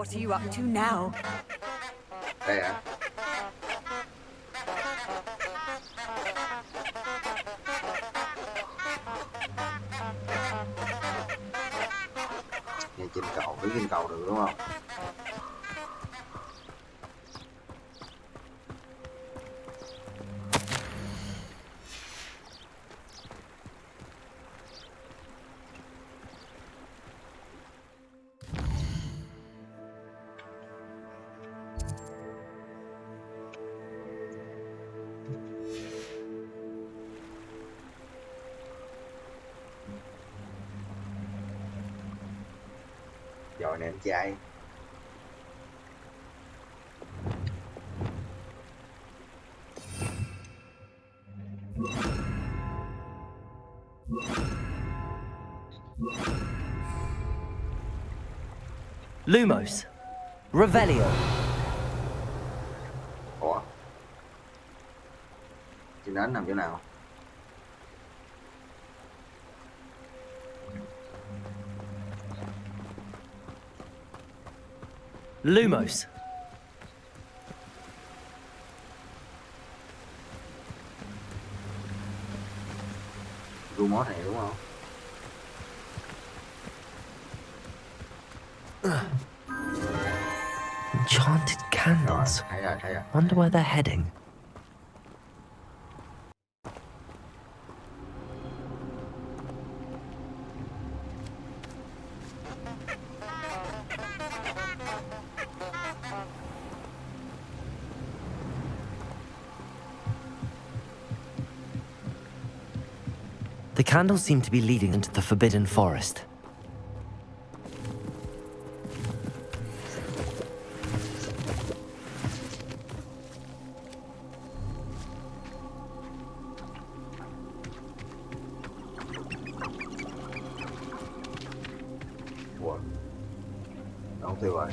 What are you up to now? Đây hả? Nhà trên cầu, đứng trên cầu được đúng không? Rồi nè em trai. Lumos. Revelio. Ủa? Chị nến nằm chỗ nào? Lumos. Rumor này đúng không? Enchanted candles. Thấy rồi, thấy rồi. Wonder where they're heading. The candles seem to be leading into the Forbidden Forest. Ủa? Đâu tiêu rồi?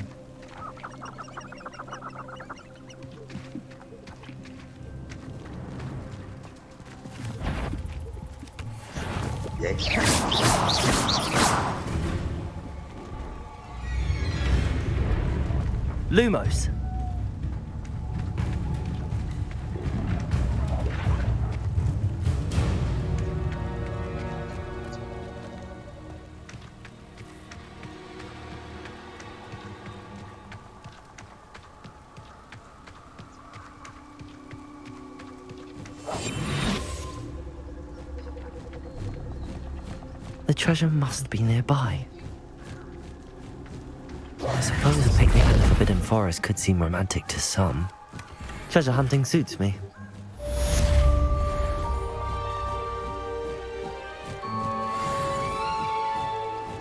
Vậy. Lumos. The treasure must be nearby. I suppose a picnic in the Forbidden Forest could seem romantic to some. Treasure hunting suits me.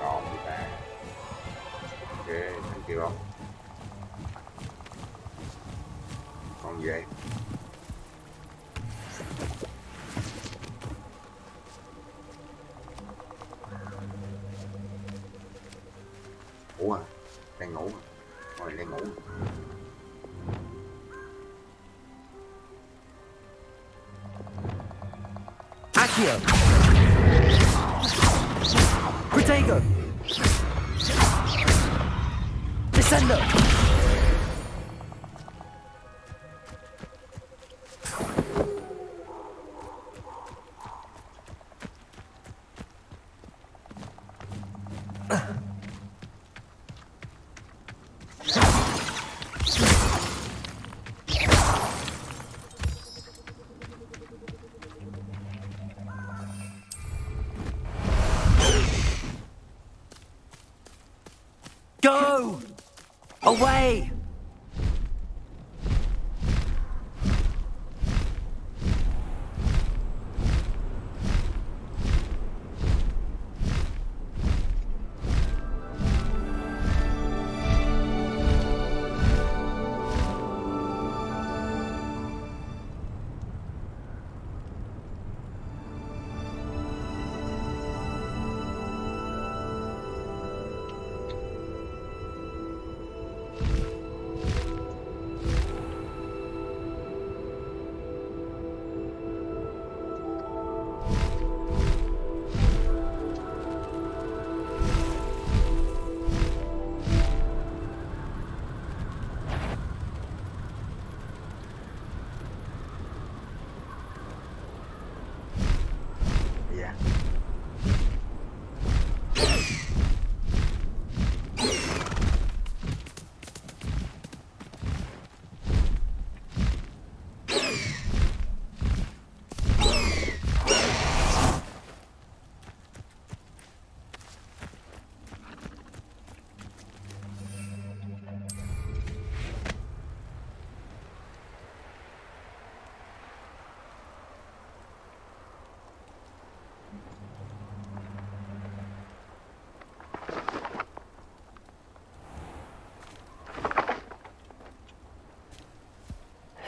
Còn người ta. Ok, anh kêu không? Còn gì? Ủa à? Đang ngủ. Ngồi đang ngủ. Accio! Protego! Descendo! Go! Away!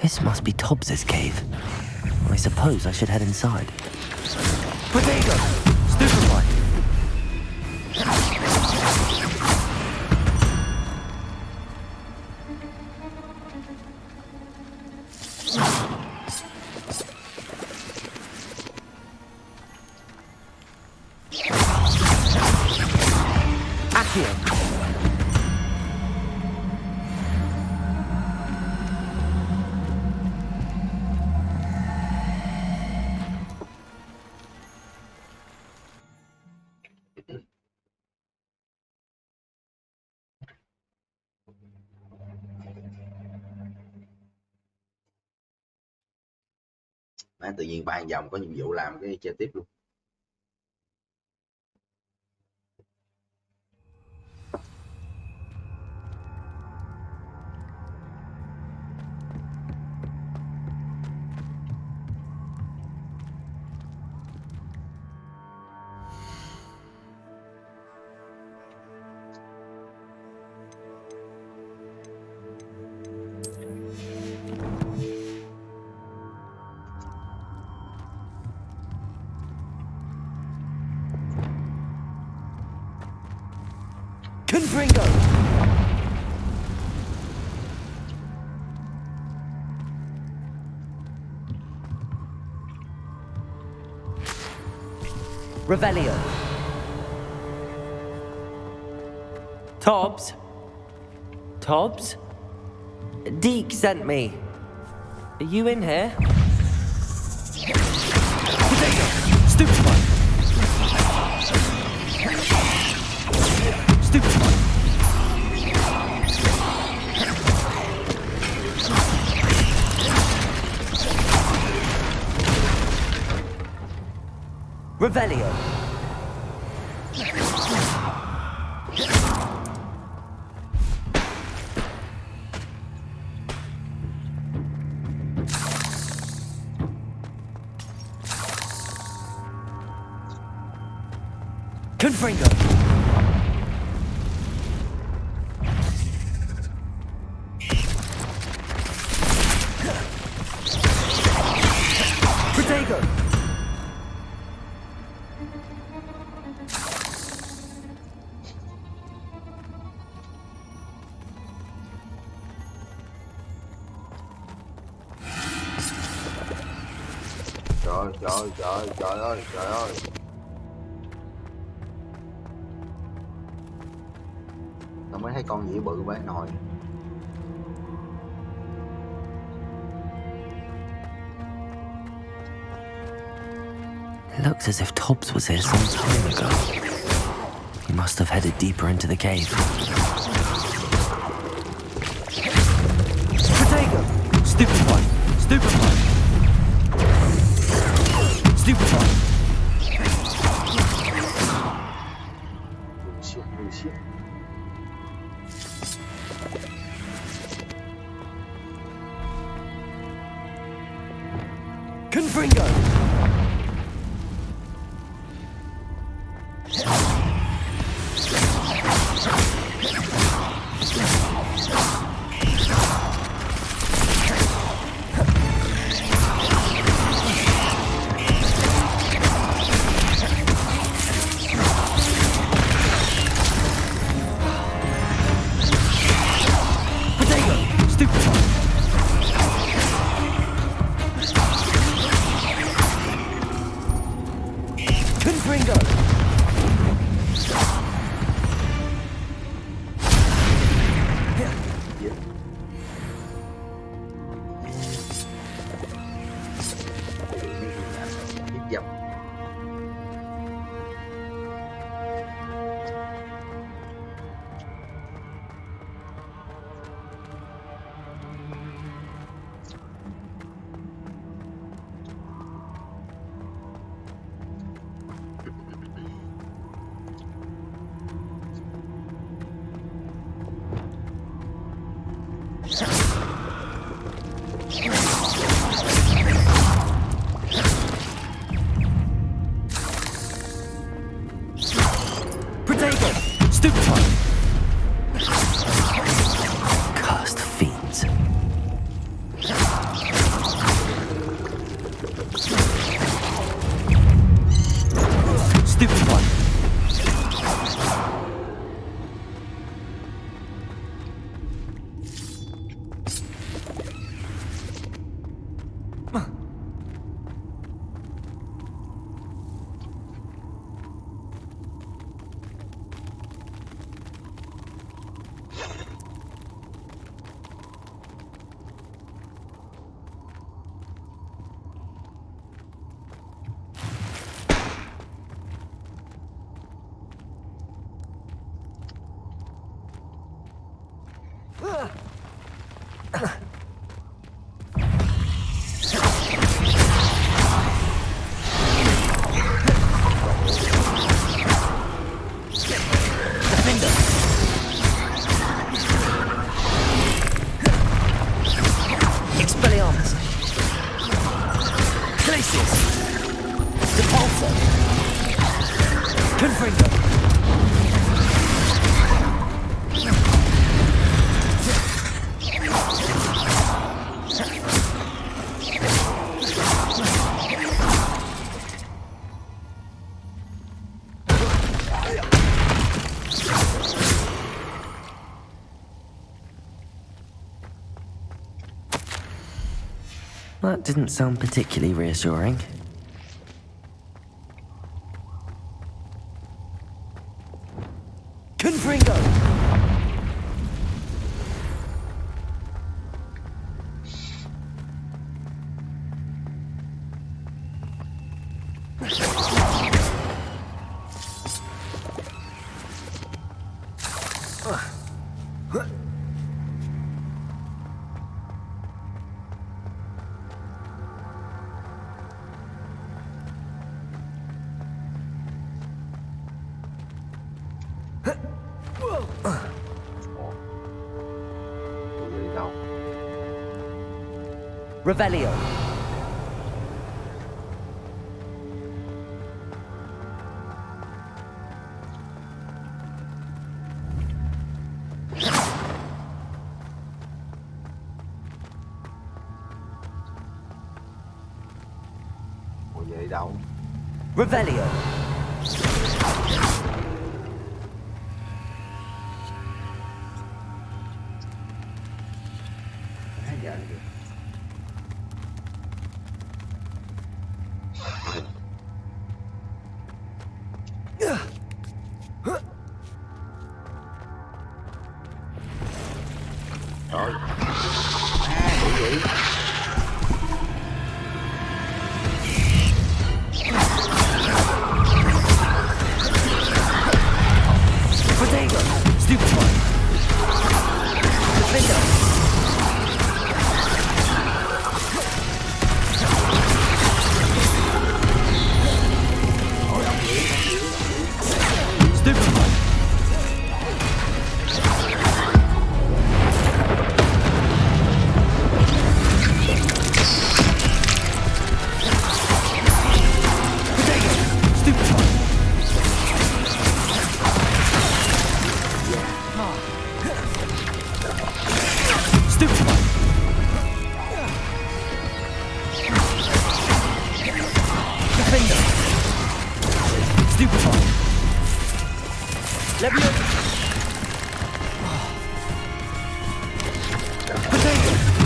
This must be Tobbs's cave. I suppose I should head inside. Potato! Stupefy! Accio! Má, tự nhiên 3 vòng có nhiệm vụ làm cái chơi tiếp luôn. Confringo! Revelio. Tobbs? Tobbs? Deke sent me. Are you in here? Potato! Stupefy! Stupefy! Revelio. Confringo. Potato. Trời ơi. Tao mới thấy con gì bự bán nồi. It looks as if Tobbs was here some time ago. He must have headed deeper into the cave. Potato! Stupefy! Stupefy! Stupefy! Shit. Confringo! Confringo! Confringo! That didn't sound particularly reassuring. Confringo! Revelio. Ủa vậy đâu? Revelio. Rồi. Đủ vậy. Potato. Stupid one. Defender. Stupid one.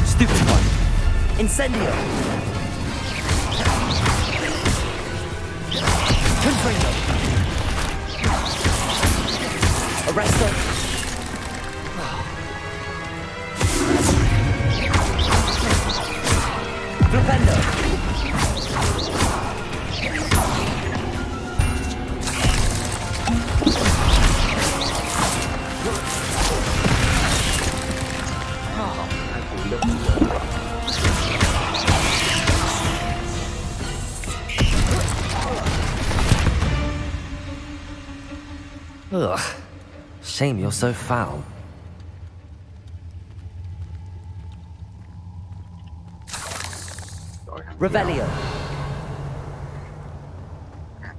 Stupid one. Incendio. Confringo. Arresto. Flipendo. Ugh. Shame you're so foul. Revelio.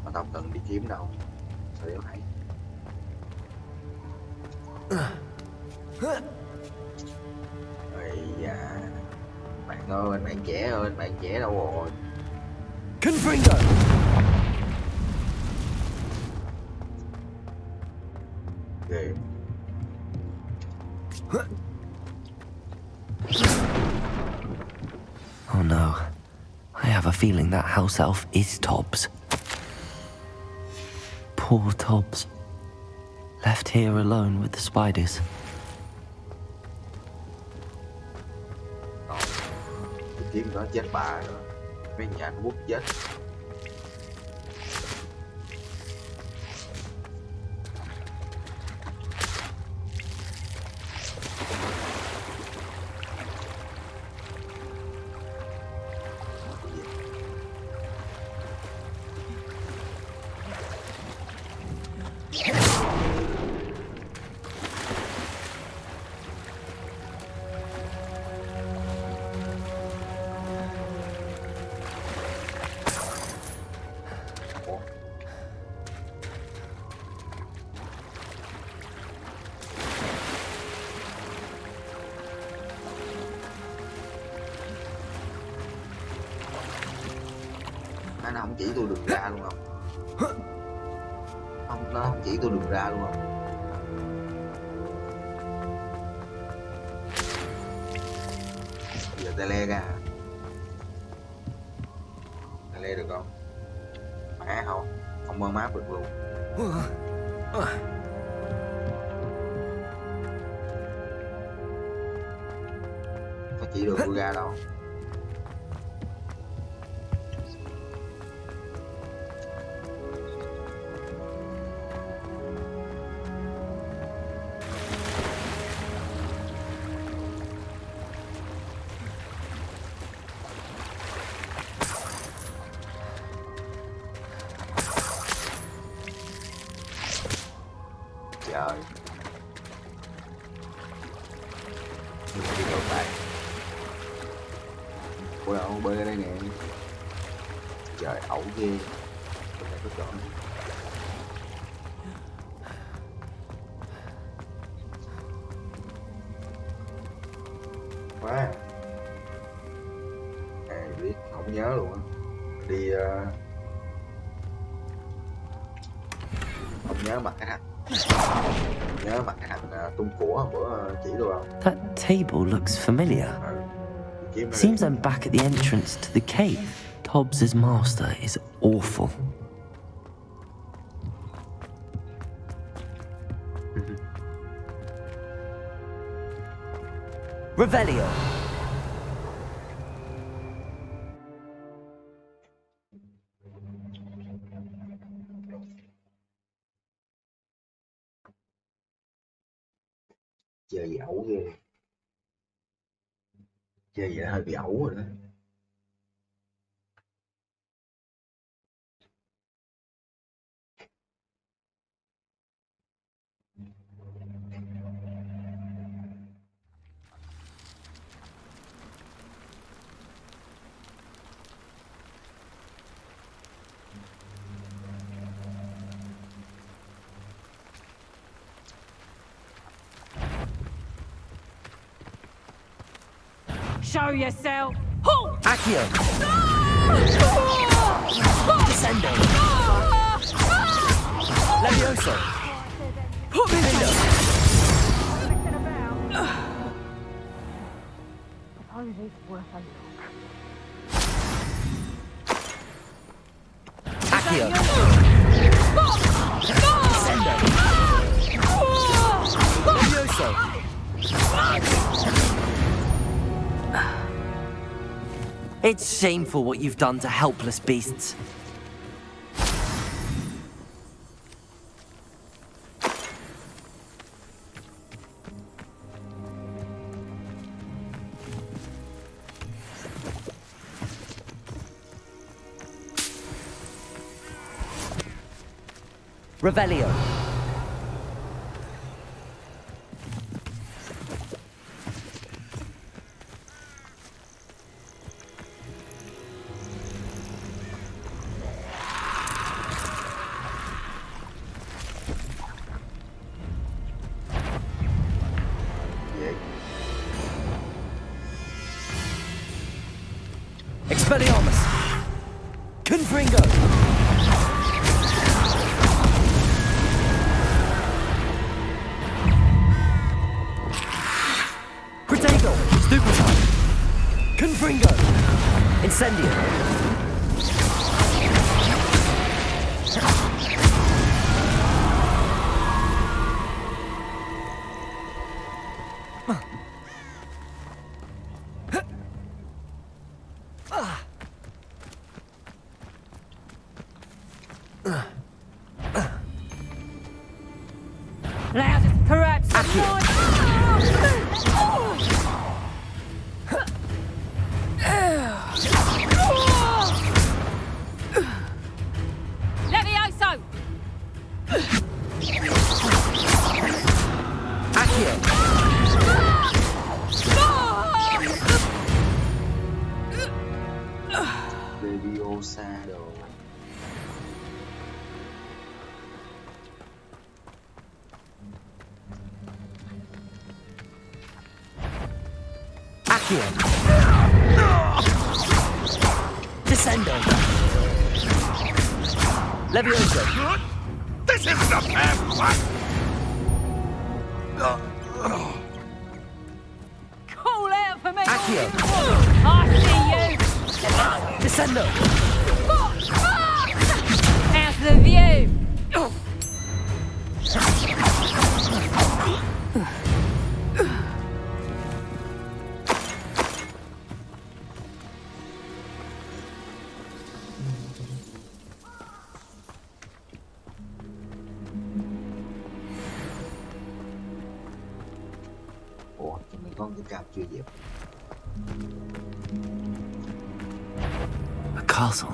Mà tao cần đi kiếm đâu. Sao em hay. Ây da. Bạn ơi, bạn trẻ đâu rồi? Confringo. Ghê. Oh no. I have a feeling that house elf is Tobbs. Poor Tobbs. Left here alone with the spiders. Kiếm nó chết bà rồi. Mấy nhà anh Quốc chết. nó không chỉ tôi đường ra luôn không? Không, nó không chỉ tôi đường ra luôn không? Giờ tele ra. Tele được không? Má không mở map được luôn. Nó chỉ được tôi ra đâu. Trời, mình đi đâu vậy? Ủa đâu, bơi ở đây nè. Trời, ẩu ghê. Bên này có chỗ này. Quá. Biết, không nhớ luôn á. Đi... không nhớ mặt cái thằng. Nhớ mặt cái thằng tung của bữa chỉ tôi không? That table looks familiar. Seems I'm back at the entrance to the cave. Tobbs's master is awful. Revelio. Chơi gì ẩu ghê. Chơi vậy hơi bị ẩu rồi đó. Show yourself! Accio. Descendo. Levioso. Pindo. Accio. Descendo. Levioso. It's shameful what you've done to helpless beasts. Revelio. Expelliarmus! Confringo! Protego! Stupefy! Confringo! Incendio! Loudest, perhaps. Levioso! Accio! Leviosa đồ. Accio! Descendo! Levioso! This isn't a fair fight! Call out for me! Accio! I see you! Descendo! How's the view? Ủa, thì mình có cái cam chưa dẹp. A castle.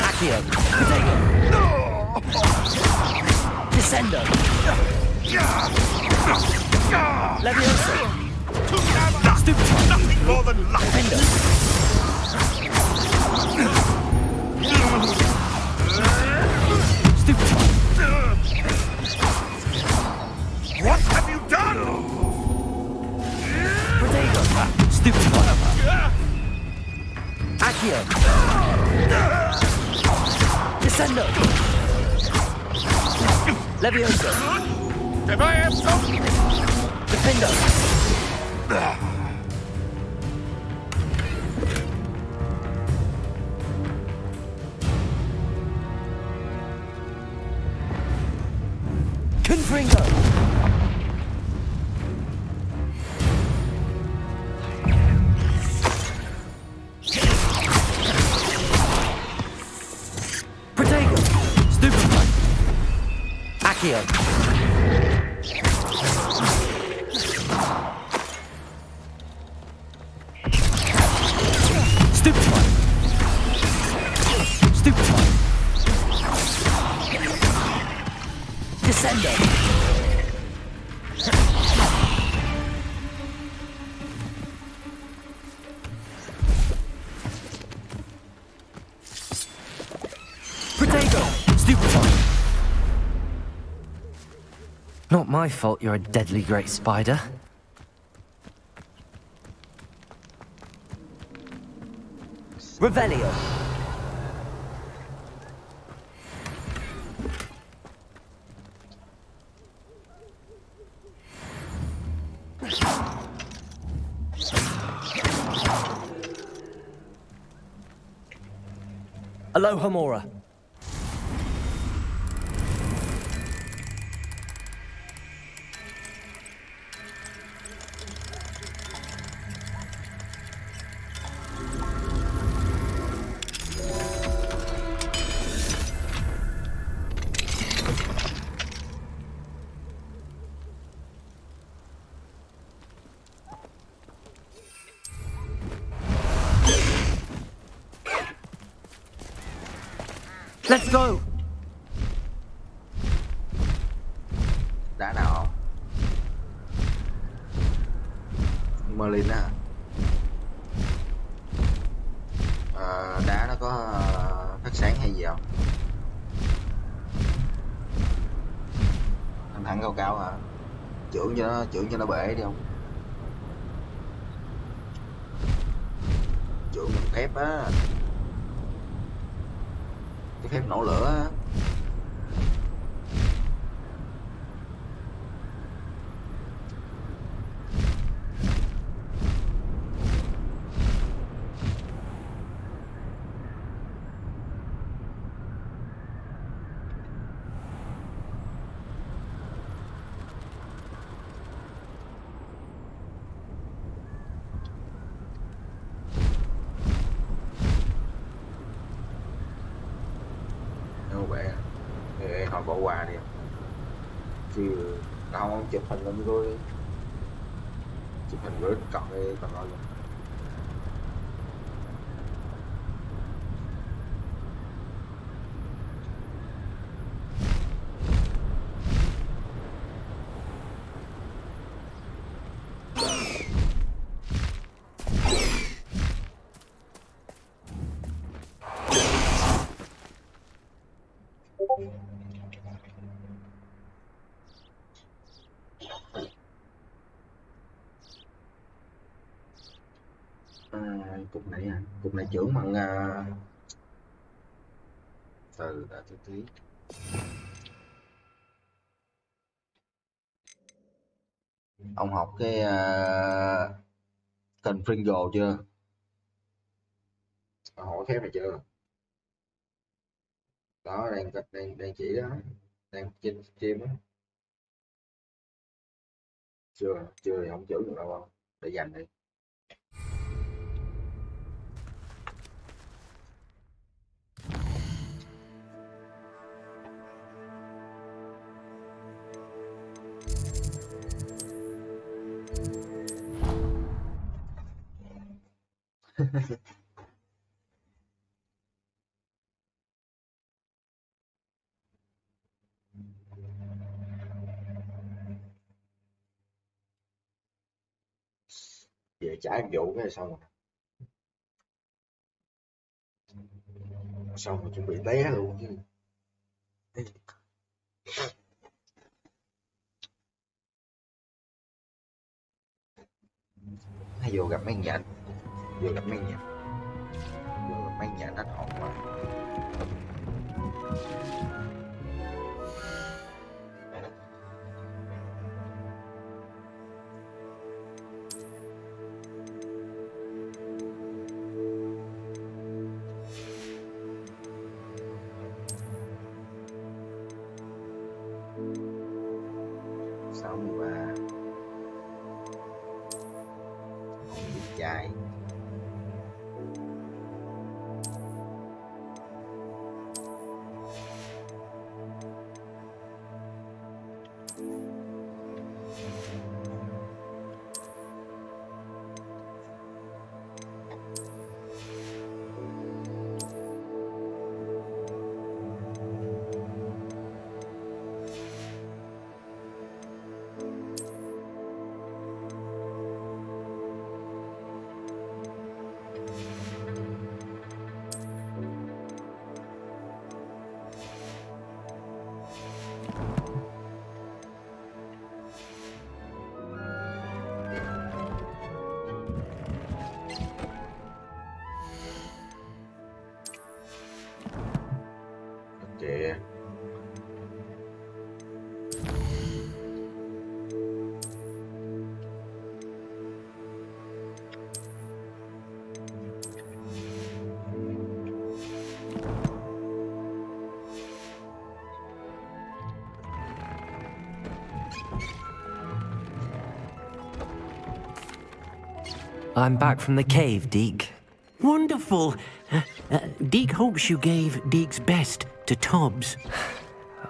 Accio! Potato! Descendo! Levioso! Stupid! Nothing more than luck! Defendo! Stupid! What have you done? Potato! Stupid one! Accio! Descendo! Levioso! Can I have some? Defendo! Confringo! Protego! Stupid one! Accio! Stupid one! Stupid one! Descendo! Protego! Stupid one! Not my fault you're a deadly great spider. Revelio! Alohomora! Let's go! Đá nào? Merlin á. Đá nó có phát sáng hay gì không? Thẳng thẳng cao cao hả? Chưởng cho nó bể đi không? Chưởng bằng thép á. Cái phép nổ lửa á. Thôi bỏ qua đi chứ tao không chụp hình lên rồi, chụp hình rồi còn đây còn nói luôn. cục này à, cục này trưởng bằng từ đã thứ tí. Ông học cái cần Pringle chưa? Hỏi phép này chưa? Đó, đang chỉ đó, đang trên stream đó. Chưa thì không chữ được đâu không? Để dành đi. Về trả em vụ cái xong rồi. Xong rồi chuẩn bị té luôn chứ. Hay vô gặp mấy nhện, vô gặp mấy nhện, vô gặp mấy nhện hết hồn quá. Xong và chạy. Kìa. I'm back from the cave, Deke. Wonderful. Deke hopes you gave Deke's best to Tobbs.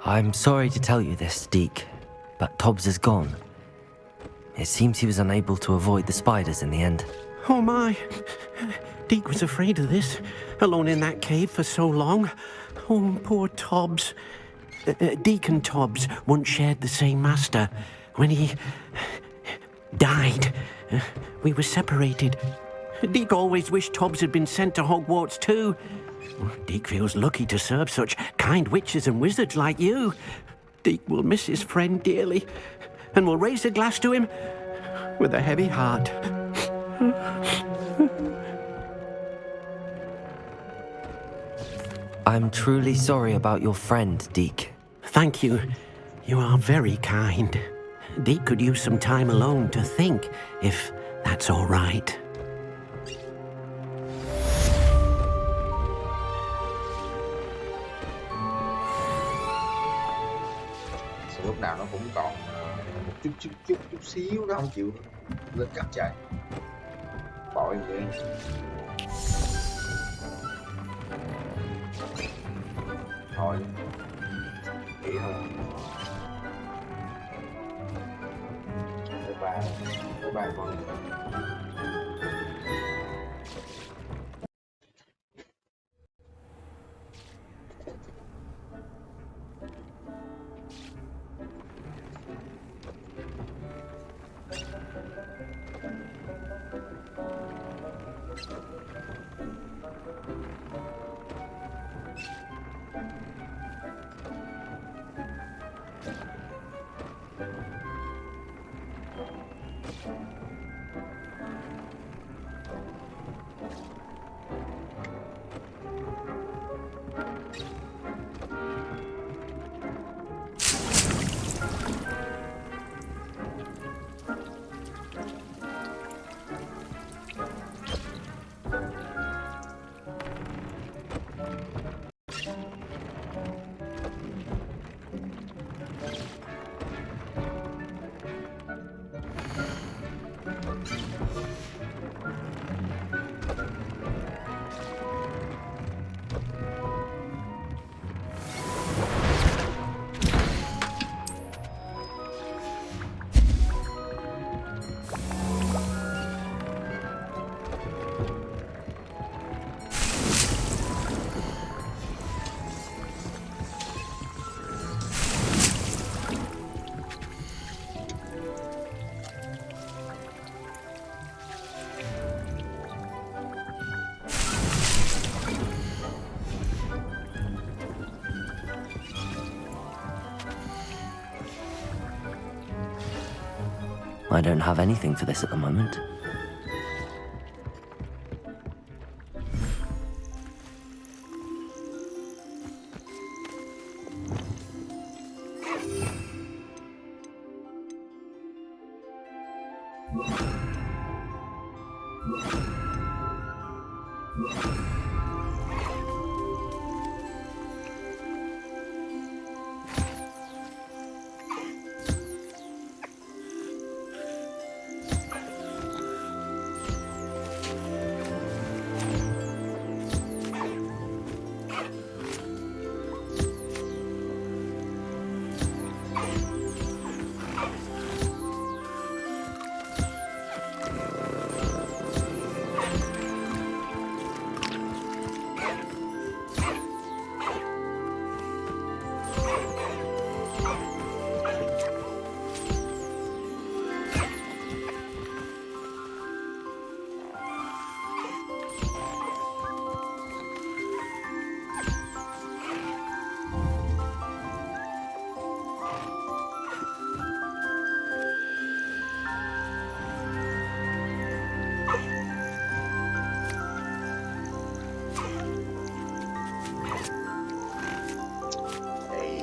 I'm sorry to tell you this, Deke, but Tobbs is gone. It seems he was unable to avoid the spiders in the end. Oh my. Deke was afraid of this, alone in that cave for so long. Oh, poor Tobbs. Deke and Tobbs once shared the same master. When he died, we were separated. Deke always wished Tobbs had been sent to Hogwarts too. Deke feels lucky to serve such kind witches and wizards like you. Deke will miss his friend dearly, and will raise a glass to him with a heavy heart. I'm truly sorry about your friend, Deke. Thank you. You are very kind. Deke could use some time alone to think, if that's all right. Lúc nào nó cũng còn một chút xíu nó không chịu lên cặp chạy bội vậy. Thôi nghỉ thôi. Bye bye mọi người. I don't have anything for this at the moment.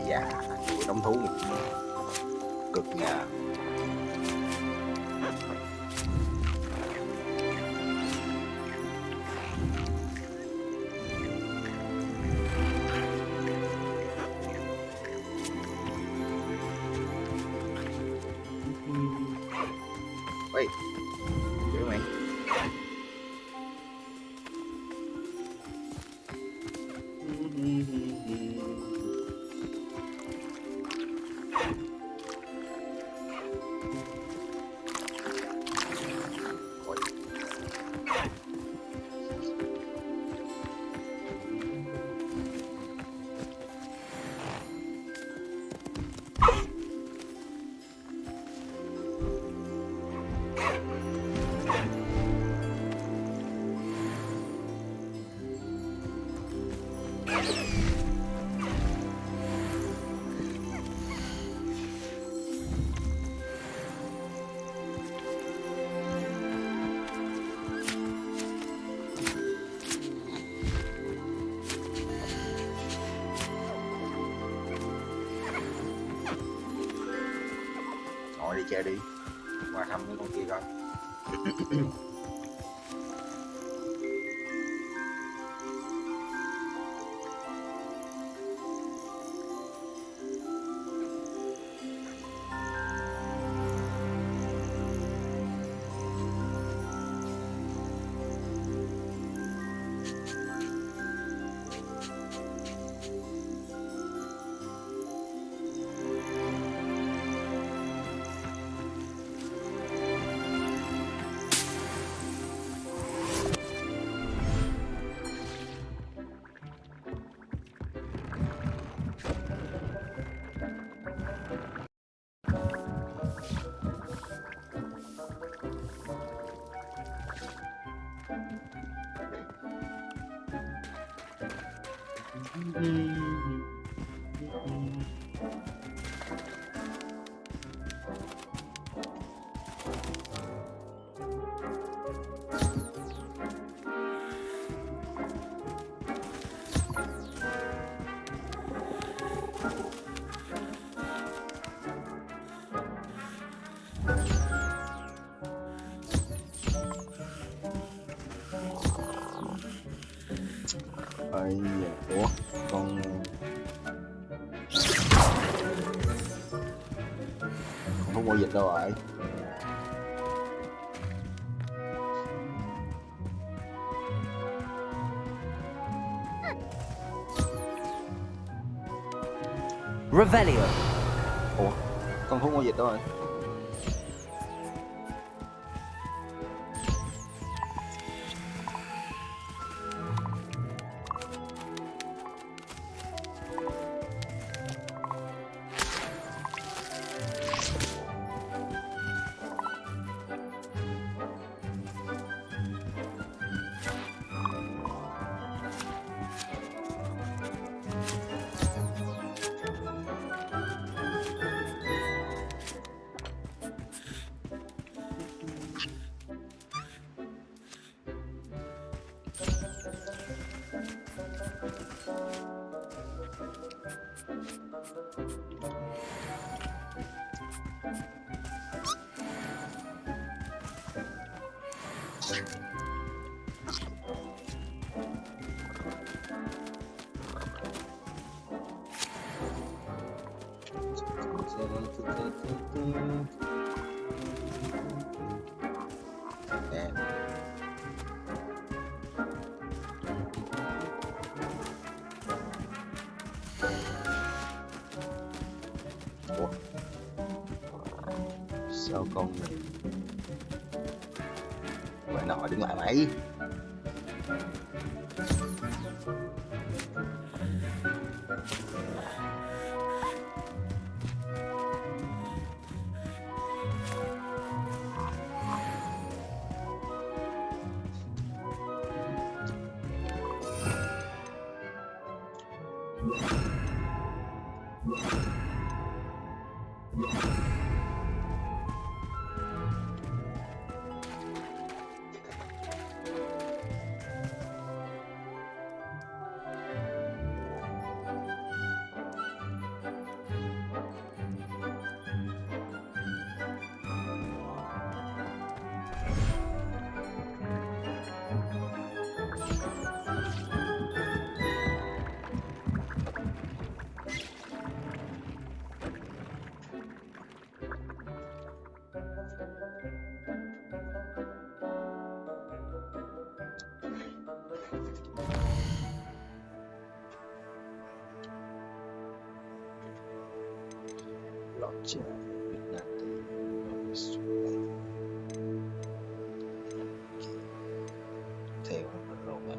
Dạ, chuỗi đóng thú cực nhà. Ê, chịu mày. Đi chơi đi, qua thăm mấy con kia coi. Ây da, ủa, con không mua dịch đâu rồi. Revelio. Ủa, con không mua dịch đâu rồi. Nè. Ủa? Sao con này mày nọ đứng lại mày? Lọt Việt Nam từ xuống đây theo rồi mà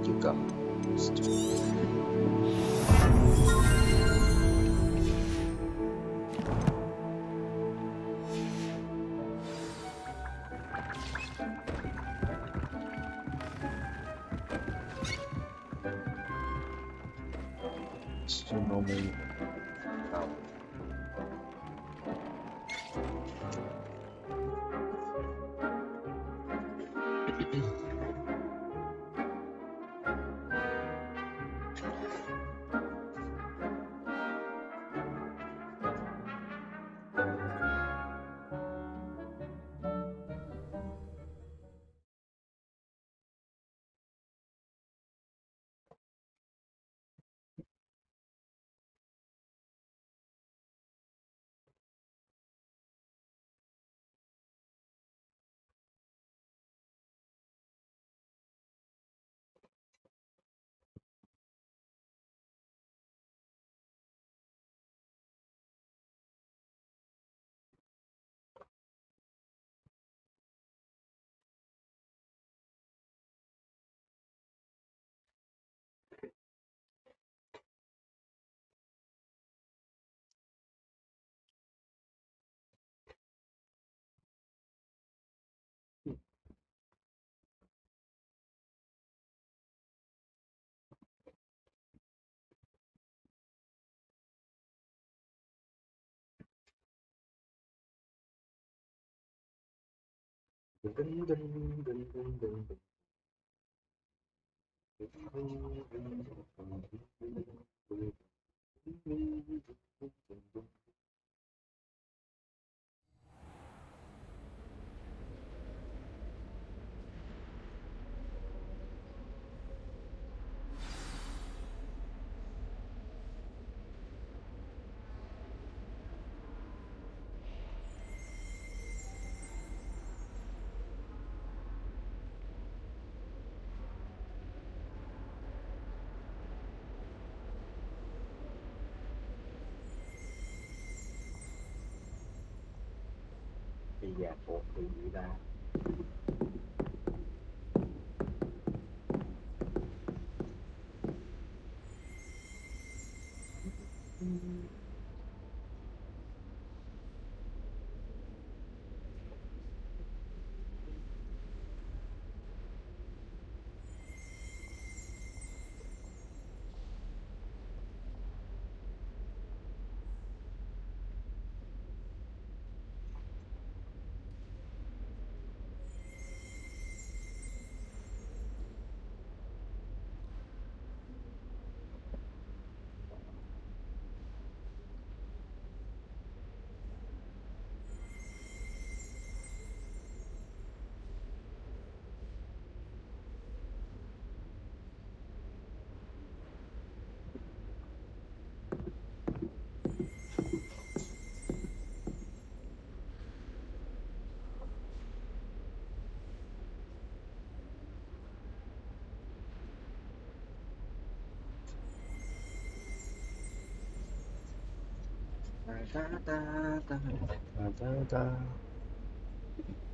chưa cầm Tsunami nào Thì giả bộ từ gì ra.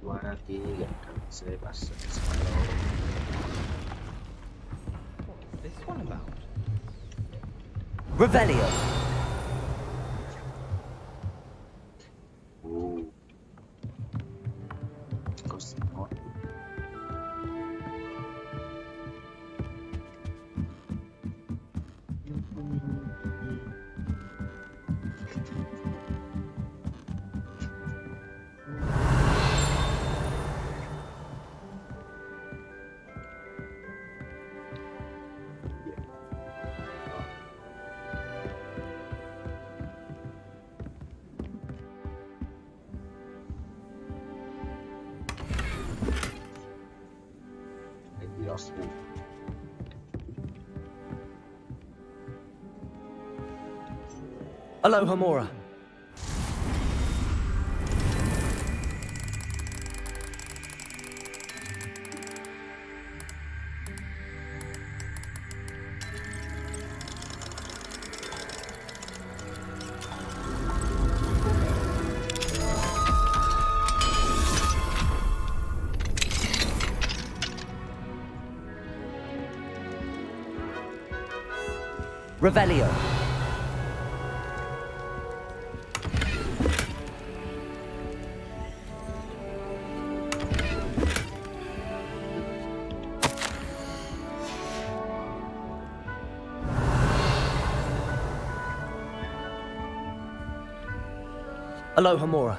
Qua kia gặp thằng Sebastian. What's this one about? Revelio. Ooh. Có sự hot. Lost me. Aloha Mora. Revelio. Aloha Mora.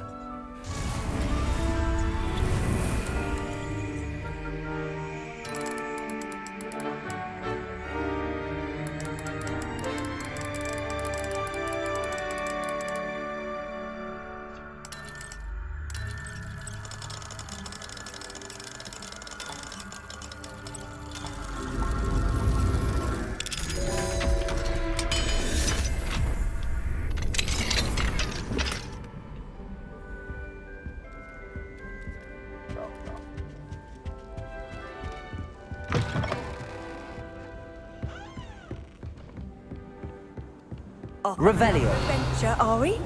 Revelio. Adventure, are we?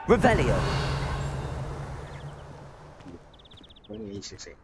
Revelio. Mới nghĩ xịt xịt.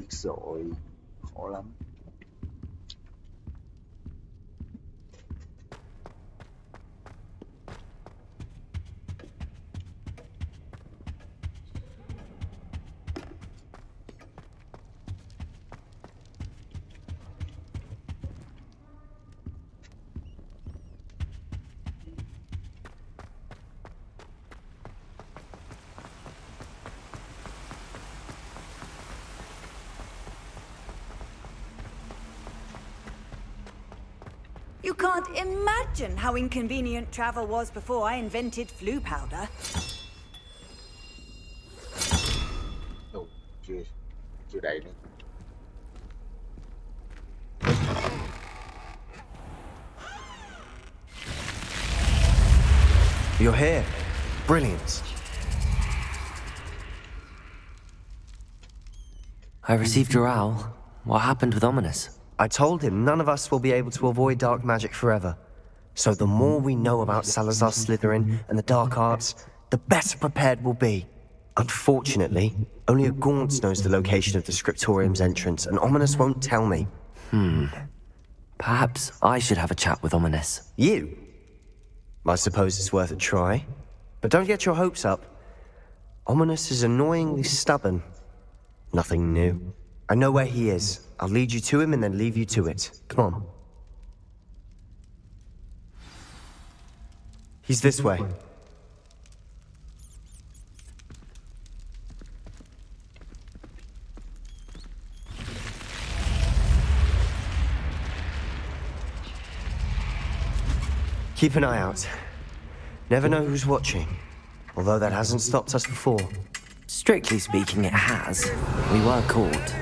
Biết rồi, khó lắm. You can't imagine how inconvenient travel was before I invented flu powder. Ồ, chưa đầy nữa. You're here. Brilliant. I received your owl. What happened with Ominous? I told him none of us will be able to avoid dark magic forever. So the more we know about Salazar Slytherin and the dark arts, the better prepared we'll be. Unfortunately, only a Gaunt knows the location of the Scriptorium's entrance, and Ominous won't tell me. Perhaps I should have a chat with Ominous. You? I suppose it's worth a try. But don't get your hopes up. Ominous is annoyingly stubborn. Nothing new. I know where he is. I'll lead you to him and then leave you to it. Come on. He's this way. Keep an eye out. Never know who's watching. Although that hasn't stopped us before. Strictly speaking, it has. We were caught.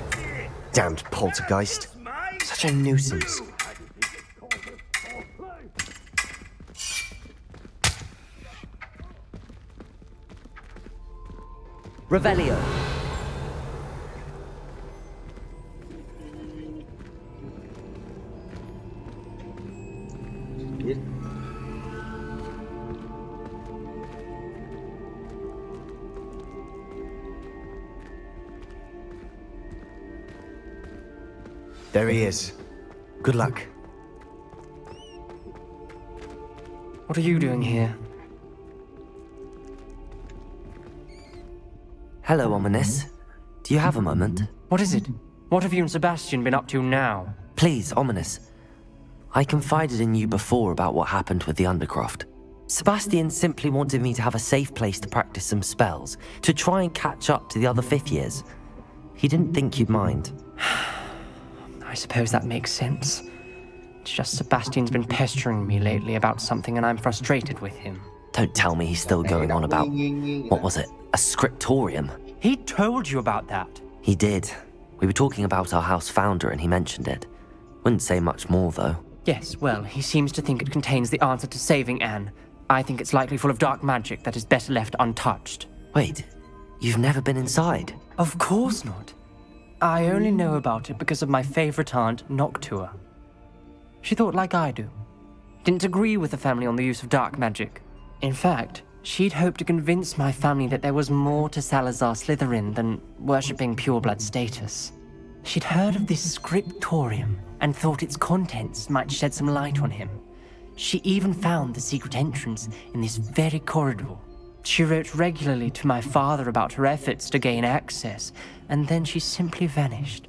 Damned poltergeist. Such a nuisance. Revelio. Biết. There he is. Good luck. What are you doing here? Hello, Ominous. Do you have a moment? What is it? What have you and Sebastian been up to now? Please, Ominous. I confided in you before about what happened with the Undercroft. Sebastian simply wanted me to have a safe place to practice some spells, to try and catch up to the other fifth years. He didn't think you'd mind. I suppose that makes sense. It's just Sebastian's been pestering me lately about something and I'm frustrated with him. Don't tell me he's still going on about, what was it, a scriptorium? He told you about that. He did. We were talking about our house founder and he mentioned it. Wouldn't say much more, though. Yes, well, he seems to think it contains the answer to saving Anne. I think it's likely full of dark magic that is better left untouched. Wait, you've never been inside? Of course not. I only know about it because of my favorite aunt, Noctua. She thought like I do. Didn't agree with the family on the use of dark magic. In fact, she'd hoped to convince my family that there was more to Salazar Slytherin than worshipping pureblood status. She'd heard of this scriptorium and thought its contents might shed some light on him. She even found the secret entrance in this very corridor. She wrote regularly to my father about her efforts to gain access, and then she simply vanished.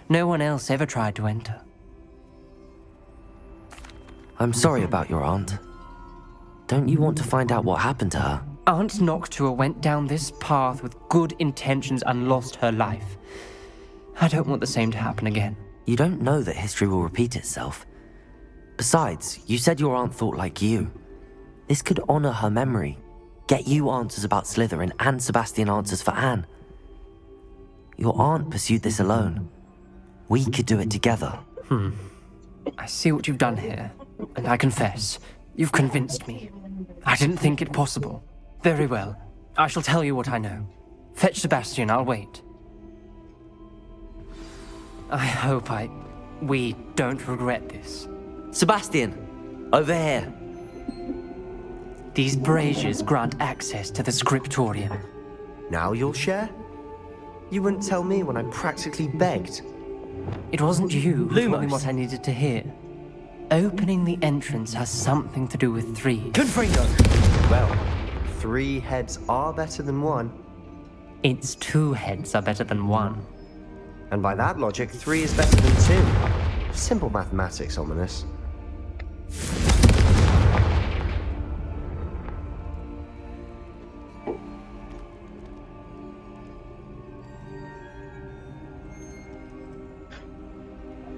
No one else ever tried to enter. I'm sorry about your aunt. Don't you want to find out what happened to her? Aunt Noctua went down this path with good intentions and lost her life. I don't want the same to happen again. You don't know that history will repeat itself. Besides, you said your aunt thought like you. This could honor her memory. Get you answers about Slytherin and Sebastian answers for Anne. Your aunt pursued this alone. We could do it together. I see what you've done here, and I confess, you've convinced me. I didn't think it possible. Very well. I shall tell you what I know. Fetch Sebastian, I'll wait. I hope we don't regret this. Sebastian! Over here! These braziers grant access to the scriptorium. Now you'll share? You wouldn't tell me when I practically begged. It wasn't you who told me Lumos. what I needed to hear. Opening the entrance has something to do with 3. Confringo! Well, 3 heads are better than 1. Its 2 heads are better than 1. And by that logic, 3 is better than 2. Simple mathematics, Ominous.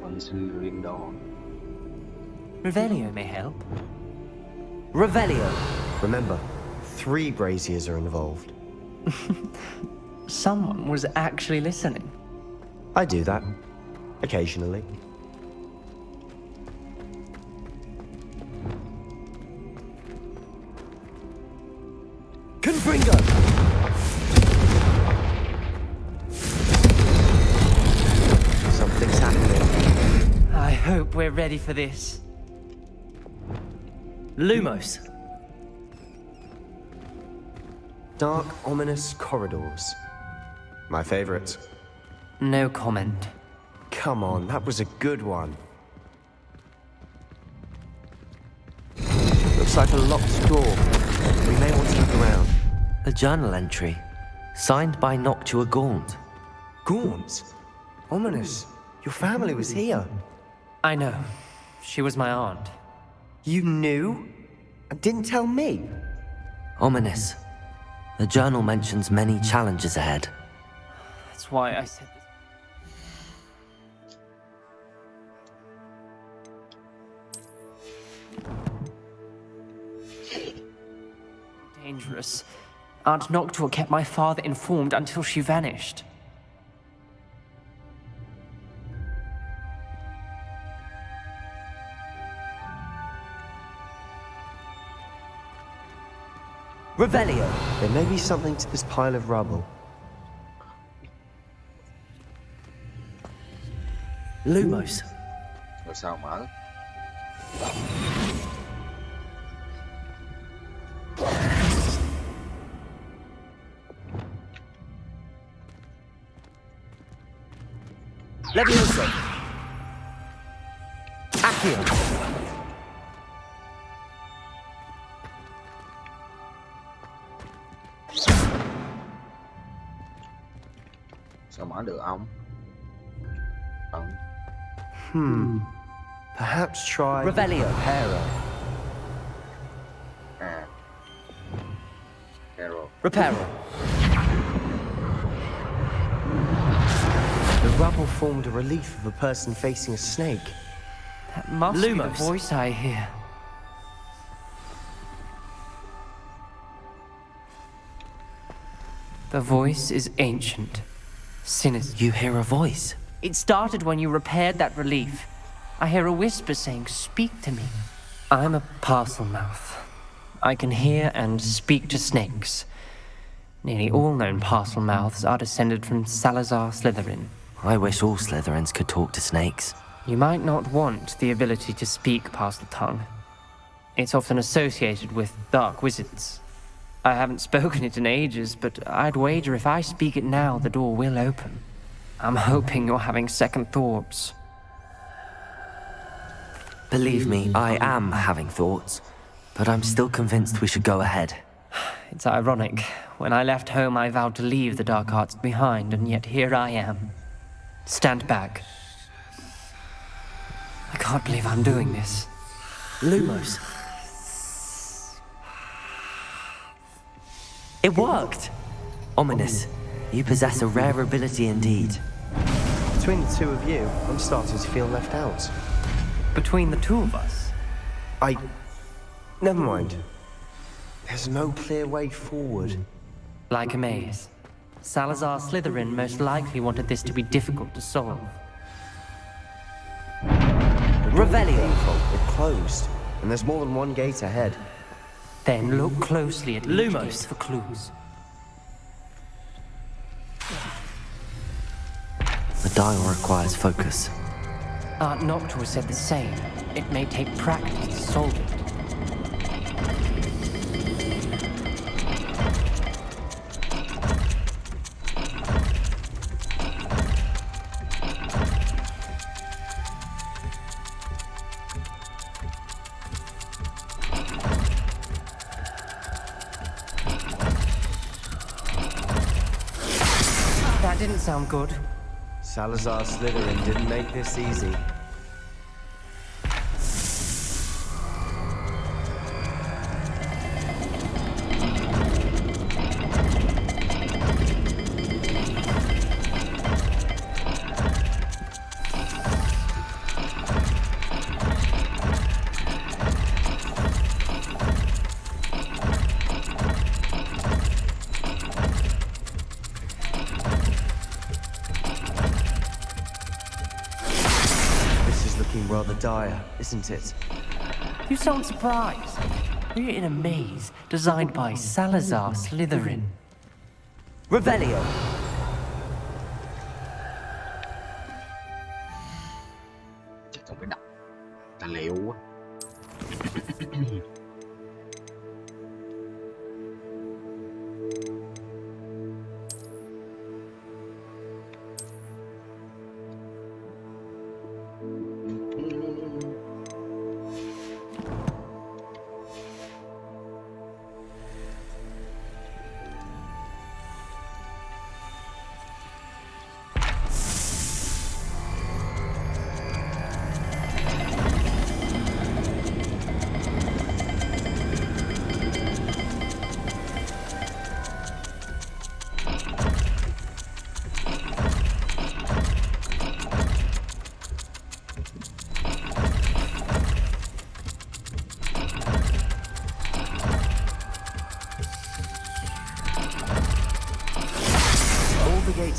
Quân sư riêng đó. Revelio may help. Revelio! Remember, 3 braziers are involved. Someone was actually listening. I do that. Occasionally. Confringo! Something's happening. I hope we're ready for this. Lumos! Dark, ominous corridors. My favorite. No comment. Come on, that was a good one. Looks like a locked door. We may want to look around. A journal entry, signed by Noctua Gaunt. Gaunt? Ominous. Your family was here. I know. She was my aunt. You knew? And didn't tell me? Ominous. The journal mentions many challenges ahead. That's why I said this. Dangerous. Aunt Noctua kept my father informed until she vanished. Revelio! There may be something to this pile of rubble. Lumos. Rồi sao mở? Levioso! Accio! Sao mở được ông? Perhaps try... Revelio. Hera. À. Hero. Reparo. The rubble formed a relief of a person facing a snake. That must be the Lumos. voice I hear. The voice is ancient, sinister. You hear a voice. It started when you repaired that relief. I hear a whisper saying, "Speak to me." I'm a parcel mouth. I can hear and speak to snakes. Nearly all known parcel mouths are descended from Salazar Slytherin. I wish all Slytherins could talk to snakes. You might not want the ability to speak parcel tongue. It's often associated with dark wizards. I haven't spoken it in ages, but I'd wager if I speak it now, the door will open. I'm hoping you're having second thoughts. Believe me, I am having thoughts, but I'm still convinced we should go ahead. It's ironic. When I left home, I vowed to leave the dark arts behind, and yet here I am. Stand back. I can't believe I'm doing this. Lumos. It worked! Ominous. You possess a rare ability indeed. Between the two of you, I'm starting to feel left out. Between the two of us, Never mind. There's no clear way forward. like a maze. Salazar Slytherin most likely wanted this to be difficult to solve. Revelio. It closed, and there's more than one gate ahead. Then look closely at each Lumos. gate for clues. The dial requires focus. Aunt Noctua said the same. It may take practice to solve it. didn't sound good. Salazar Slytherin didn't make this easy. Rather dire, isn't it? You sound surprised. We're in a maze designed by Salazar Slytherin. Revelio! Chắc không phải đọc tài liệu quá.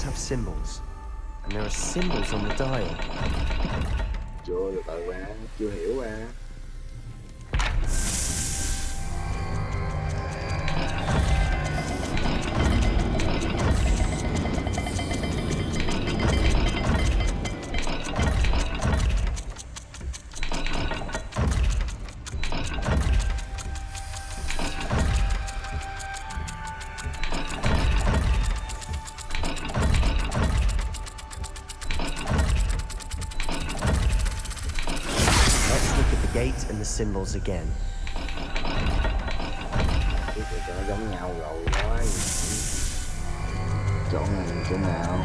Have symbols, and there are symbols on the dial. Chưa được tự mà, chưa hiểu mà. And the symbols again. Biết rồi, cho nó giống nhau rồi đó. Chỗ này chỗ nào?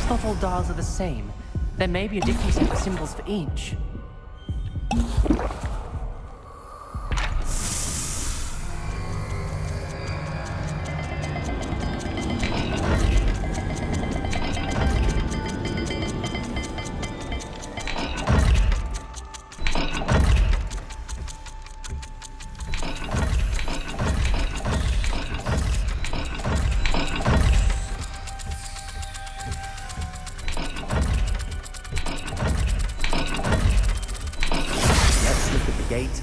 Not all dials are the same. There may be a different set of symbols for each.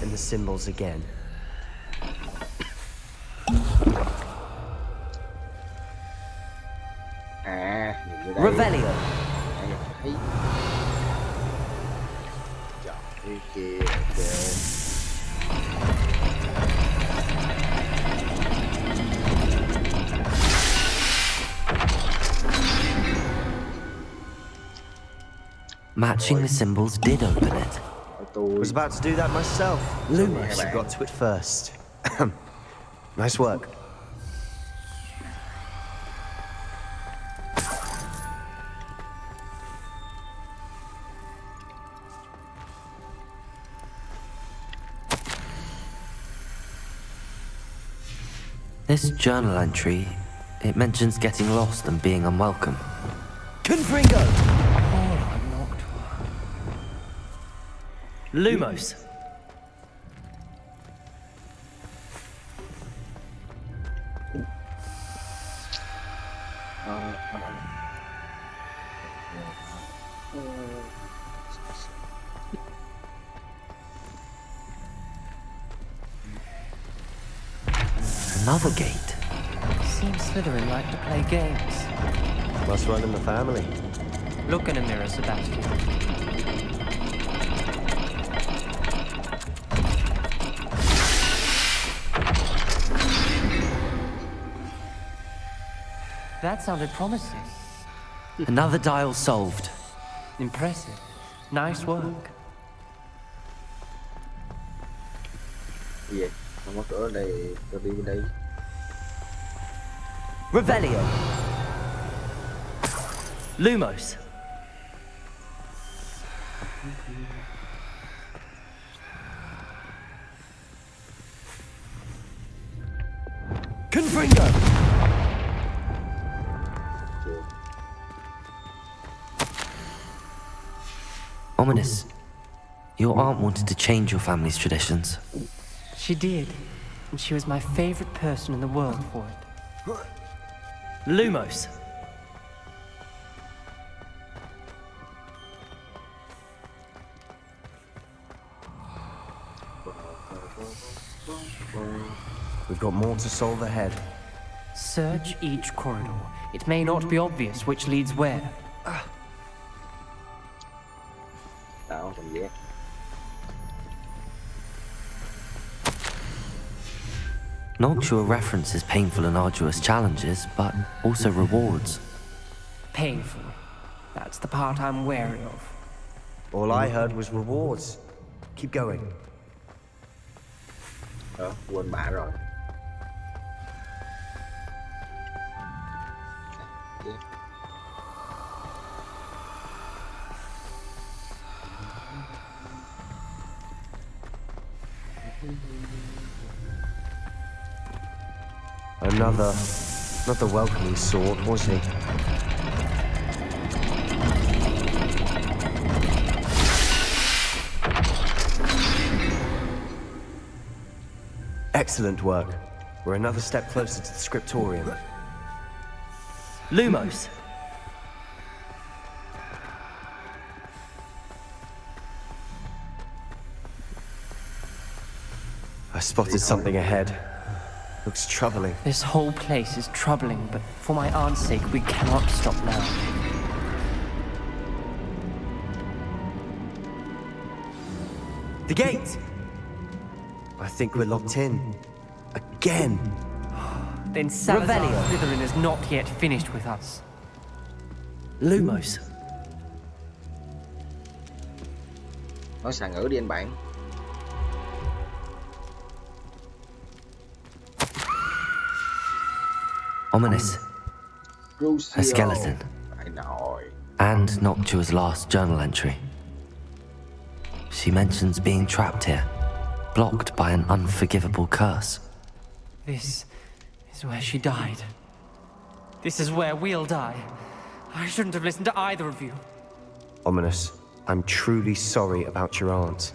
And the symbols again. À, nhìn vô đây. Revelio. Đây, thấy. Chọn cái kia, ok. Matching the symbols did open it. I was about to do that myself. Lumos got to it first. Nice work. This journal entry, it mentions getting lost and being unwelcome. Confringo! Lumos. Another gate. Seems Slytherin like to play games. Must run in the family. Look in a mirror, Sebastian. That sounded promising. Another dial solved. Impressive. Nice work. Cái gì? Không có cửa ở đây, tôi đi bên đây. Revelio. Lumos. Confringo. Chưa. Ominous. Your aunt wanted to change your family's traditions. She did. And she was my favorite person in the world for it. Lumos. We've got more to solve ahead. Search each corridor. It may not be obvious which leads where. Tạo cảm giác. Noctua references painful and arduous challenges, but also rewards. Painful. That's the part I'm wary of. All I heard was rewards. Keep going. Quên bả rồi. Another welcoming sort, was he? Excellent work. We're another step closer to the scriptorium. Lumos. I spotted something ahead. Looks troubling. This whole place is troubling, but for my aunt's sake, we cannot stop now. The gate! I think we're locked in. Again! Then Salazar Slytherin is not yet finished with us. Lumos. Nói xà ngữ đi anh bạn. Ominous. A skeleton. I know. And Noctua's last journal entry. She mentions being trapped here, blocked by an unforgivable curse. This is where she died. This is where we'll die. I shouldn't have listened to either of you. Ominous, I'm truly sorry about your aunt.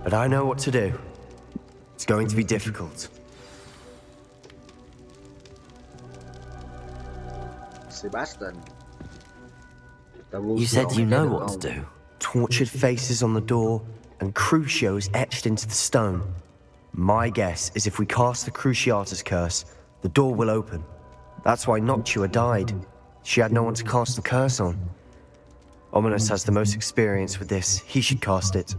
But I know what to do. It's going to be difficult. Sebastian. You said you know what to do. Tortured faces on the door and Crucios etched into the stone. My guess is if we cast the Cruciatus curse, the door will open. That's why Noctua died. She had no one to cast the curse on. Ominous has the most experience with this. He should cast it.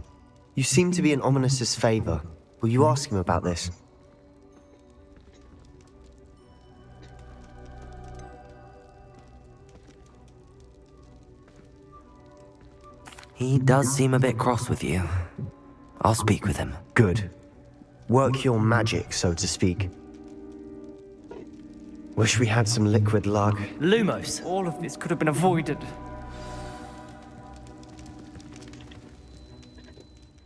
You seem to be in Ominous's favor. Will you ask him about this? He does seem a bit cross with you. I'll speak with him. Good. Work your magic, so to speak. Wish we had some liquid luck. Lumos. All of this could have been avoided.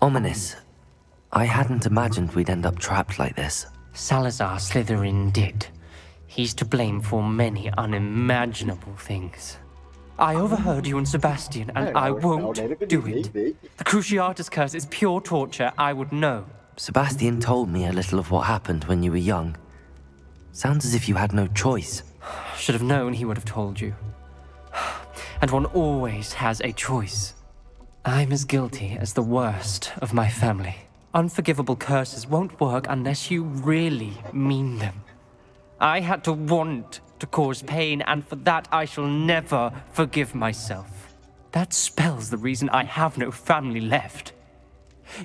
Ominous. I hadn't imagined we'd end up trapped like this. Salazar Slytherin did. He's to blame for many unimaginable things. I overheard you and Sebastian, and I won't do it. The Cruciatus curse is pure torture, I would know. Sebastian told me a little of what happened when you were young. Sounds as if you had no choice. Should have known he would have told you. And one always has a choice. I'm as guilty as the worst of my family. Unforgivable curses won't work unless you really mean them. I had to want to cause pain, and for that I shall never forgive myself. That spells the reason I have no family left.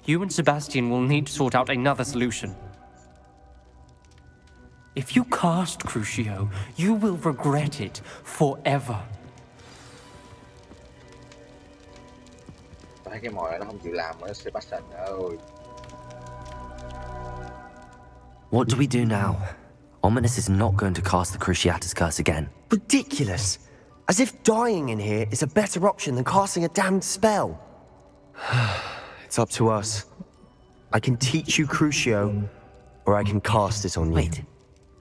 You and Sebastian will need to sort out another solution. If you cast Crucio, you will regret it forever. Tôi thấy cái mồi nó không chịu làm nữa, Sebastian ơi. What do we do now? Ominous is not going to cast the Cruciatus curse again. Ridiculous. As if dying in here is a better option than casting a damned spell. It's up to us. I can teach you Crucio, or I can cast it on you. Wait,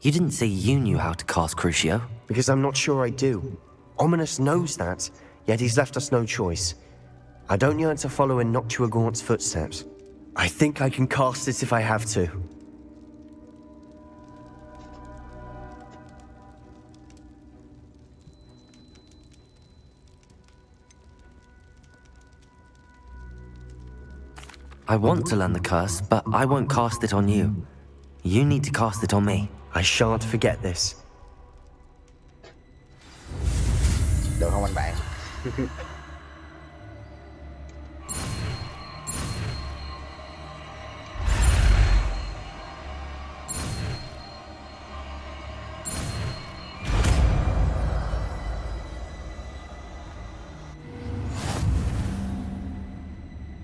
you didn't say you knew how to cast Crucio? Because I'm not sure I do. Ominous knows that, yet he's left us no choice. I don't yearn to follow in Noctua Gaunt's footsteps. I think I can cast it if I have to. I want to learn the curse, but I won't cast it on you. You need to cast it on me. I shan't forget this. Được không anh bạn?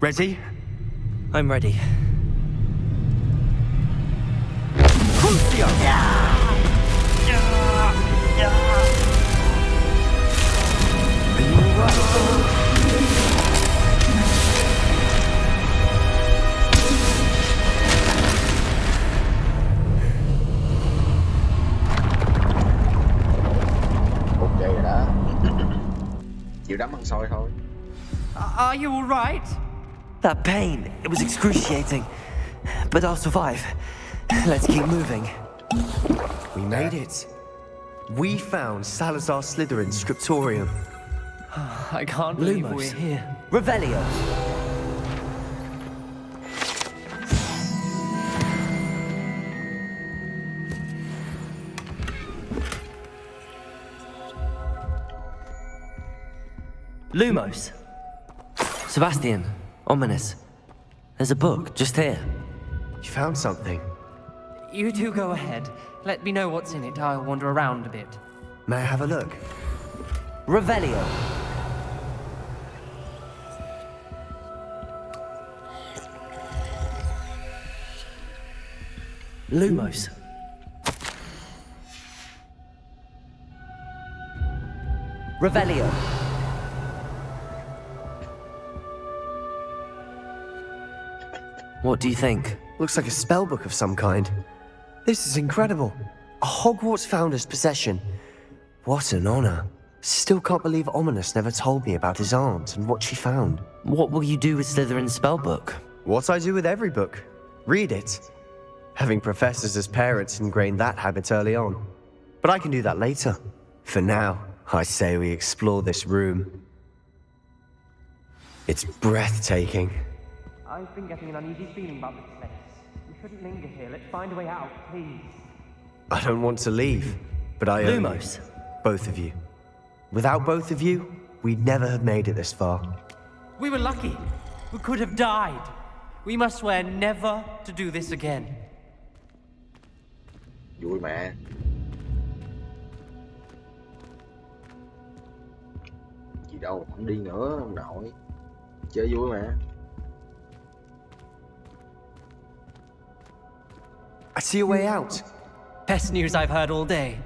Ready? I'm ready. Ok rồi đó. Chịu đấm ăn xôi thôi. Are you all right? That pain, it was excruciating. But I'll survive. Let's keep moving. We made it. We found Salazar Slytherin's scriptorium. I can't believe Lumos. we're here. Revelio. Lumos. Sebastian. Ominous. There's a book just here. You found something. You two go ahead. Let me know what's in it. I'll wander around a bit. May I have a look? Revelio. Lumos. Revelio. What do you think? Looks like a spellbook of some kind. This is incredible. A Hogwarts founder's possession. What an honor. Still can't believe Ominous never told me about his aunt and what she found. What will you do with Slytherin's spellbook? What I do with every book. Read it. Having professors as parents ingrained that habit early on. But I can do that later. For now, I say we explore this room. It's breathtaking. I've been getting an uneasy feeling about this place. We shouldn't linger here. Let's find a way out, please. I don't want to leave, but I owe you. Lumos. Both of you. Without both of you, we'd never have made it this far. We were lucky. We could have died. We must swear never to do this again. Vui mà. Gì đâu, không đi nữa ông nội. Chơi vui mà. I see a way out. Best news I've heard all day.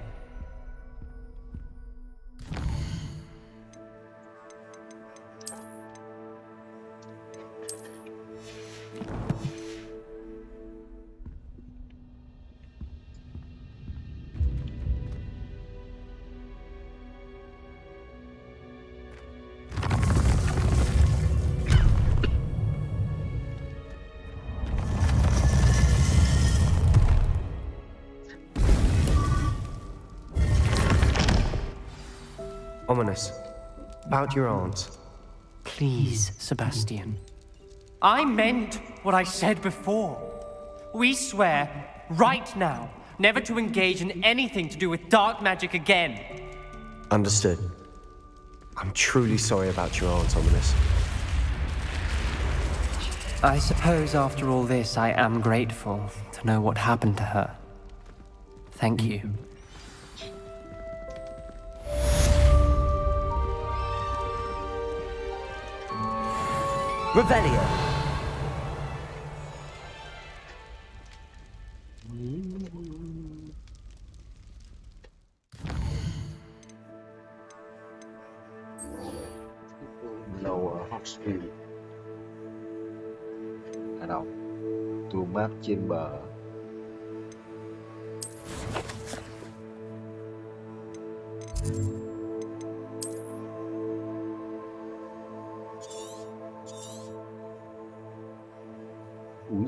Ominous. About your aunt. Please, Sebastian. I meant what I said before. We swear, right now, never to engage in anything to do with dark magic again. Understood. I'm truly sorry about your aunt, Ominous. I suppose after all this, I am grateful to know what happened to her. Thank you. Revelio. Lower Hot Street. À đâu? Tour map trên bờ. Ui.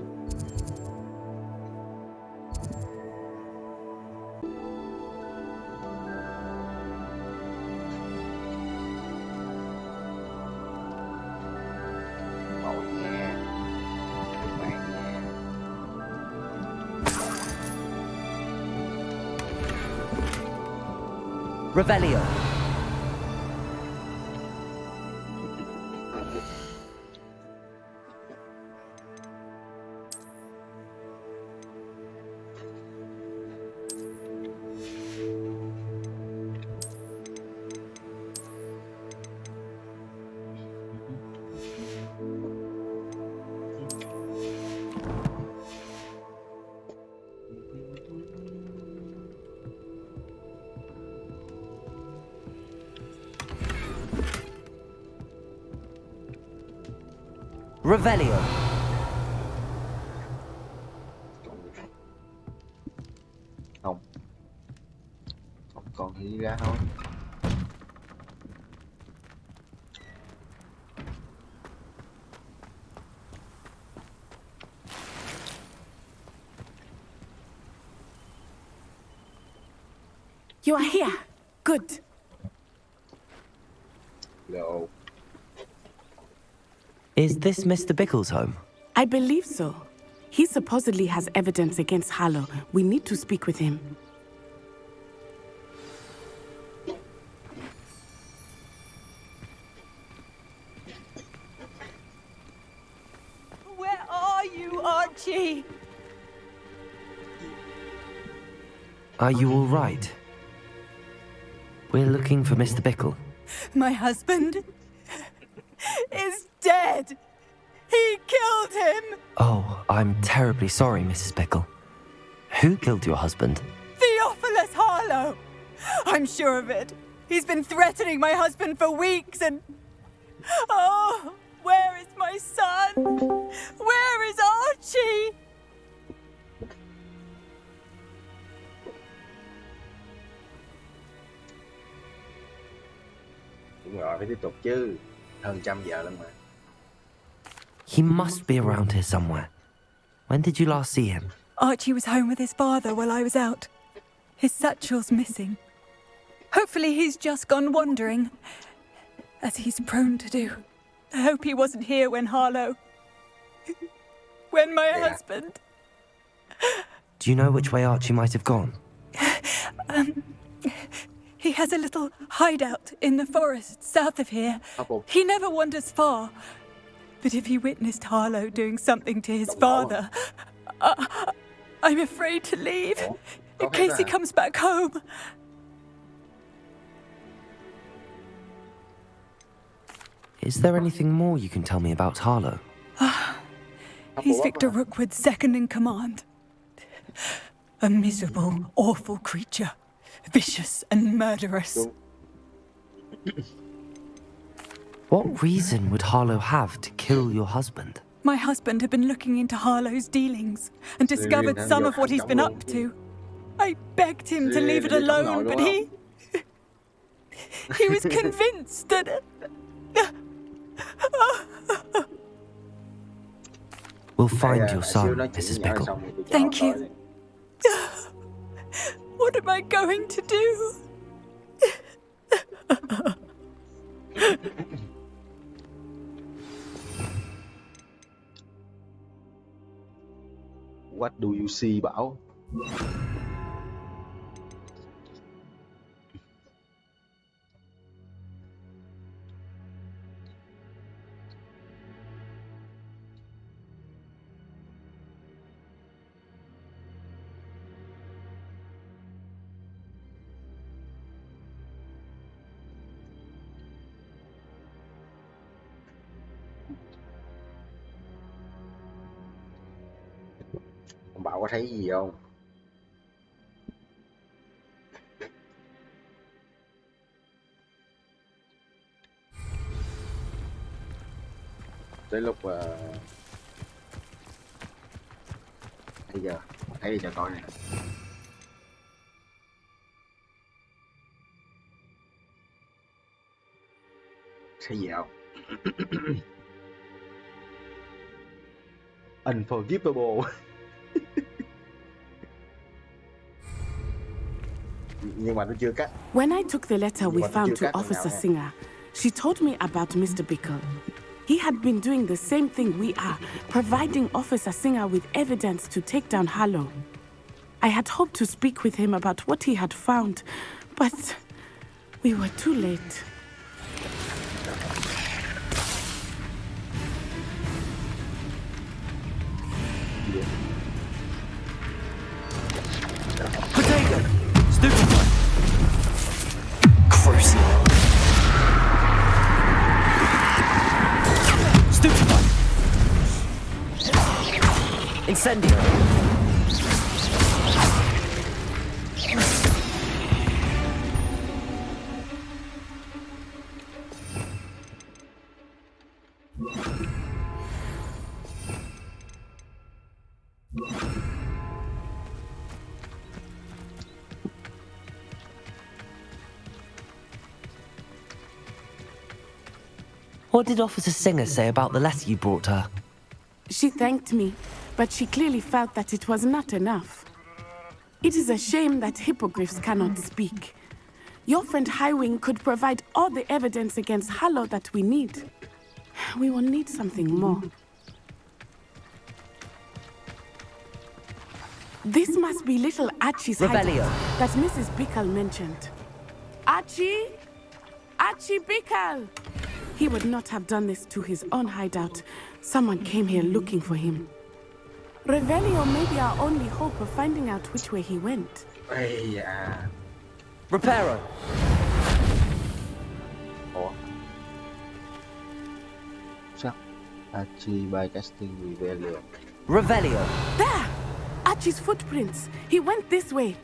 Màu nha. Các bạn nha. Revelio. Revelio. Không. Không còn thì đi ra thôi. You are here. Good. Lộ. Is this Mr. Bickle's home? I believe so. He supposedly has evidence against Harlow. We need to speak with him. Where are you, Archie? Are you all right? We're looking for Mr. Bickle. My husband is dead. He killed him. Oh, I'm terribly sorry, Mrs. Bickle. Who killed your husband? Theophilus Harlow. I'm sure of it. He's been threatening my husband for weeks and... Oh, where is my son? Where is Archie? Đúng rồi, phải tiếp tục chứ. Hơn 100 giờ lận mà. He must be around here somewhere. When did you last see him? Archie was home with his father while I was out. His satchel's missing. Hopefully he's just gone wandering, as he's prone to do. I hope he wasn't here when Harlow... when my husband... Do you know which way Archie might have gone? He has a little hideout in the forest south of here. He never wanders far. But if he witnessed Harlow doing something to his father, I'm afraid to leave in case he comes back home. Is there anything more you can tell me about Harlow? He's Victor Rookwood's second in command. A miserable, awful creature. Vicious and murderous. What reason would Harlow have to kill your husband? My husband had been looking into Harlow's dealings and discovered some of what he's been up to. I begged him to leave it alone, but he was convinced that... We'll find your son, Mrs. Bickle. Thank you. What am I going to do? What do you see, Bảo? bảo có thấy gì không? Tới lúc bây giờ thấy đi cho coi nè. Thấy gì không? Unforgivable. Nhưng mà nó chưa cắt. When I took the letter we Nhưng mà nó found chưa to cắt phần nào Officer nha. Singer, she told me about Mr. Bickle. He had been doing the same thing we are, providing Officer Singer with evidence to take down Harlow. I had hoped to speak with him about what he had found, but we were too late. Potato! Stupefy! Crucible. Stupefy! Incendio. What did Officer Singer say about the letter you brought her? She thanked me, but she clearly felt that it was not enough. It is a shame that hippogriffs cannot speak. Your friend Highwing could provide all the evidence against Harlow that we need. We will need something more. This must be little Archie's Revelio. hideout that Mrs. Bickle mentioned. Archie? Archie Bickle! He would not have done this to his own hideout. Someone came here looking for him. Revelio may be our only hope of finding out which way he went. Ây da. Reparo! Ủa? Sao? Archie by casting Revelio. Revelio. There! Archie's footprints. He went this way.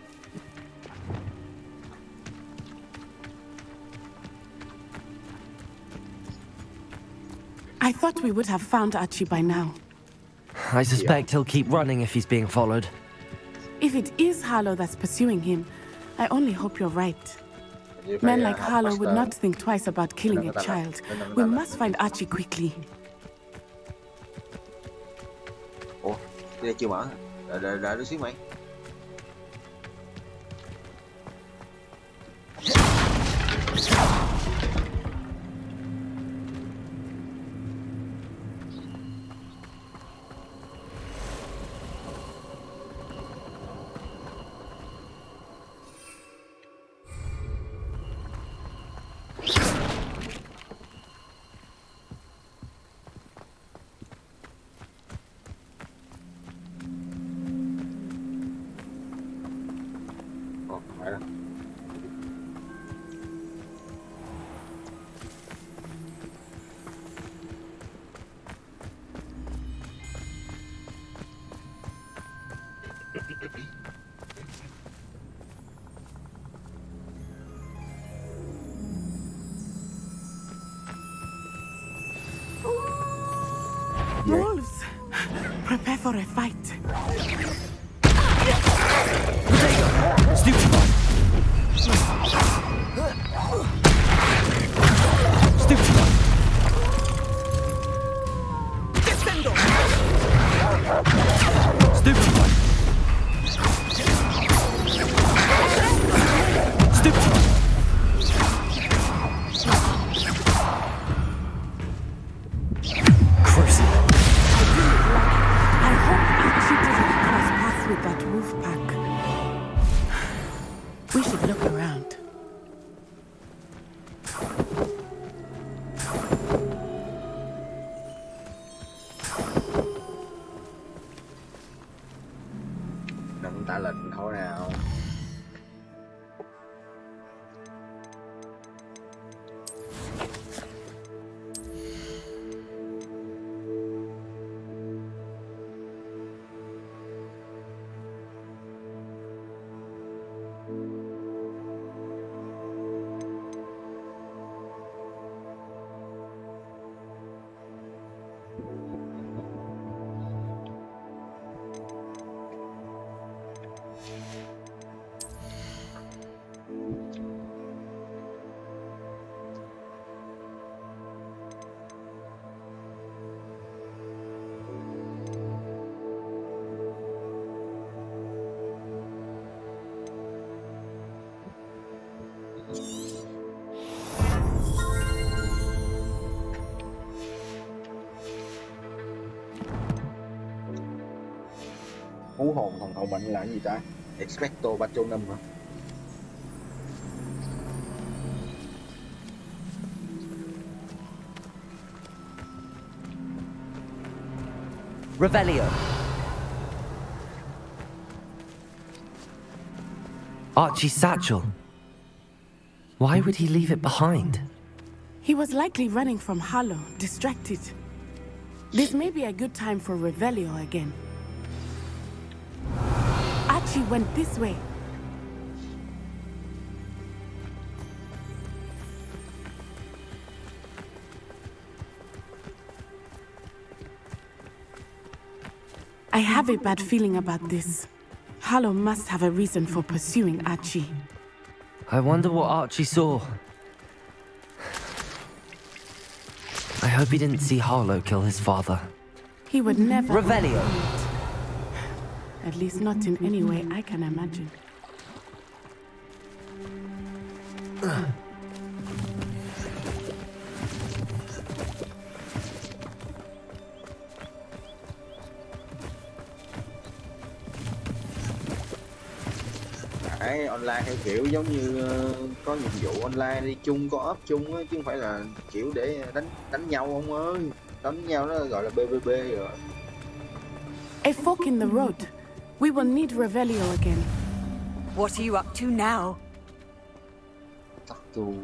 I thought we would have found Archie by now. I suspect he'll keep running if he's being followed. If it is Harlow that's pursuing him, I only hope you're right. Men like Harlow would not think twice about killing a child. We must find Archie quickly. Ủa? Đây chưa mở. Đợi xíu mày. Wolves! Prepare for a fight. Stupefy! Stupefy! Descendo! Stupefy! Stupefy! Crucible. I hope Archie didn't cross paths with that wolf pack. We should look around. Hú hồn thần hậu mệnh là cái gì ta? Expecto Patronum hả? Revelio. Archie's satchel. Why would he leave it behind? He was likely running from Harlow, distracted. This may be a good time for Revelio again. Archie went this way. I have a bad feeling about this. Harlow must have a reason for pursuing Archie. I wonder what Archie saw. I hope he didn't see Harlow kill his father. He would never... Revelio. At least not in any way I can imagine. Đấy, online theo kiểu giống như có nhiệm vụ online đi chung, có ốp chung á, chứ không phải là kiểu để đánh nhau ông ơi. Đánh nhau nó gọi là PVP rồi. A fork in the road. We will need Revelio again. What are you up to now? Tắc tù.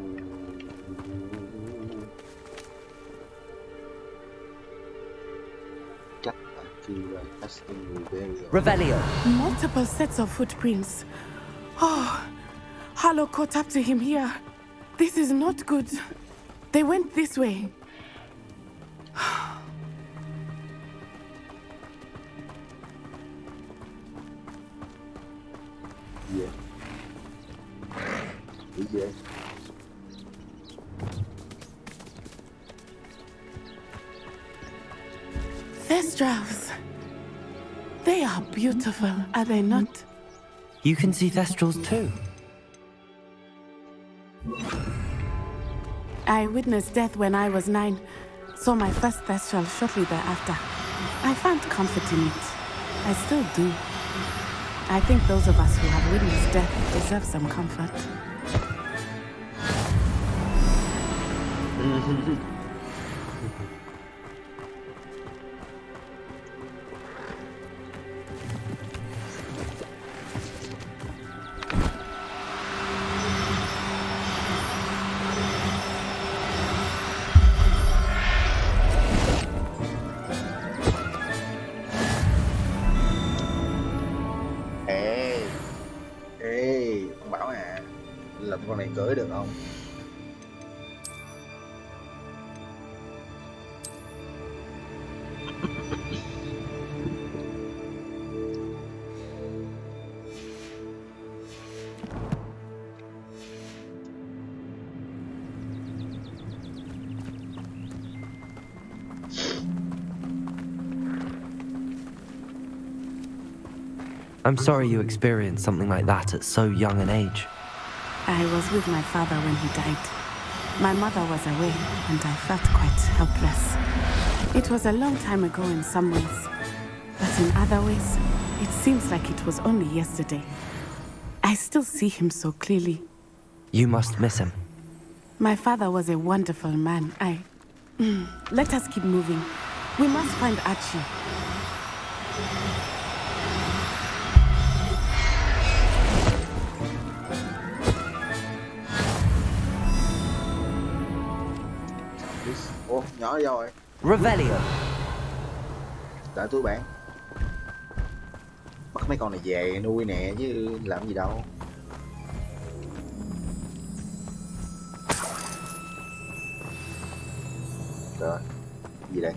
Chắc là chỉ là custom Revelio. Multiple sets of footprints. Oh, Harlow caught up to him here. This is not good. They went this way. Yeah. Yeah. Thestrals. They are beautiful, are they not? You can see Thestrals too. I witnessed death when I was 9. Saw my first Thestral shortly thereafter. I found comfort in it. I still do. I think those of us who have witnessed death deserve some comfort. Con bảo à, lượm con này cưỡi được không? I'm sorry you experienced something like that at so young an age. I was with my father when he died. My mother was away, and I felt quite helpless. It was a long time ago in some ways, but in other ways, it seems like it was only yesterday. I still see him so clearly. You must miss him. My father was a wonderful man. Let us keep moving. We must find Archie. Ủa, nhỏ đi đâu rồi? Revelio. Đợi tôi bạn. Bắt mấy con này về nuôi nè chứ làm gì đâu. Rồi, gì đây?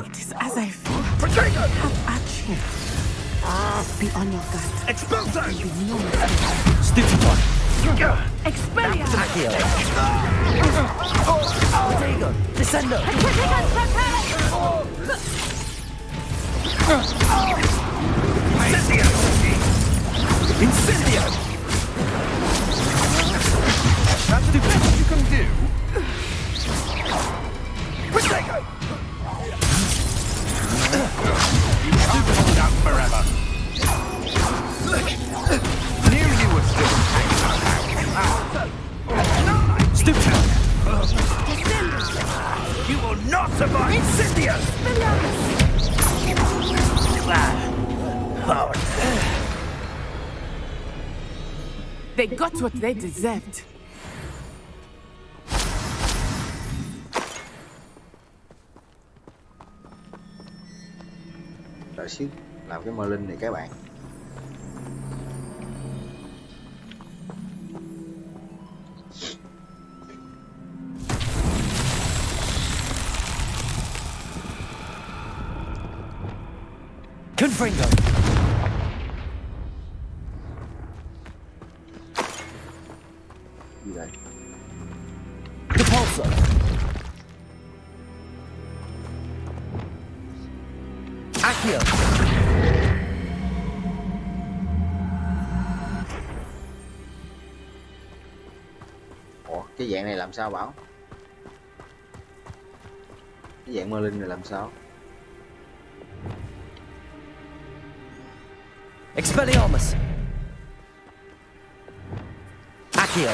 It is as I feared. Have Archie. Be on your guard. Expulso! Be no mistake. Stupefy! Expelliarmus! Accio. Protego. Descendo. Incendio! That's the best you can do. Protego! You can't hold out forever. Knew you were still hanging around. Stupid! You will not survive! Incendio! They got what they deserved. Đợi xíu, làm cái Merlin này các bạn. Confringo. Gì đây? Depulso. Accio. Ủa, cái dạng này làm sao Bảo? Cái dạng Merlin này làm sao? Expelliarmus. Accio.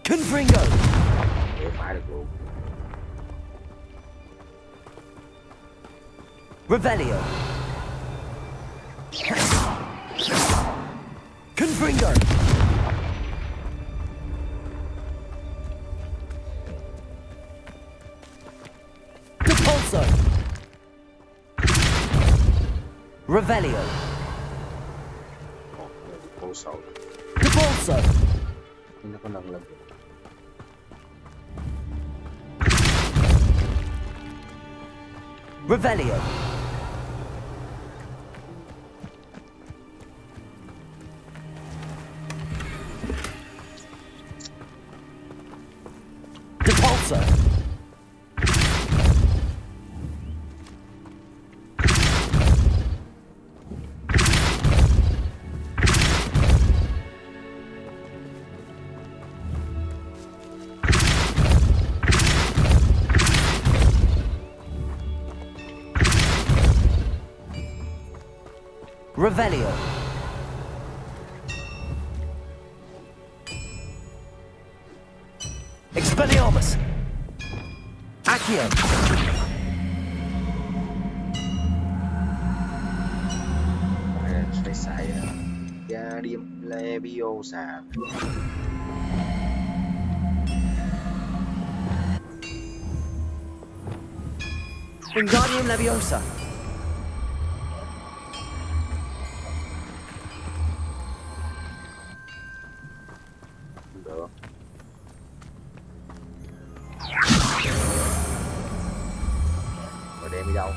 Confringo. Để phải được luôn. Revelio. Confringo. Depulso. Revelio. Ô sầu. Depulso. Nhưng nó có nâng lên. Revelio. Depulso. Revelio. Expelliarmus. Accio. Phải xài Guardian Leviosa. Wingardium Leviosa. Được. Rồi đem đi đâu?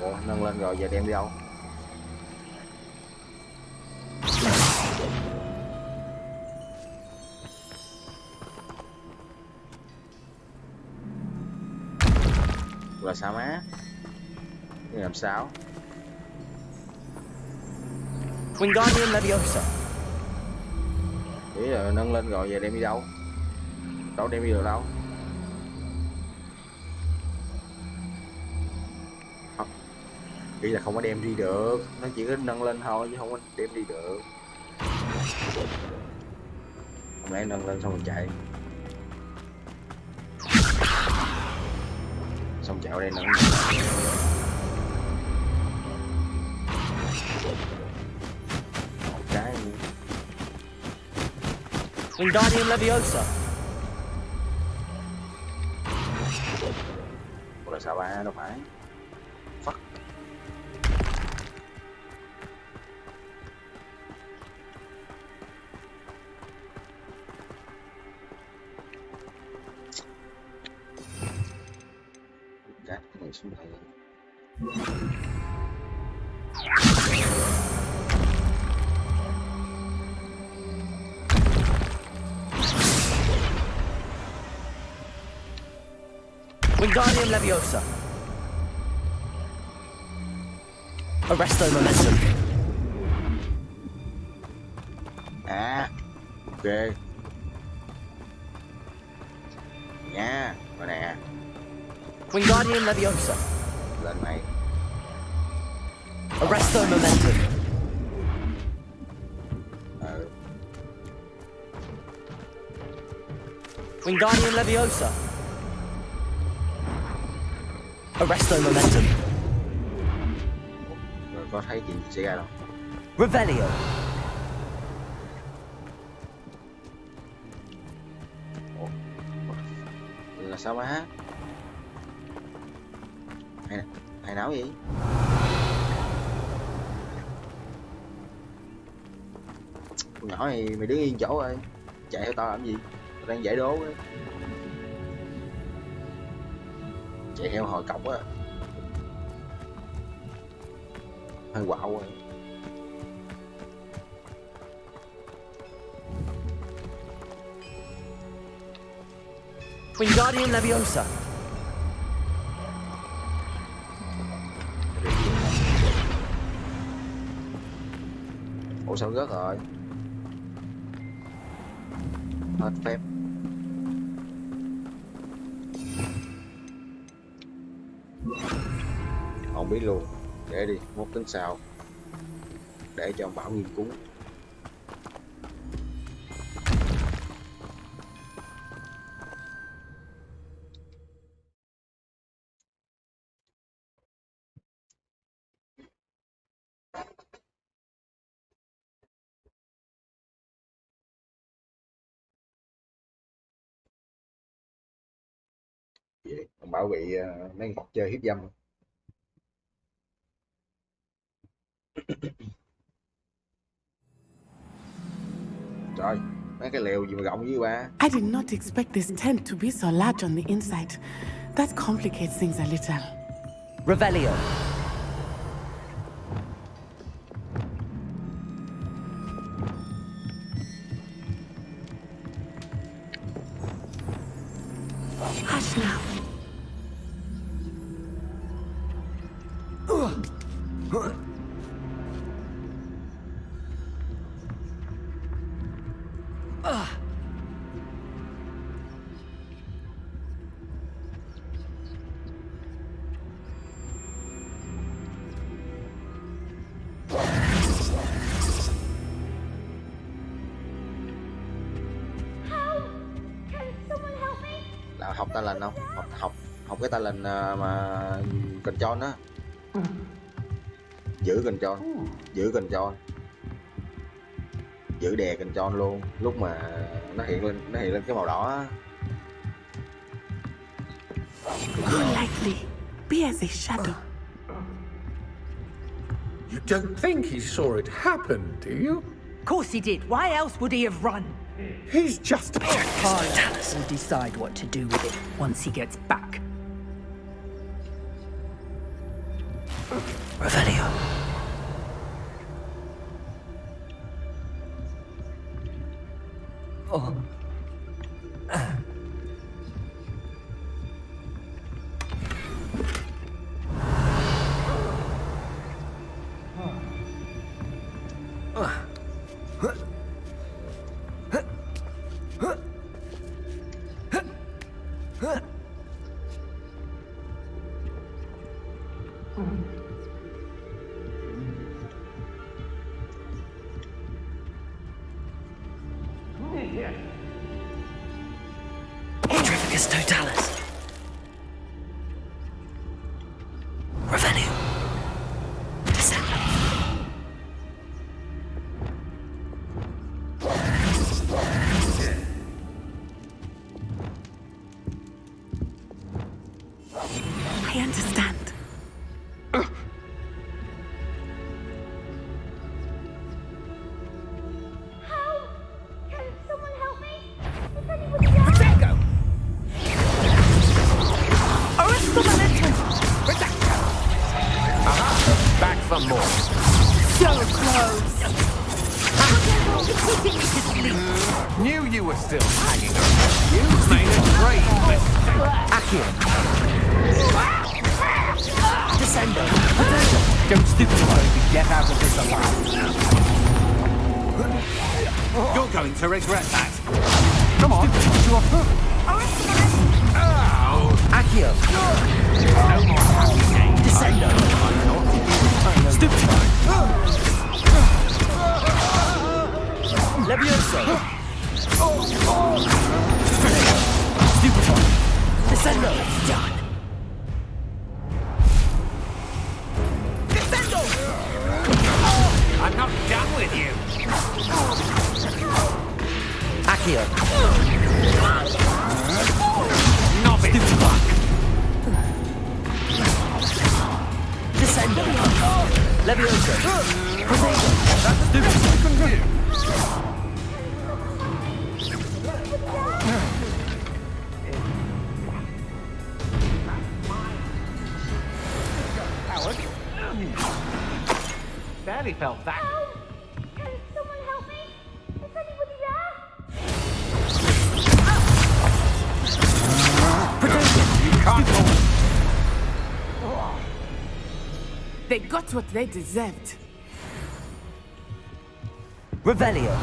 Ủa, nâng lên rồi giờ đem đi đâu? Là sao má? Cái làm sao? Wingardium Leviosa. Nghĩ là nâng lên rồi giờ đem đi đâu? Đâu đem đi được đâu? Không. Nghĩ là không có đem đi được. Nó chỉ có nâng lên thôi chứ không có đem đi được. Không lẽ nâng lên xong rồi chạy. Xong chạy ở đây nâng. Một cái nữa. Wingardium Leviosa. Ủa là sao ba đâu phải. Fuck. xuống này. Wingardium Leviosa. Arresto Momentum. Ok nha, rồi nè, Wingardium Leviosa. lên mày. Arresto Momentum. Wingardium Leviosa. Arresto Momentum. Rồi có thấy chuyện gì xảy ra đâu. Revelio. Là sao má? Hay náo gì? Con nhỏ này mày đứng yên chỗ rồi, chạy theo tao làm gì? Tao đang giải đố ấy. Chạy theo hồi cọc á, hơi quạo rồi. Wingardium Leviosa. Ủa sao rớt rồi? Hết phép. Không biết luôn. Để đi, mốt tính sau. Để cho ông Bảo nghiên cứu. Vậy, ông Bảo bị mấy ngọc chơi hiếp dâm. Trời, mấy cái lều gì mà rộng như ba. I did not expect this tent to be so large on the inside. That complicates things a little. Revelio. Hush now. Là học ta lành không? Học cái ta lành mà control á. Giữ control. Giữ đè control luôn. Lúc mà nó hiện lên cái màu đỏ á. More likely, be as a shadow. You don't think he saw it happen, do you? Of course he did. Why else would he have run? He's just... Carlos will decide what to do with it once he gets back. Revelio. Oh. Petrificus totalis. Revelio. Descendo. I understand. So close. Knew you were still hanging around. You made a great mistake. Accio. Descendo. Don't stupid baby, get out of this alive. You're going to regret that. Come on, to a foot. Oh, Accio. no more happy games. Descendo. Stupid. Levioso. Stupid. Descendo. Done. I'm not done with you. Accio. Novice. Descendo. Levioso. That's stupid. You can do. Barely felt that. Can someone help me? Is anybody there? You can't hold. They got what they deserved. Revelio.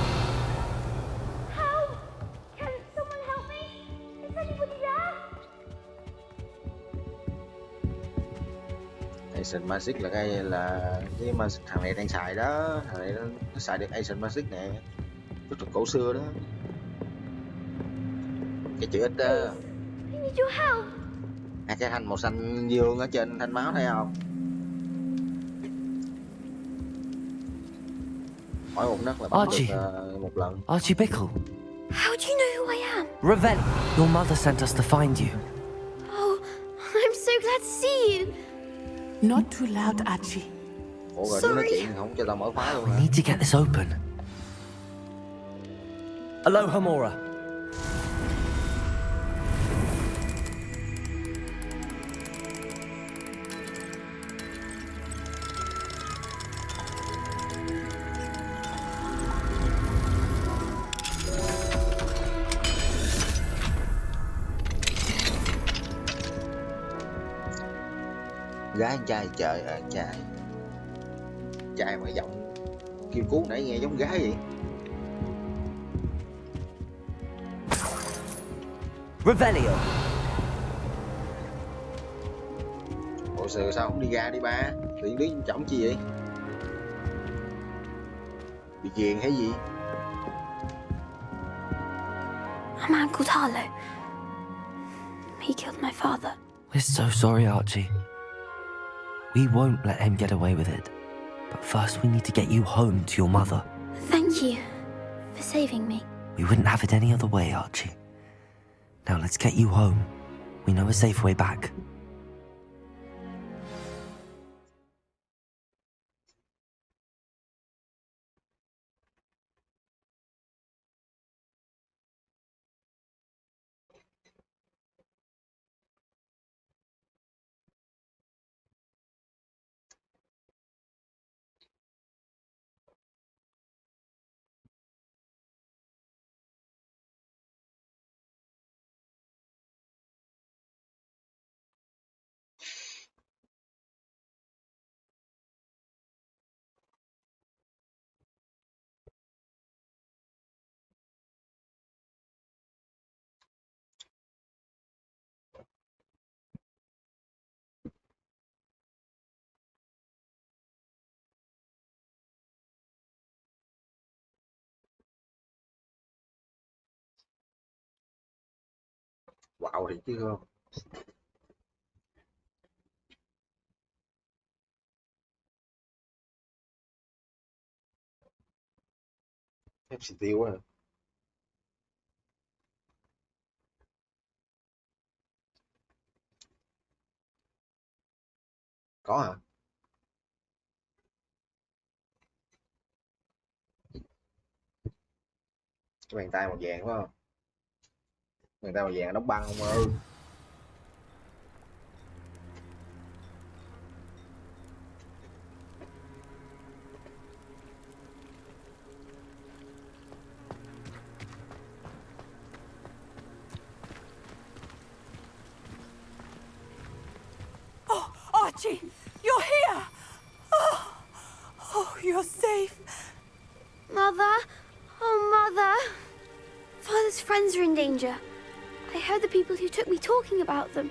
Help! Can someone help me? Is anybody there? Ancient Magic là cái thằng này đang xài đó, thằng này nó xài được Ancient Magic nè, cái thuật cổ xưa đó, cái chữ X đó, I need your help. cái thanh màu xanh dương ở trên thanh máu thấy không? Mỗi một nấc là bắt Archie. được một lần. Archie Bickle. How do you know who I am? Revelio. Your mother sent us to find you. Oh, I'm so glad to see you. Not too loud, Archie. Ủa rồi đứa nói chuyện không cho tao mở khóa luôn We hả? need to get this open. Aloha Mora. Gái trai trời ơi trai, trai mà giọng kêu cứu nãy nghe giống gái vậy. Revelio. Ủa sao không đi ra đi ba, tự nhiên đứng chổng chi vậy? Bị ghiền hay gì? A man called Harlow. He killed my father. We're so sorry, Archie. We won't let him get away with it. But first we need to get you home to your mother. Thank you for saving me. We wouldn't have it any other way, Archie. Now let's get you home. We know a safe way back. Wow thì chứ không. Phép xì tiêu á. Có hả? Cái bàn tay màu vàng phải không? Bàn tay màu vàng đóng băng không ơi. you're safe. Mother? Oh, Mother. Father's friends are in danger. I heard the people who took me talking about them.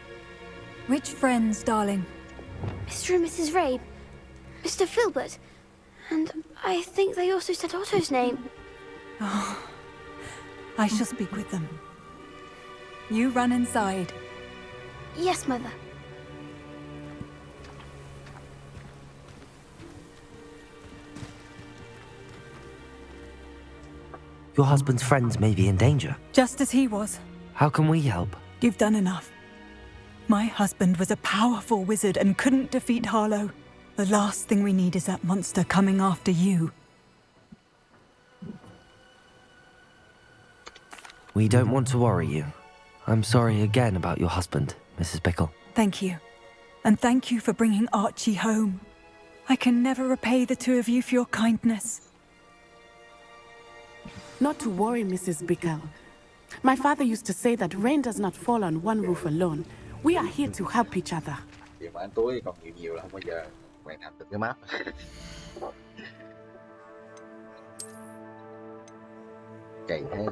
Which friends, darling? Mr. and Mrs. Rabe. Mr. Filbert. And I think they also said Otto's name. Oh, I shall speak with them. You run inside. Yes, Mother. Your husband's friends may be in danger. Just as he was. How can we help? You've done enough. My husband was a powerful wizard and couldn't defeat Harlow. The last thing we need is that monster coming after you. We don't want to worry you. I'm sorry again about your husband, Mrs. Bickle. Thank you. And thank you for bringing Archie home. I can never repay the two of you for your kindness. Not to worry, Mrs. Bickle. My father used to say that rain does not fall on one roof alone. We are here to help each other. Chuyện mà ăn tối còn nhiều là không bao giờ hoàn thành được cái map. Cày thế.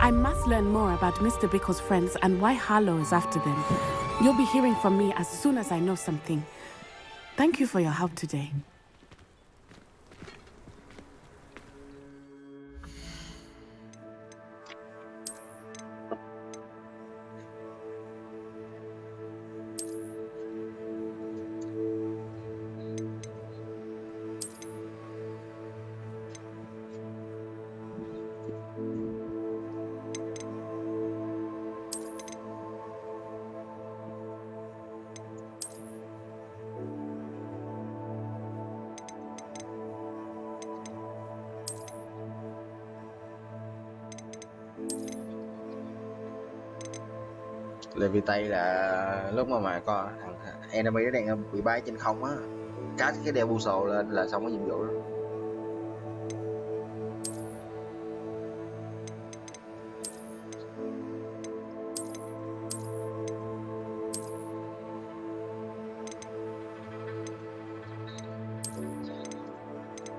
I must learn more about Mr. Bickle's friends and why Harlow is after them. You'll be hearing from me as soon as I know something. Thank you for your help today. Levitate là lúc mà con thằng enemy nó đang bị bay trên không á, cắt cái đeo bùsồ lên là xong cái nhiệm vụ đó.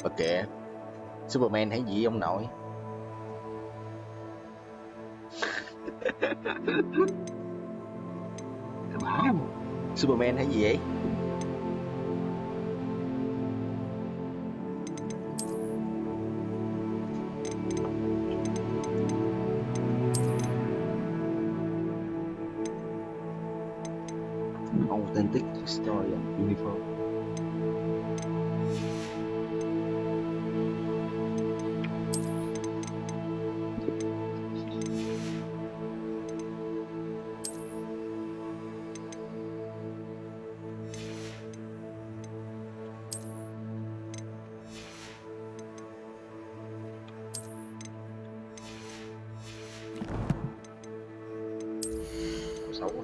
Và kệ, Superman hãy gì ông nội. Superman hay gì vậy? Authentic story and uniform. Xấu quá.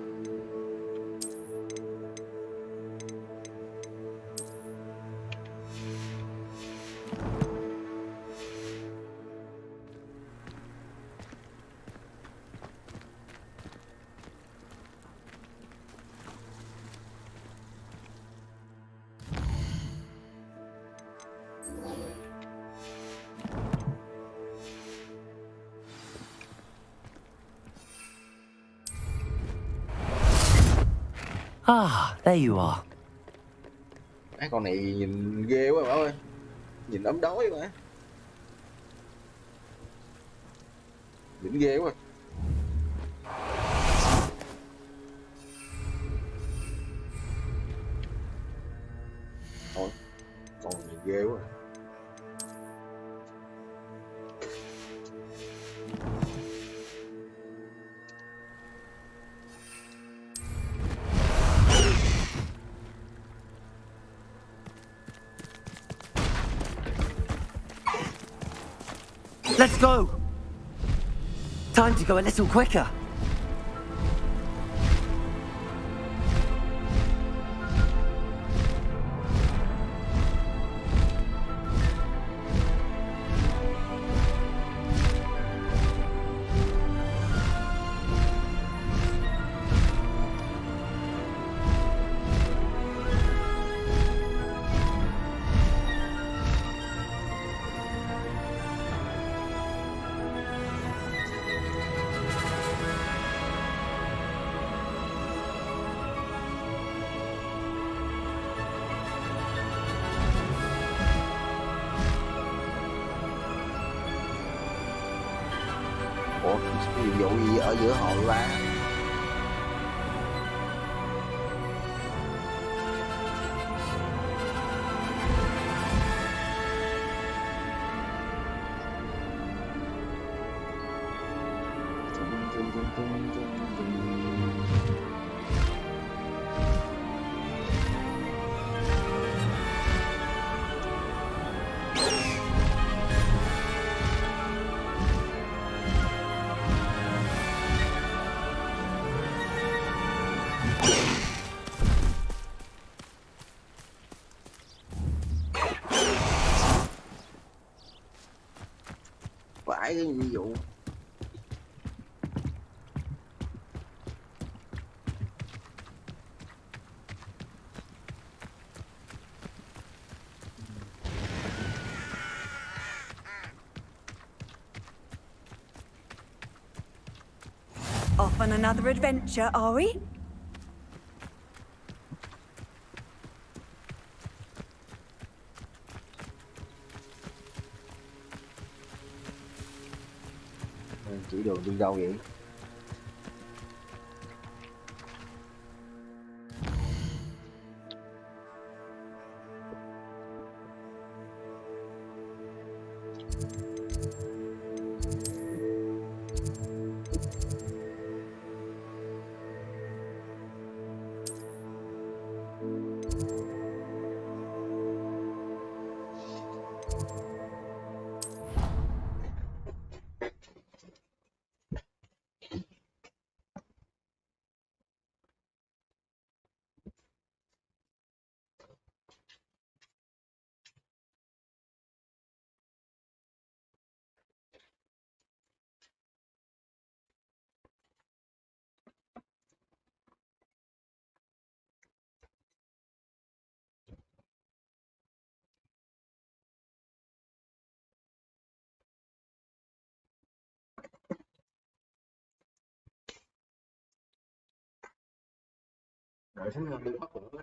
Ah, there you are. Cái con này nhìn ghê quá Bảo ơi. Nhìn ấm đói mà. Nhìn ghê quá. Thôi, con nhìn ghê quá. Let's go! Time to go a little quicker. nhiệm vụ gì ở giữa hội ba? Phải cái nhiệm vụ. Off on another adventure, are we? Chỉ đường đi đâu vậy? Đợi thánh nhân đi bắt nữa.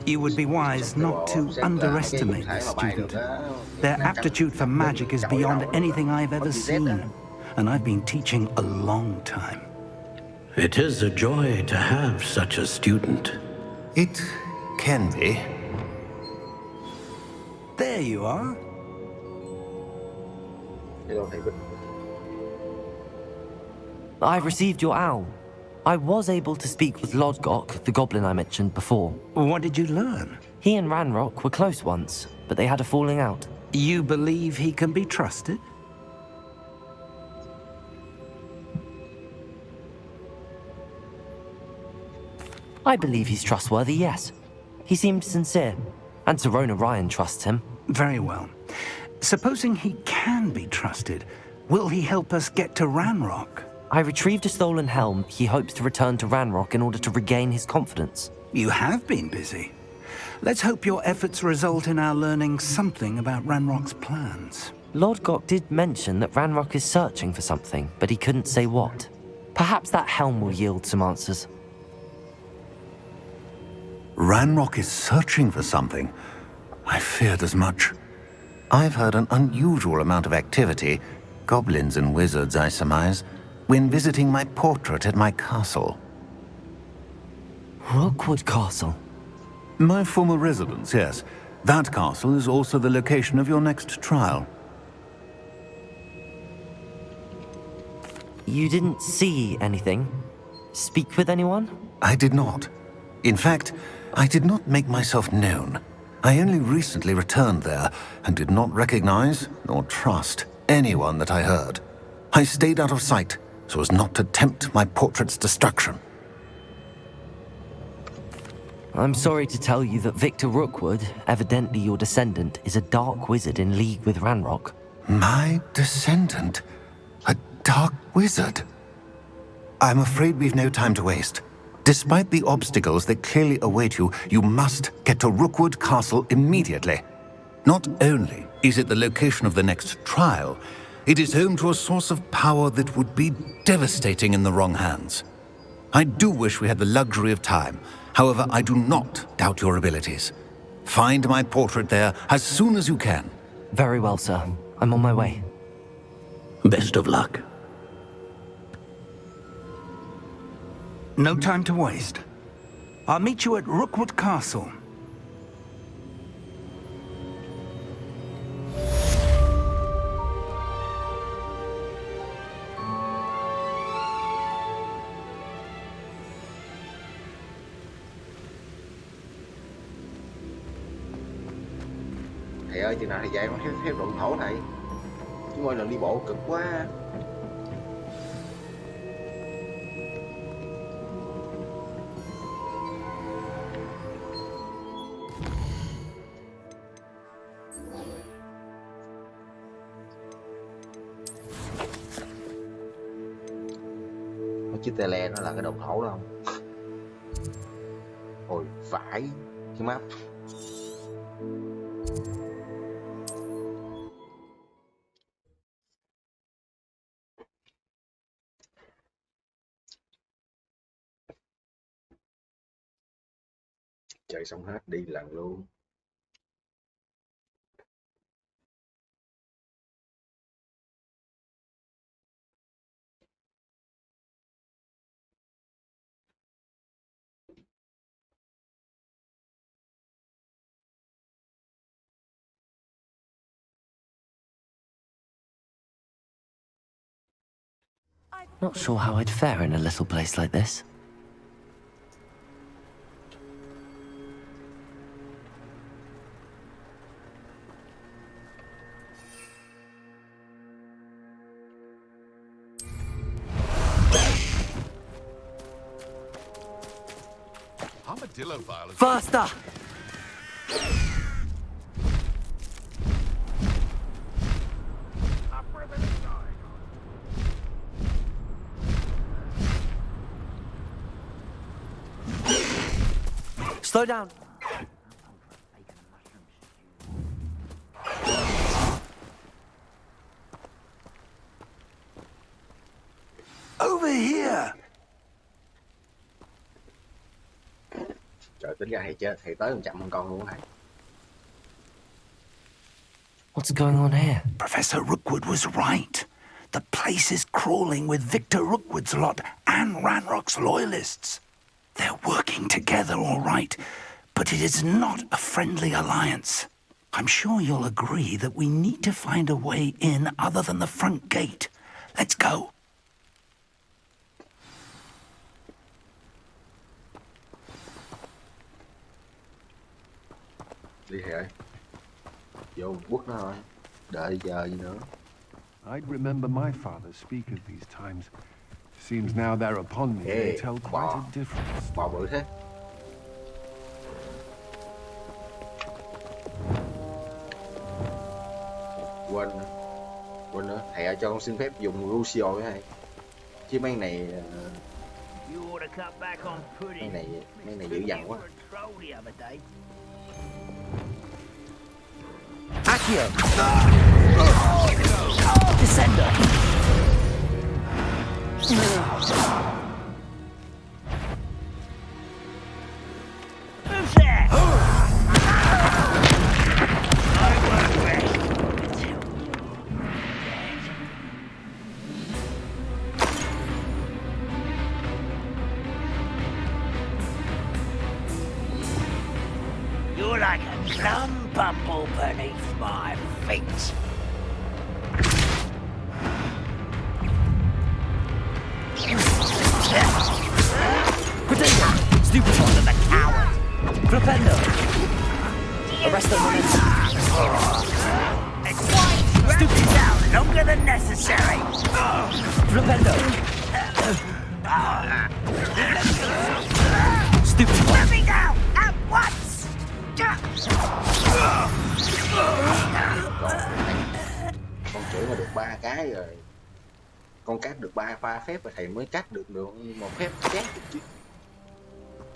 You would be wise not to underestimate this student. Their aptitude for magic is beyond anything I've ever seen, and I've been teaching a long time. It is a joy to have such a student. It can be. There you are. I've received your owl. I was able to speak with Lodgok, the goblin I mentioned before. What did you learn? He and Ranrock were close once, but they had a falling out. You believe he can be trusted? I believe he's trustworthy, yes. He seemed sincere, and Serona Ryan trusts him. Very well. Supposing he can be trusted, Will he help us get to Ranrock? I retrieved a stolen helm. He hopes to return to Ranrock in order to regain his confidence. You have been busy. Let's hope your efforts result in our learning something about Ranrock's plans. Lord Gok did mention that Ranrock is searching for something, but he couldn't say what. Perhaps that helm will yield some answers. Ranrock is searching for something? I feared as much. I've heard an unusual amount of activity, goblins and wizards, I surmise, when visiting my portrait at my castle. Rookwood Castle? My former residence, yes. That castle is also the location of your next trial. You didn't see anything? Speak with anyone? I did not. In fact, I did not make myself known. I only recently returned there and did not recognize nor trust anyone that I heard. I stayed out of sight so as not to tempt my portrait's destruction. I'm sorry to tell you that Victor Rookwood, evidently your descendant, is a dark wizard in league with Ranrock. My descendant? A dark wizard? I'm afraid we've no time to waste. Despite the obstacles that clearly await you, you must get to Rookwood Castle immediately. Not only is it the location of the next trial, it is home to a source of power that would be devastating in the wrong hands. I do wish we had the luxury of time. However, I do not doubt your abilities. Find my portrait there as soon as you can. Very well, sir. I'm on my way. Best of luck. No time to waste. I'll meet you at Rookwood Castle. Thầy ơi, chừng nào thầy dạy con phép động thổ thầy? Chứ mỗi lần đi bộ cực quá. Chiếc tele nó là cái đồng thổ đó không? Ôi phải cái map. Chạy xong hết đi lần luôn. Not sure how I'd fare in a little place like this. Faster! Slow down. Over here. Trời, tính ra thầy tới còn chậm hơn con luôn thầy. What's going on here? Professor Rookwood was right. The place is crawling with Victor Rookwood's lot and Ranrock's loyalists. They're working together, all right, but it is not a friendly alliance. I'm sure you'll agree that we need to find a way in other than the front gate. Let's go. Đi thầy ơi. Vô quất nó thôi. Đợi giờ gì nữa. I'd remember my father speak of these times. Seems now they're upon me, they tell quite a difference. Bò bự thế. quên nữa, thầy cho con xin phép dùng Lucio cái này. Chứ mấy này mấy này dữ dằn quá. Accio! Descender! Who's there? You're like a plum bumble beneath my feet. Potato! Stupid one and a coward! Flipendo! Arresto momentum! Stupid out longer than necessary. Flipendo! Stupid one! Let me go at once. Con chữ mà được 3 cái rồi. Con cắt được 3 pha phép và thầy mới cắt được một phép cắt được chứ.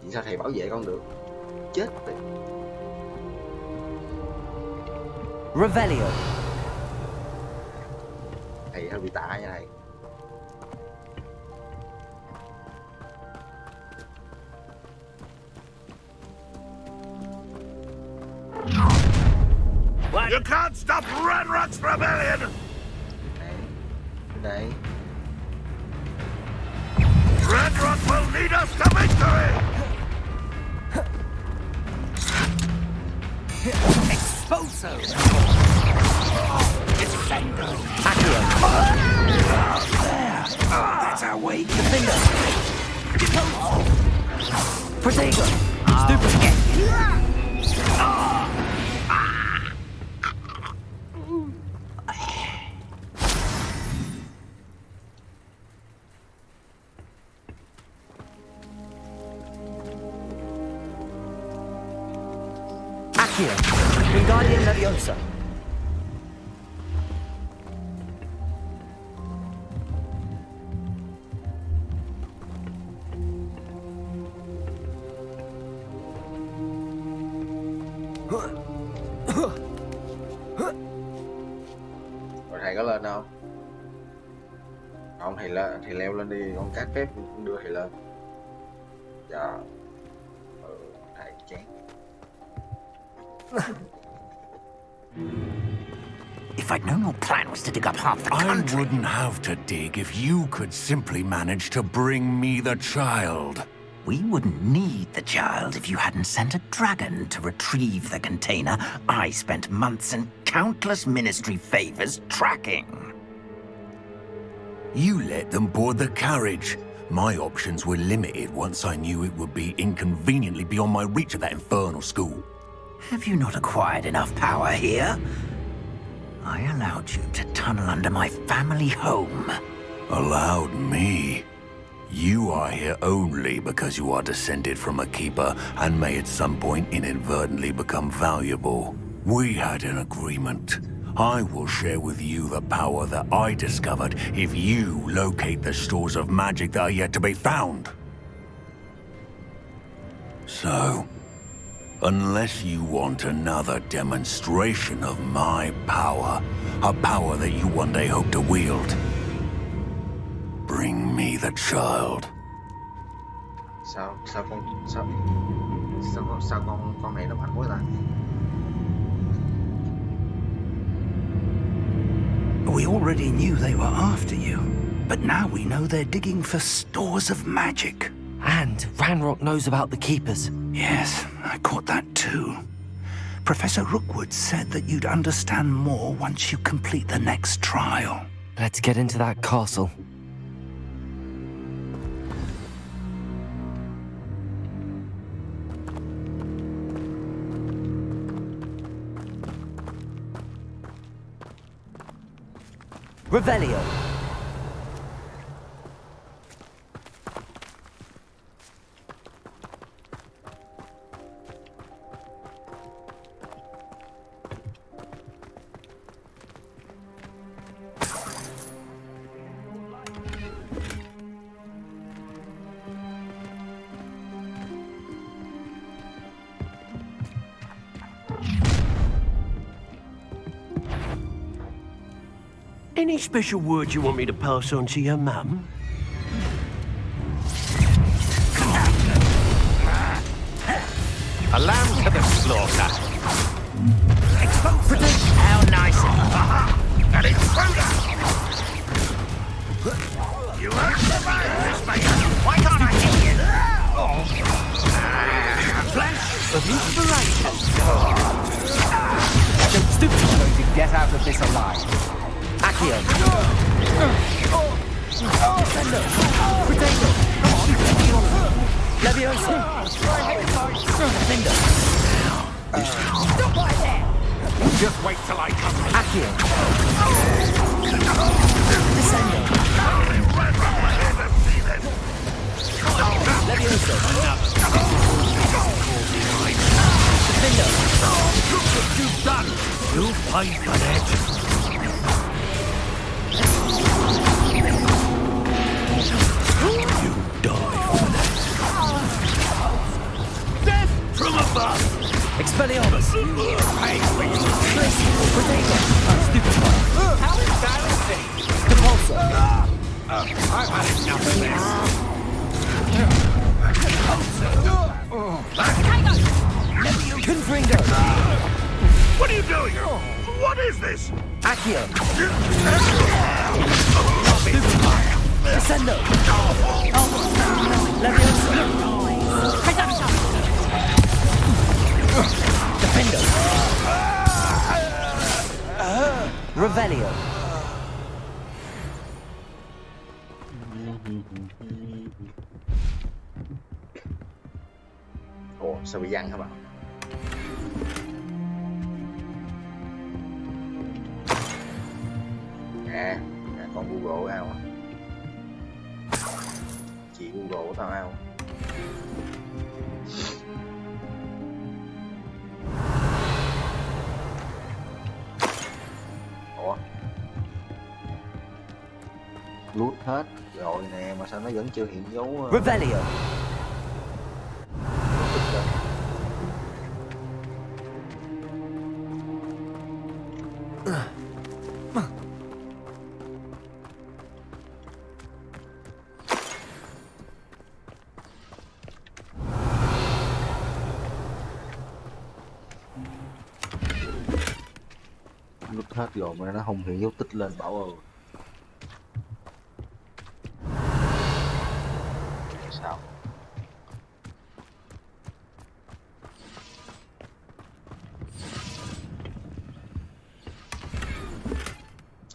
Vì sao thầy bảo vệ con được? Chết rồi. Revelio! Thầy hơi bị tạ nha thầy. You can't stop Ranrock's rebellion! Đây. Ranrock will lead us to victory! Exposo! Defender! Accio! There! That's our way! Defender! Protego! Stupid! Accio! Wingardium Leviosa! Rồi thầy có lên không? Không, thầy leo lên đi, con cắt phép đưa thầy lên. Dạ. Thầy chán. If I'd known your plan was to dig up half the I country... wouldn't have to dig if you could simply manage to bring me the child. We wouldn't need the child if you hadn't sent a dragon to retrieve the container I spent months and countless ministry favors tracking. You let them board the carriage. My options were limited once I knew it would be inconveniently beyond my reach at that infernal school. Have you not acquired enough power here? I allowed you to tunnel under my family home. Allowed me? You are here only because you are descended from a keeper and may at some point inadvertently become valuable. We had an agreement. I will share with you the power that I discovered if you locate the stores of magic that are yet to be found. So, unless you want another demonstration of my power, a power that you one day hope to wield, bring me the child. Sao con này nó mạnh quá ta? We already knew they were after you, but now we know they're digging for stores of magic. And Ranrock knows about the Keepers. Yes, I caught that too. Professor Rookwood said that you'd understand more once you complete the next trial. Let's get into that castle. Revelio. Any special words you want me to pass on to your mum? A lamb to the slaughter. How nice. An intruder! You won't survive this, mate. Why can't I hit you? Flash of inspiration. Don't stupid going to get out of this alive. Accio. Potato. Leviosa. Defender. Stop right there. Just wait till I come. Accio. Descendo. Leviosa. Defender. Look what you've done. You'll pay for that. You die for that. Death from above. Expelliarmus. Pay for you. Potato. How embarrassing! Compulsor. I've had enough of this. Confringo. What are you doing? What is this? Accio. Descendo. Leviosa. Defender. Revelio. Ồ, sao bị văng hả bạn? Con Google ao. Chị Google của tao ao. Ủa? Lút hết rồi nè mà sao nó vẫn chưa hiện dấu Revelio. Lút hết rồi mà nó không hiện dấu tích lên bảo ơi. Sao?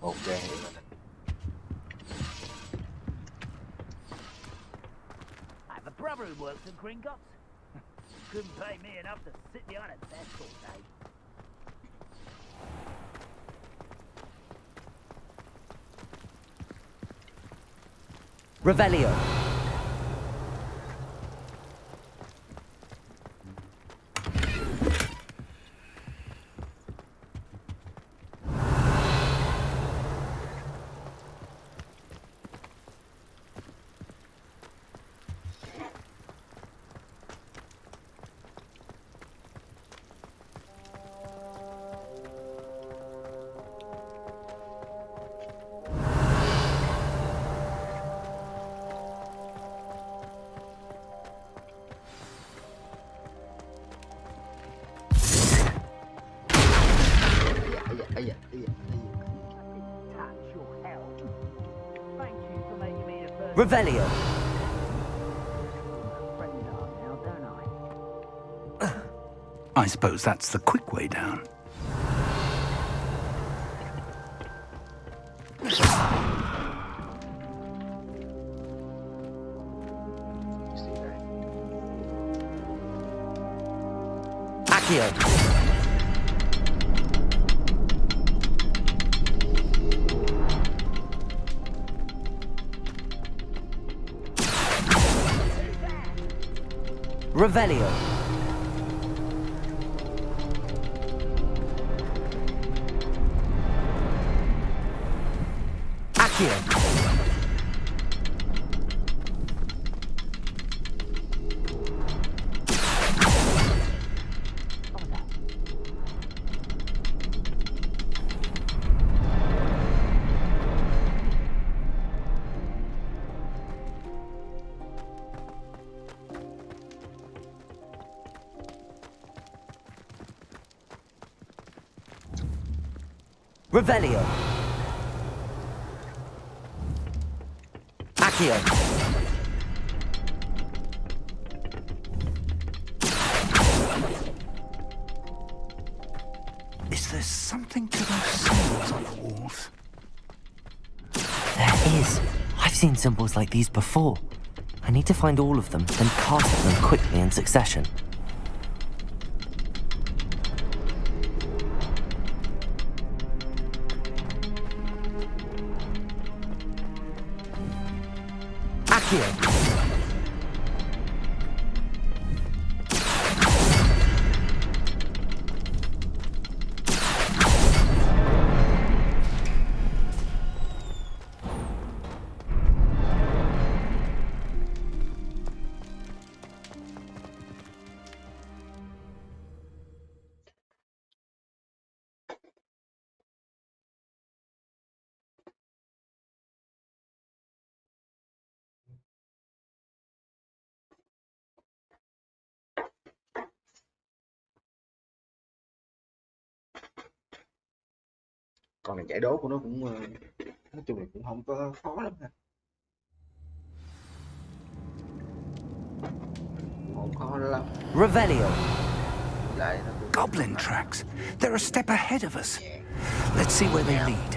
Ok, hiểu rồi. I have a brother who works in Gringotts. Couldn't pay me enough to sit behind a desk all day. Revelio. Revelio. I suppose that's the quick way down. Accio. Revelio. Accio. Revelio. Accio. Is there something to those symbols on the walls? There is. I've seen symbols like these before. I need to find all of them, then cast them quickly in succession. Accio. Con này giải đố của nó cũng nói chung là cũng không có khó lắm ha, cũng không khó lắm. Revelio. Lại nó cũng Goblin tracks. They're a step ahead of us. Let's see where they lead.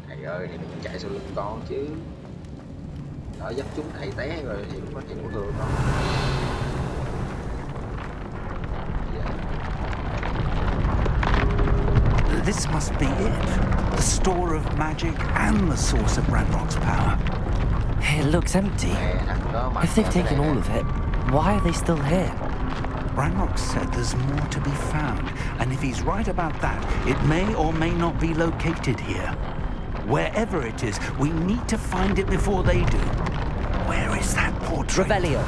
Thầy ơi, thì đừng chạy sau lưng con chứ. Nó dắt chúng thầy té rồi thì lúc đó thầy đổ thừa con. This must be it. The store of magic and the source of Ranrock's power. It looks empty. If they've taken all of it, why are they still here? Ranrock said there's more to be found, and if he's right about that, it may or may not be located here. Wherever it is, we need to find it before they do. Where is that portrait? Revelio.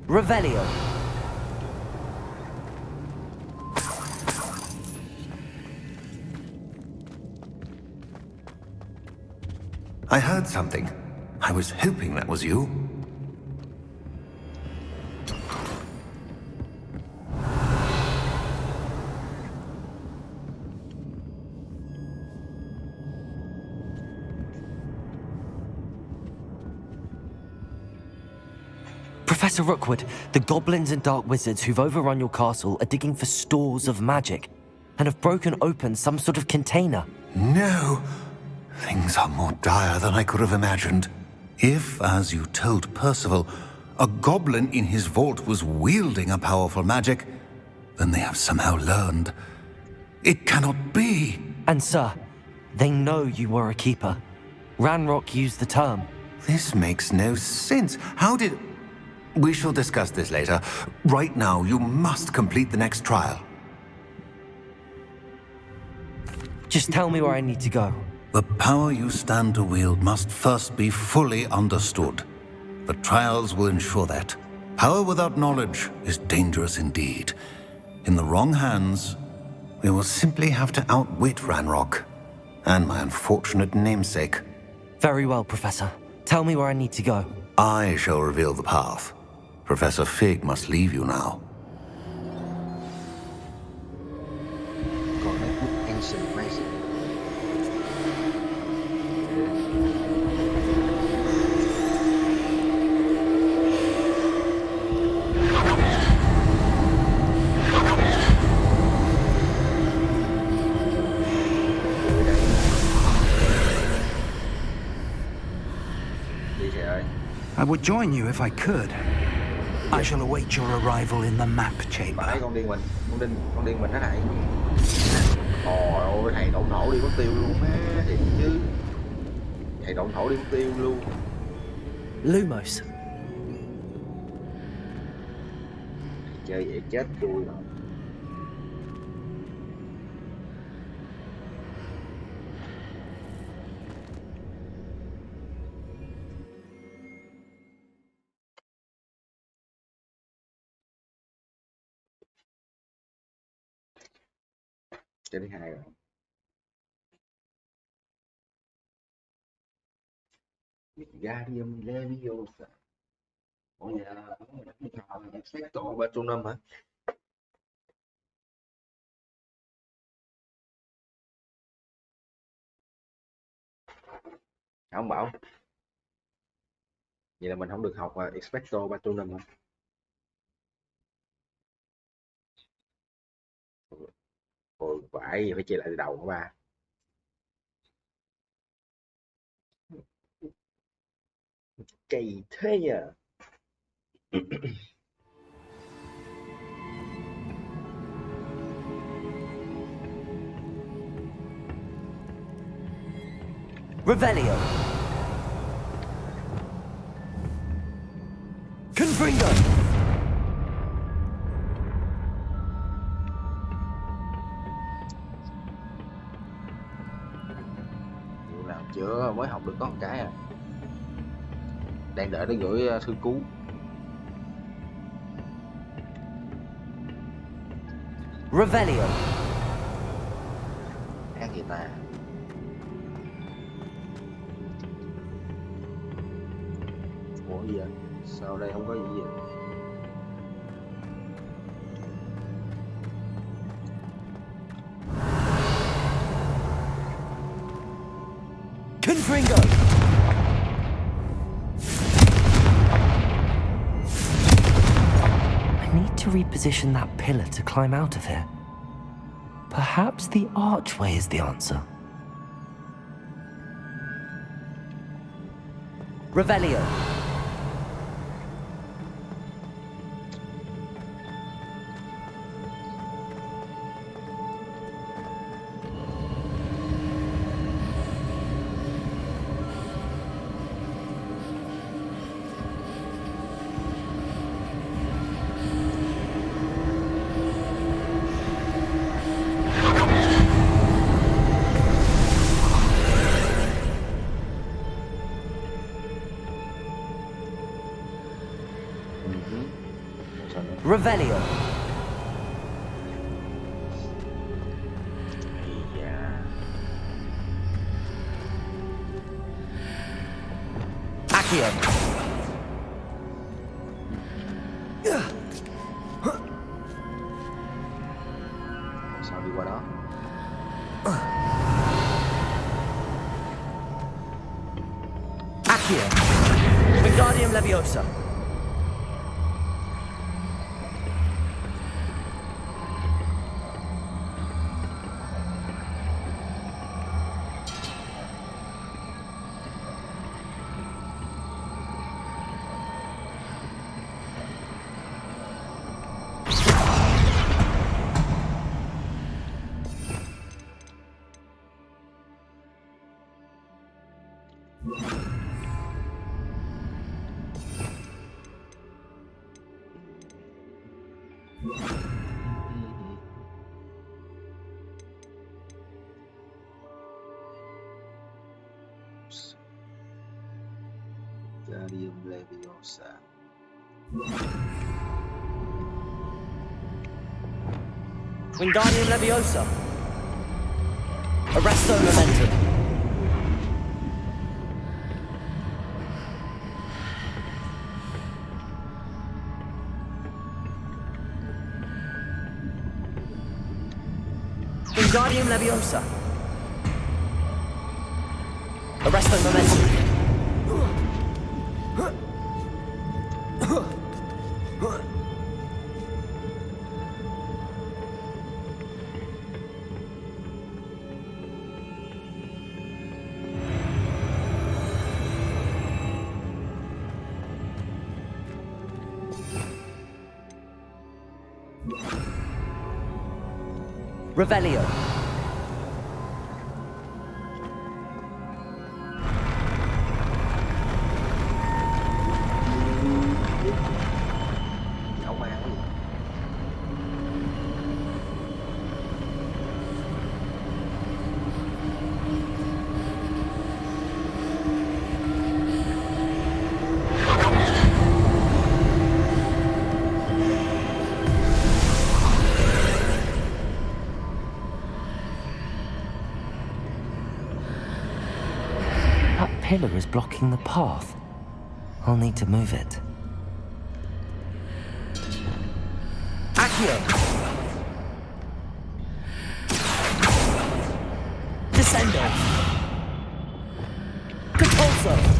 Revelio. I heard something. I was hoping that was you. Professor Rookwood, the goblins and dark wizards who've overrun your castle are digging for stores of magic and have broken open some sort of container. No! Things are more dire than I could have imagined. If, as you told Percival, a goblin in his vault was wielding a powerful magic, then they have somehow learned. It cannot be! And sir, they know you were a keeper. Ranrock used the term. This makes no sense. How did... We shall discuss this later. Right now, you must complete the next trial. Just tell me where I need to go. The power you stand to wield must first be fully understood. The trials will ensure that. Power without knowledge is dangerous indeed. In the wrong hands, we will simply have to outwit Ranrock and my unfortunate namesake. Very well, Professor. Tell me where I need to go. I shall reveal the path. Professor Fig must leave you now. Còn mấy bút ancient magic. I would join you if I could. I shall await your arrival in the map chamber. Phải con điên mình đó thầy. Ôi ôi, thầy động thổ đi mất tiêu luôn á, thiệt chứ. Thầy động thổ đi mất tiêu luôn. Lumos. Chơi vậy chết tôi rồi. Cái thứ hai rồi. Wingardium Leviosa. Ủa vậy là Expecto Patronum hả? Không bảo. Vậy là mình không được học Expecto Patronum hả? Ôi phải, phải chia lại từ đầu hả ba? Kỳ thế nhờ. Revelio. Confringo. Vụ nào chưa, mới học được có một cái à. Đang đợi nó gửi thư cứu. Revelio. Hát gì ta? Ủa gì vậy? Sao đây không có gì vậy? Confringo. I need to reposition that pillar to climb out of here. Perhaps the archway is the answer. Revelio. Revelio. Accio. Sao đi qua đó? Accio. Wingardium Leviosa. Wingardium Leviosa. Wingardium Leviosa. Arresto Momentum. Wingardium Leviosa. Arresto Momentum. Revelio. Dạo ma cái gì? pillar is blocking the path. I'll need to move it. Accio! Descendo! Repulso!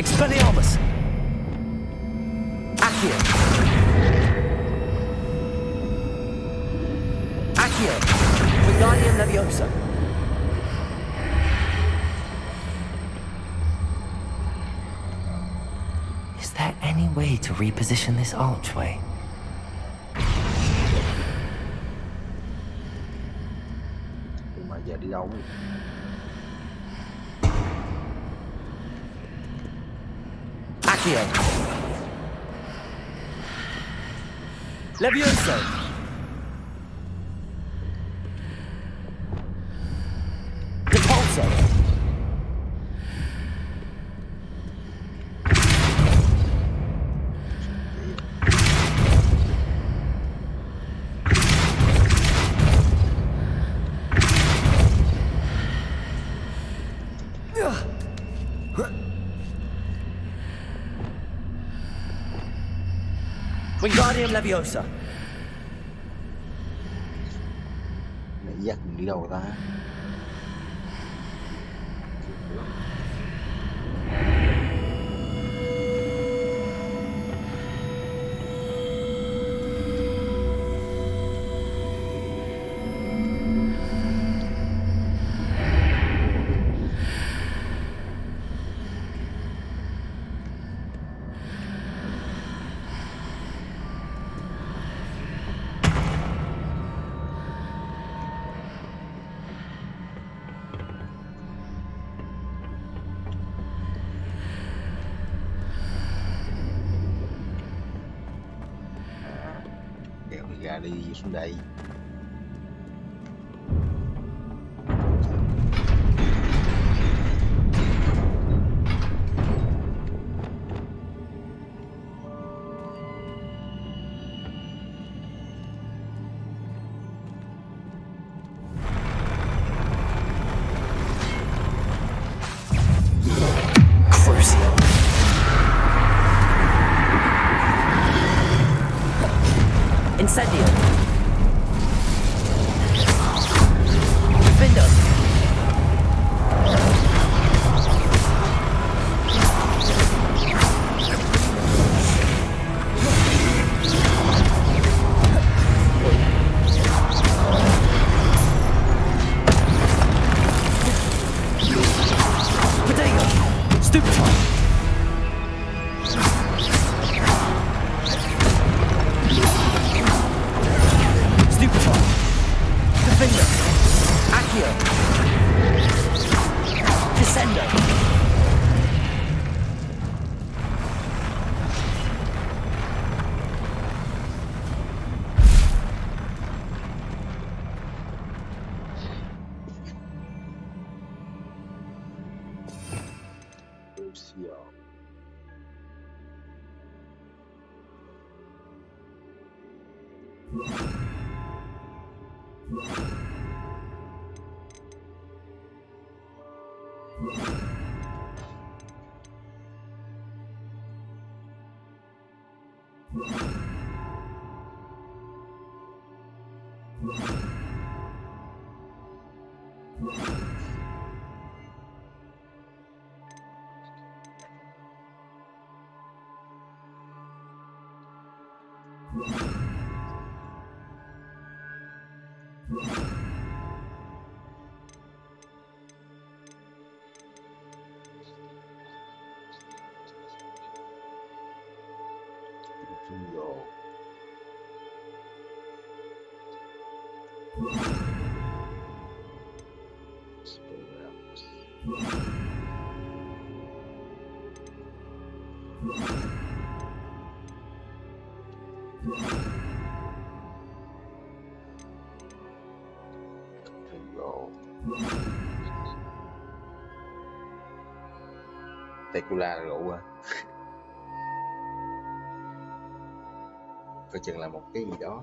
Expelliarmus! Accio! Accio! Wingardium Leviosa! Is there any way to reposition this archway? Nhưng mà giờ đi đâu? Accio! Levioso! Repulso! Wingardium Leviosa! Mẹ dắt mình đi đâu ta? Kéo đi ra đi xuống đây. Incendio! Defendo! Protego! Stupefy! Defender! Accio! Descendo! Tequila là rượu à. Coi chừng là một cái gì đó.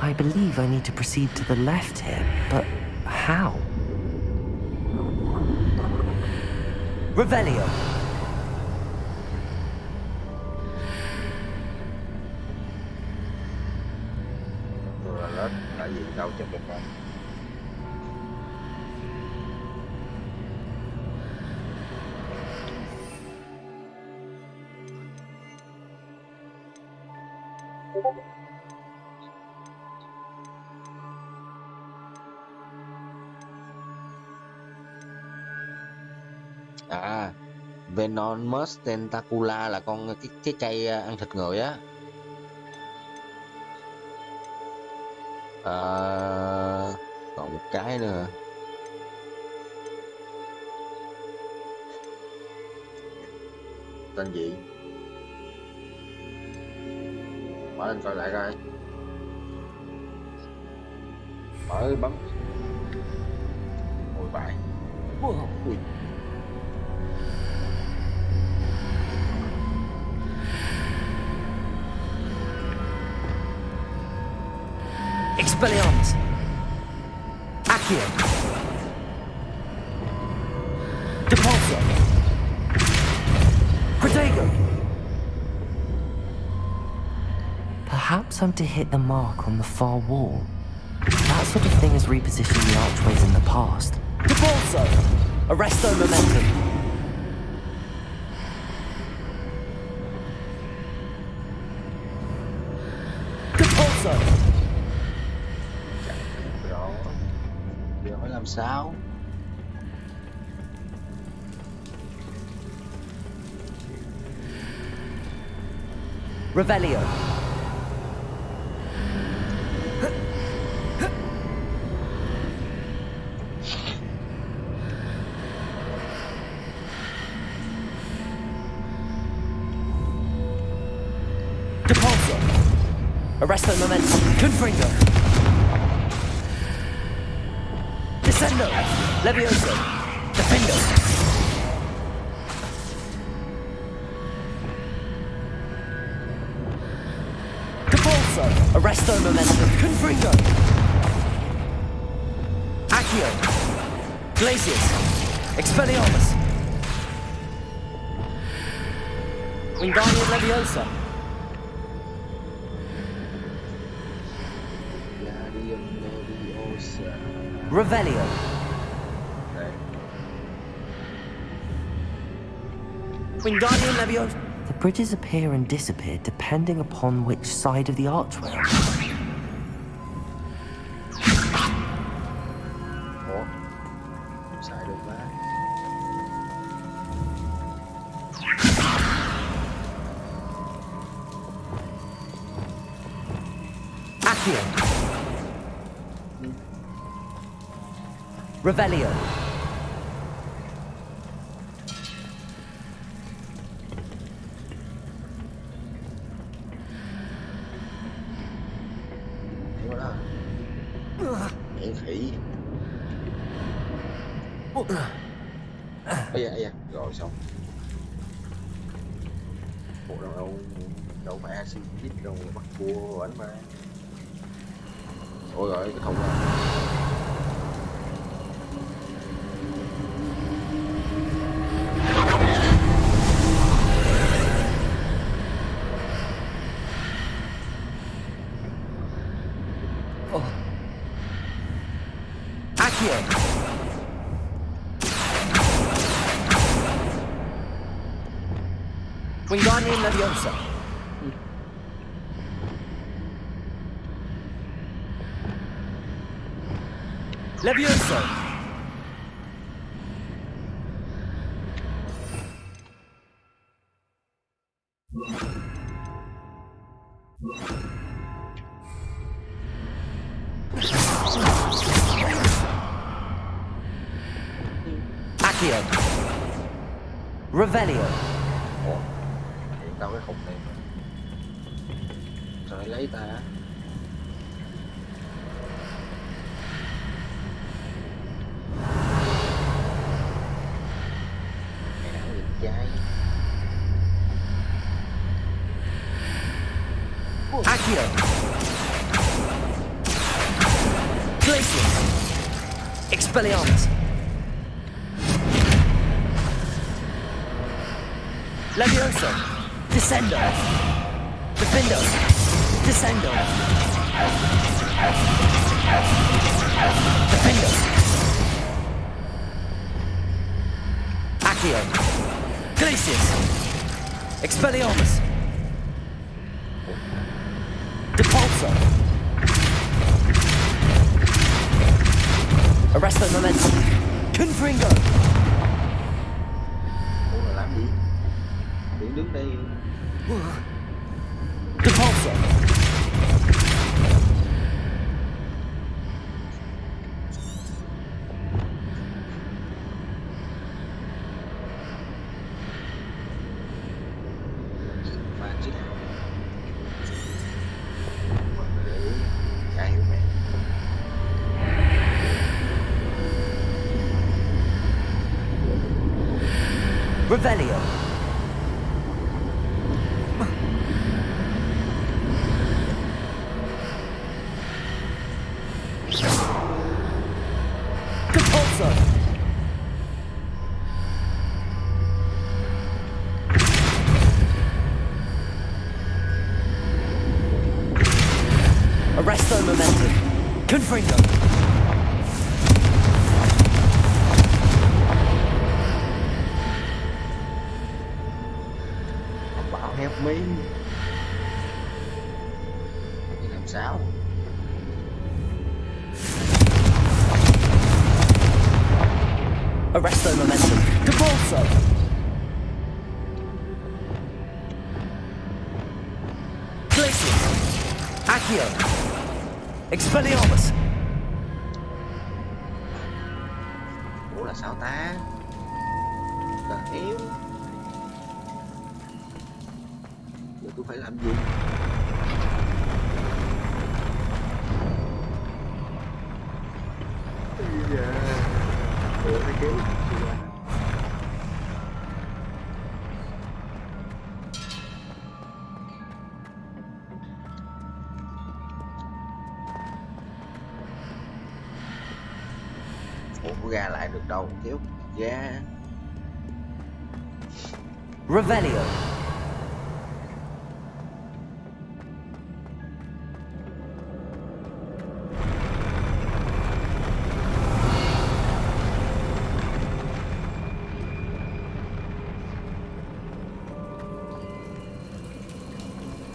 I believe I need to proceed to the left here, but how? Revelio. Toilet tại vì đâu trong một phòng. À, Venomous tentacula là con cái cây ăn thịt người á. Còn một cái nữa. Tên gì? Mở lên coi lại coi. Mở bấm. Ôi vãi. Ui. Expelliarmus. Accio. Depulso. Protego. Perhaps I'm to hit the mark on the far wall. That sort of thing has repositioned the archways in the past. Depulso. Arresto momentum. Depulso. Rồi. Giờ phải làm sao? Revelio. Depulso. Arresto momentum. Confringo. Descendo. Levioso. Defendo. Depulso. Arresto momentum. Confringo. Accio. Glacius. Expelliarmus. Wingardium Leviosa. Revelio. Wingardium Leviosa. The bridges appear and disappear depending upon which side of the archway. Ủa? Xài được mà. Accio. Revelio. Hiểu đó. Nhảy khỉ. Ây da, rồi xong. Ủa đâu mà acid đâu mà bắt cua ảnh mà. Ôi rồi cái thùng này. Wingardium Leviosa. Levioso. Accio. Revelio. Ủa, hiện tao cái khùng này mà. Sao lại lấy ta? Mẹ nào liền trai. Accio. Glacius. Expelliarmus. Levioso. Descendo. Defendo. Descendo. Defendo. Accio. Glacius. Expelliarmus. Depulso. Arresto Momentum. Confringo. Ủa là làm gì? Tưởng đứng đây. Depulso. Magic. Chả hiểu mẹ. Revelio. Compulso. Arresto Momentum. Confringo. Bảo help me. Đi làm sao? Arresto Momentum. Compulso. Glacius. Accio. Expelliarmus. Ủa là sao ta? Càng yếu. Giờ tôi phải làm gì? Bây giờ ủa phải kéo gì ra? Ủa có ra lại được đâu, kéo ra. Revelio.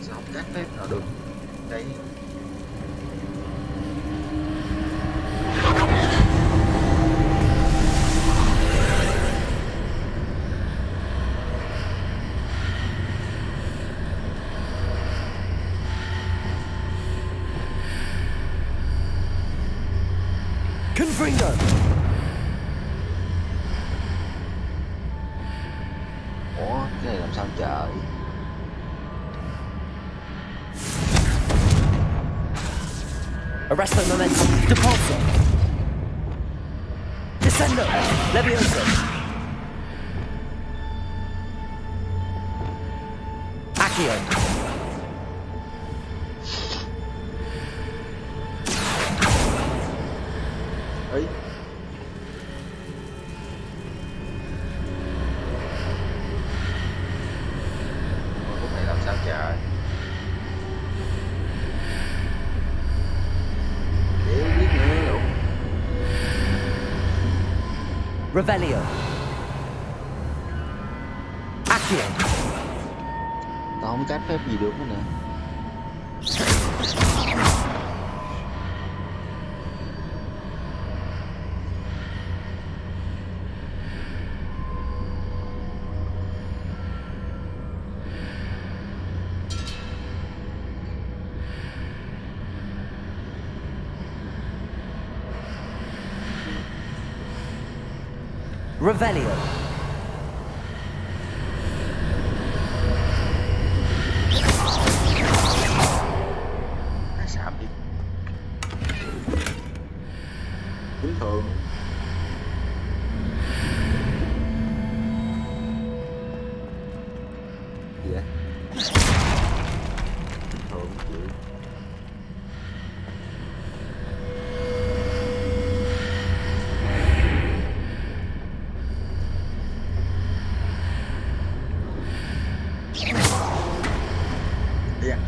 Sao không cắt phép nào được? Đây. Confringo. Ủa cái này làm sao trời? Arresto Momentum. Depulso. Descendo. Levioso. Accio. Ấy. Ủa cái này làm sao trời? Kéo biết nữa luôn. Revelio. Accio. không cắt phép gì được nữa nè. Revelio. Xàm đi. Bình thường. Gì vậy? Bình thường chịu. Yeah.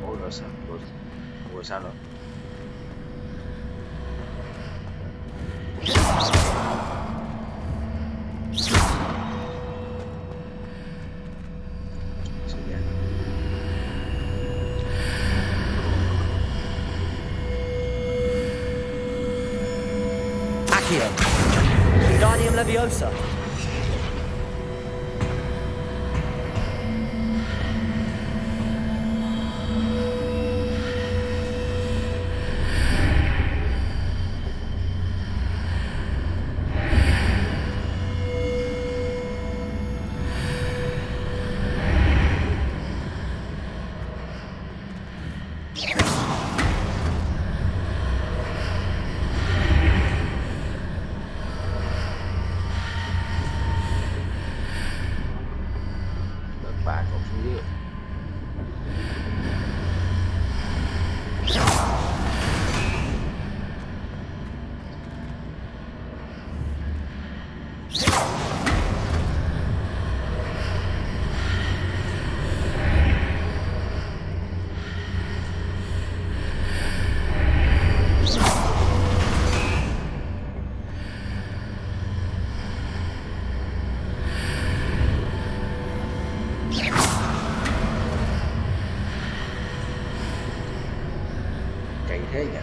Ủa rồi sao? Rồi sao nữa? Accio. Wingardium Leviosa. Bà còn xuống dưới. Chạy thế nhỉ?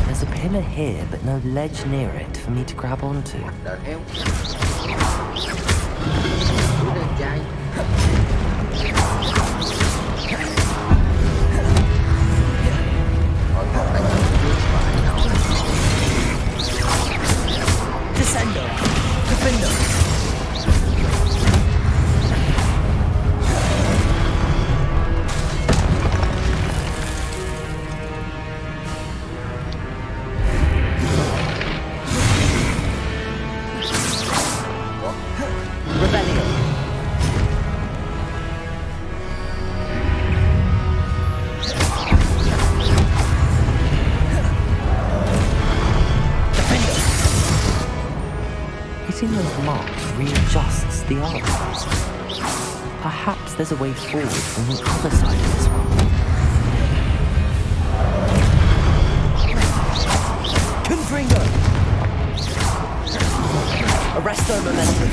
There's a pillar here, but no ledge near it for me to grab onto. Đợi heo. Đuổi lên trai. Rồi còn đánh phải nào. Descendo. Defender. Revelio. Hitting those marks readjusts the arcs. Perhaps there's a way forward from the other side of this one. Confringo. Arresto momentum.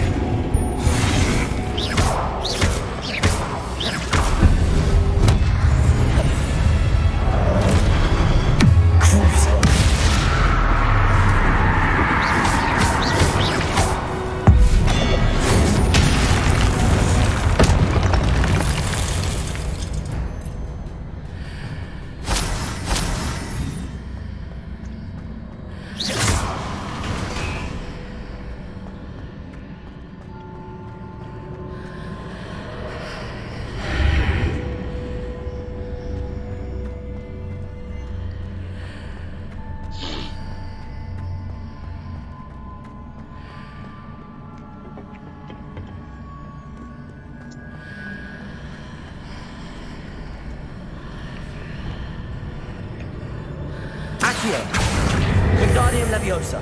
Cruising. Accio. Wingardium Leviosa.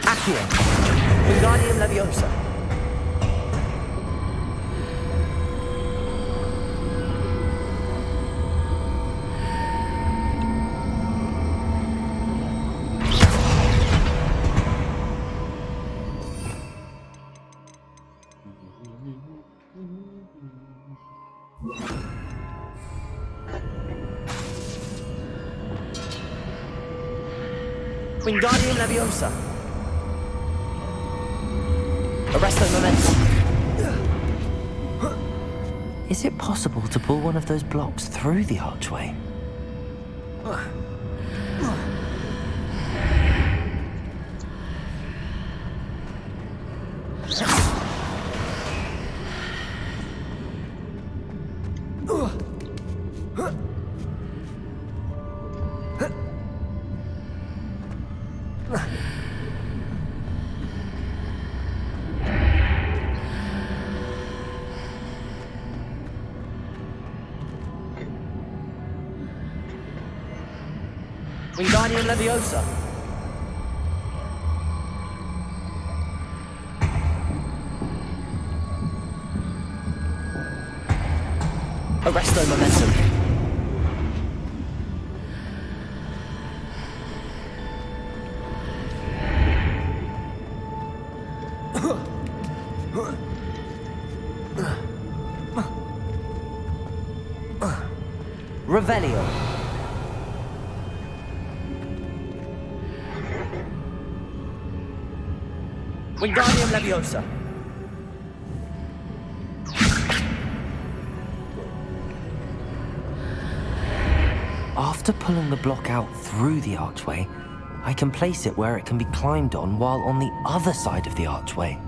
Accio. Wingardium Leviosa. Wingardium Leviosa. Arresto Momentum. Is it possible to pull one of those blocks through the archway? Wingardium Leviosa. Arresto Momentum. Revelio. Wingardium Leviosa. After pulling the block out through the archway, I can place it where it can be climbed on while on the other side of the archway.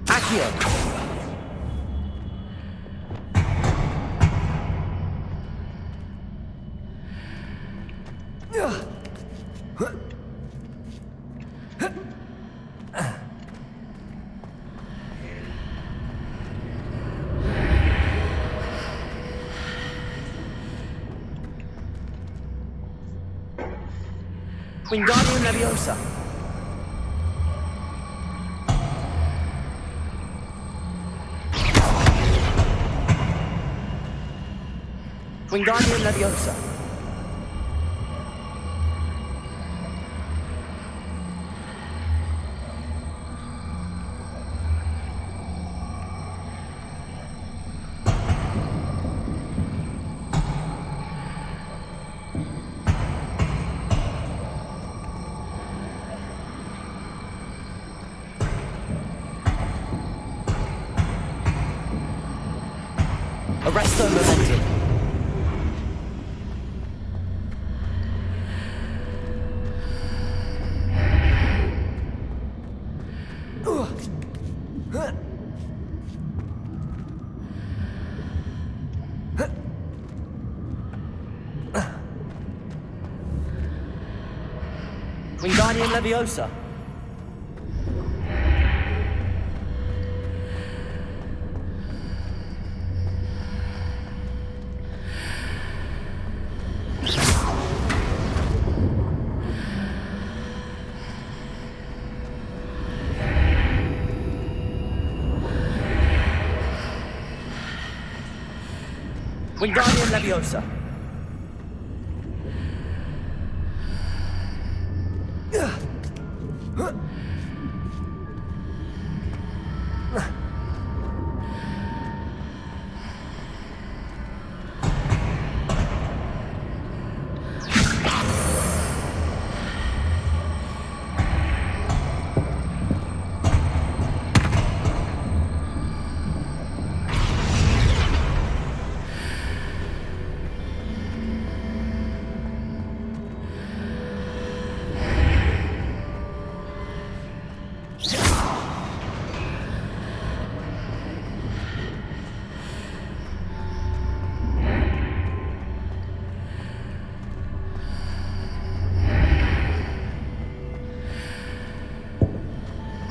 Accio. Wingardium Leviosa. Wingardium Leviosa. Arresto Momentum. Wingardium Leviosa. Wingardium Leviosa.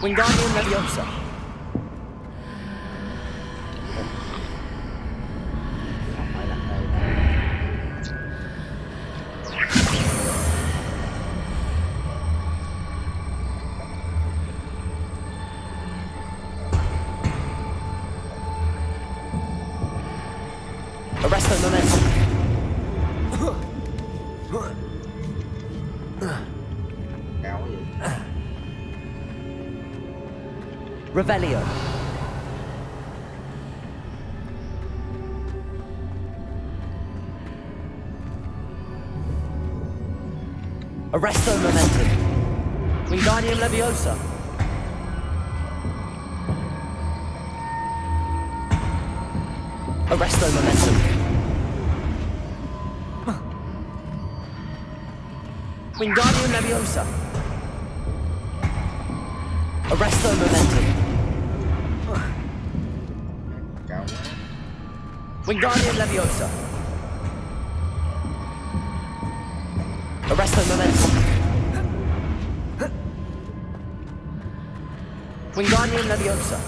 Wingardium Leviosa. Arresto Momentum. Revelio. Arresto Momentum. Wingardium Leviosa. Arresto Momentum. Wingardium Leviosa. Arresto Momentum. Wingardium Leviosa. Arresto Momentum. Wingardium Leviosa.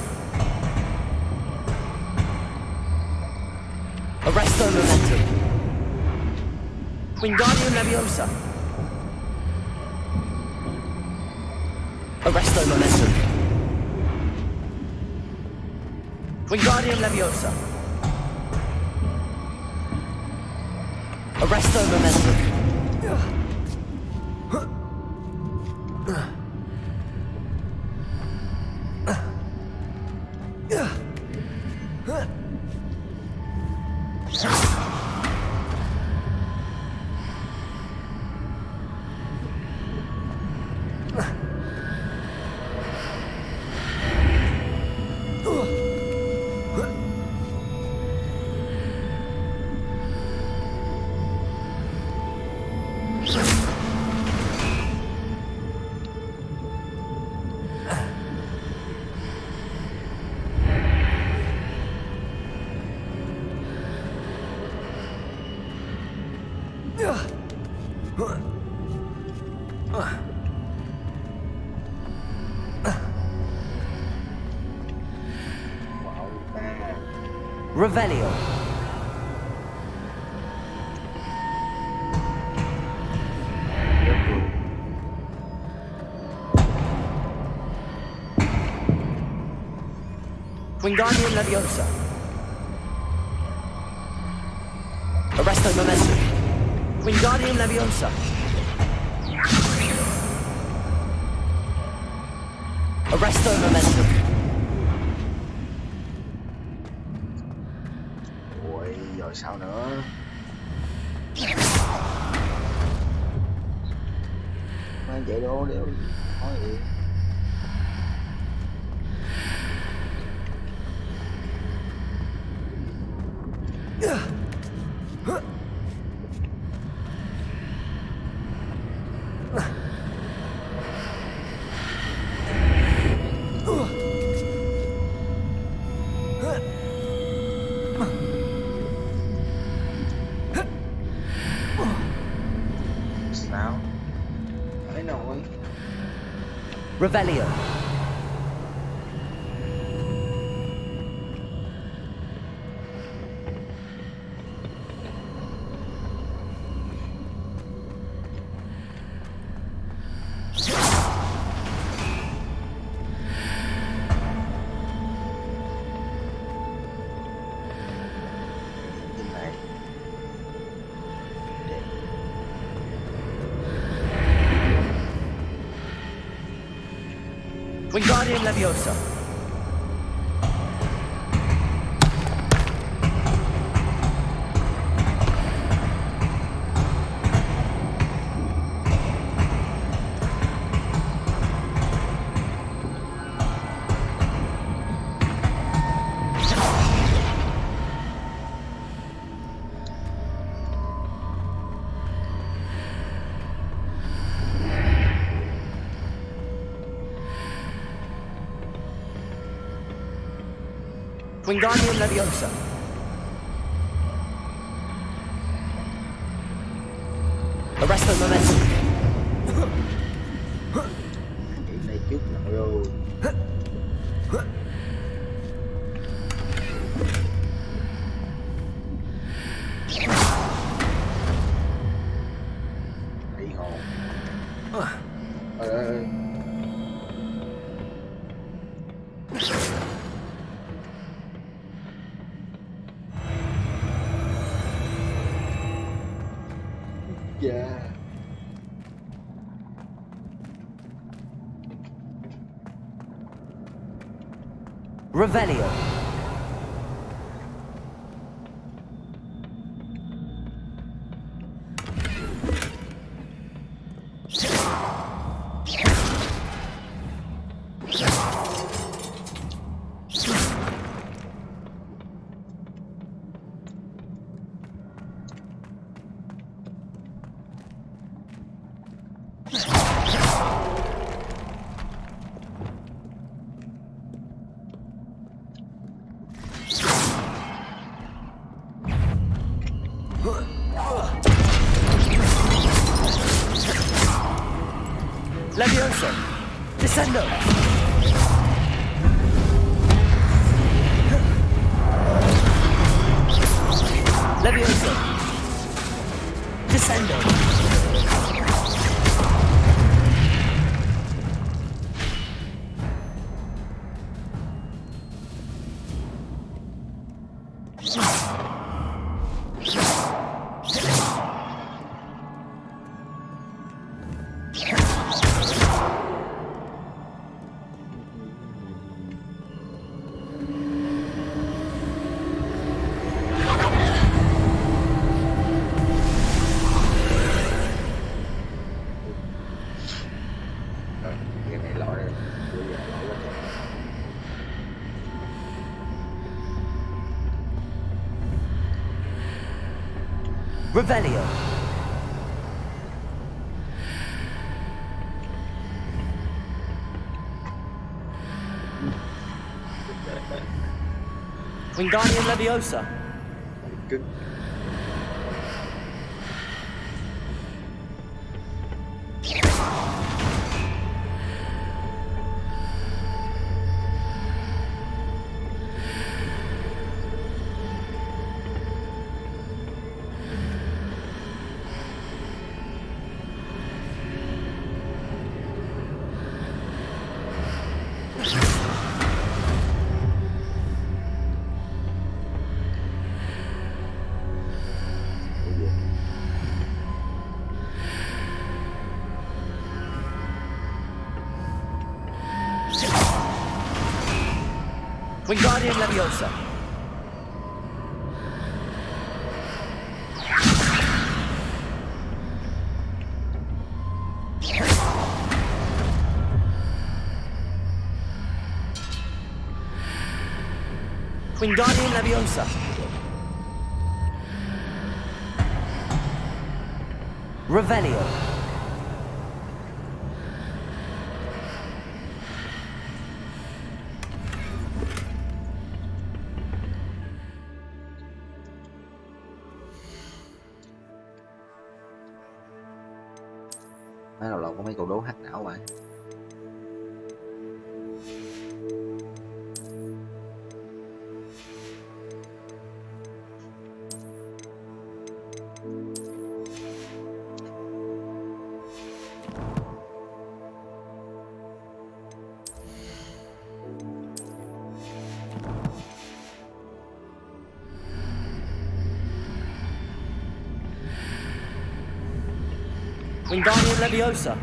Arresto Momentum. Wingardium Leviosa. Arresto Momentum. Wingardium Leviosa. Arresto Momentum. Revelio. Wingardium Leviosa. Arresto Momentum. Wingardium Leviosa. Arresto Momentum. Ôi, rồi sao nữa? Mang chạy đô đéo nói gì. Sao? Ấy nổi. Revelio. Wingardium Leviosa. Wingardium Leviosa. Arresto Momentum. chút nội ơi. Thấy hồn. Ê. Yeah. Revelio. Levioso. Descendo. Levioso. Descendo. Cái này lỗi rồi. Bây giờ lỗi quá trời. Revelio. Wingardium Leviosa. Cứng. Wingardium Leviosa. Wingardium Leviosa. Revelio. Mấy đầu có mấy câu đố hack não vậy. Wingardium Leviosa.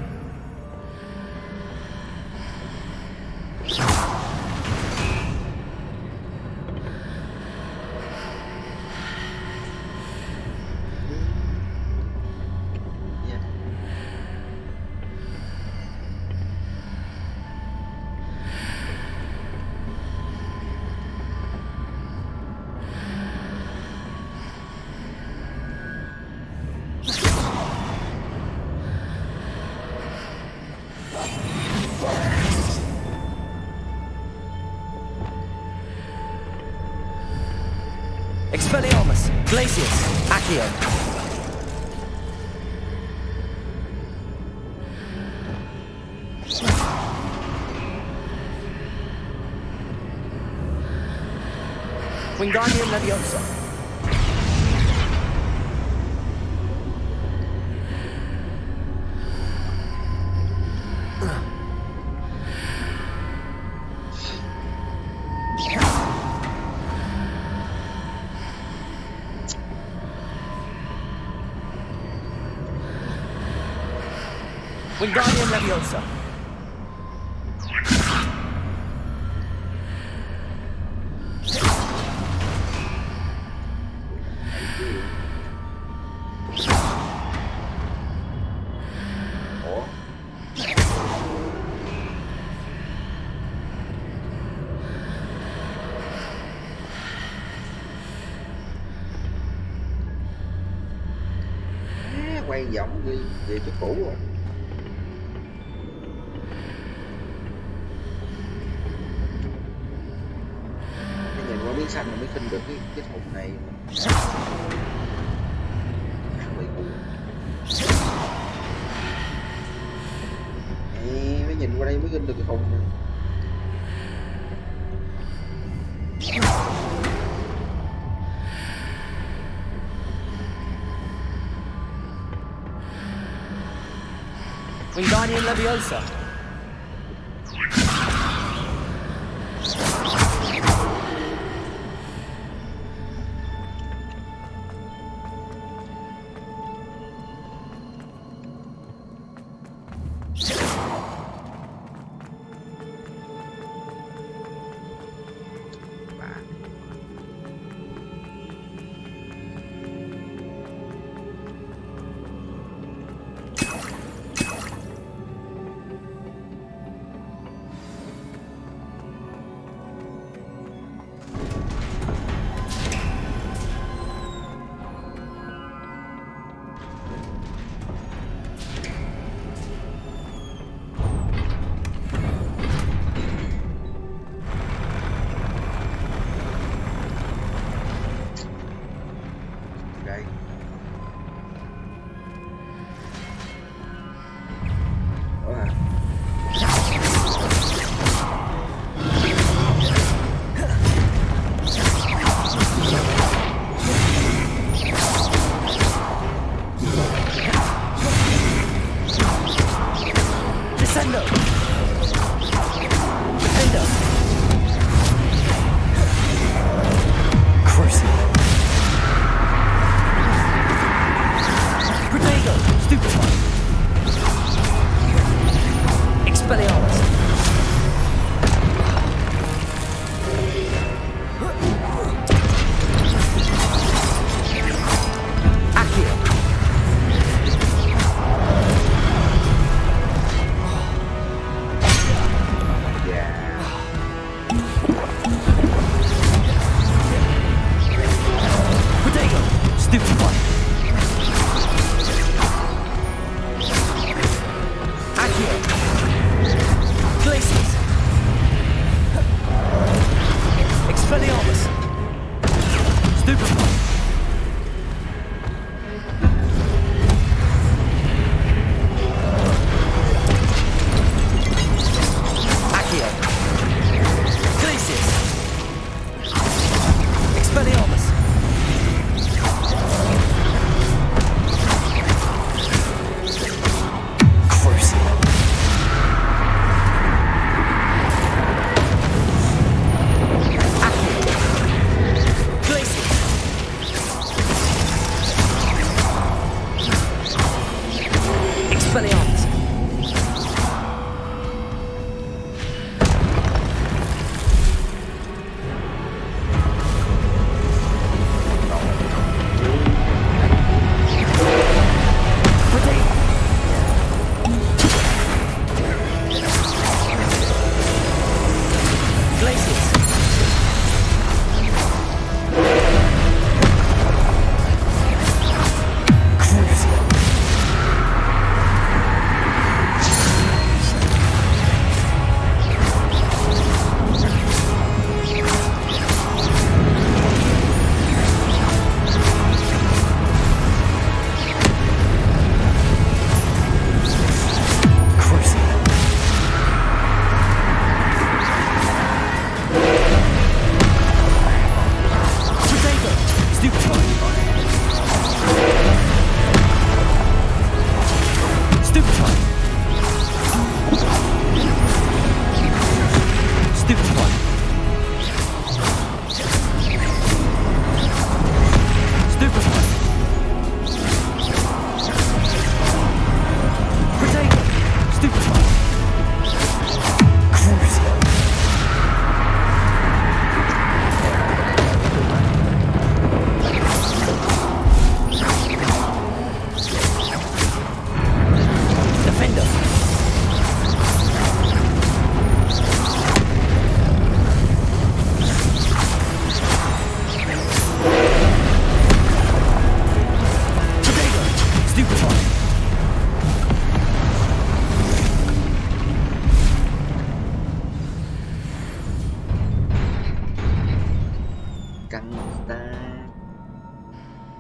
Expelliarmus, Glacius, Accio. Wingardium Leviosa. Wingardium Leviosa. Quay vòng đi về chỗ cũ rồi. Cái nhìn qua miếng xanh là mới khinh được cái thùng này. Mới nhìn qua đây mới khinh được cái thùng này. Wingardium Leviosa.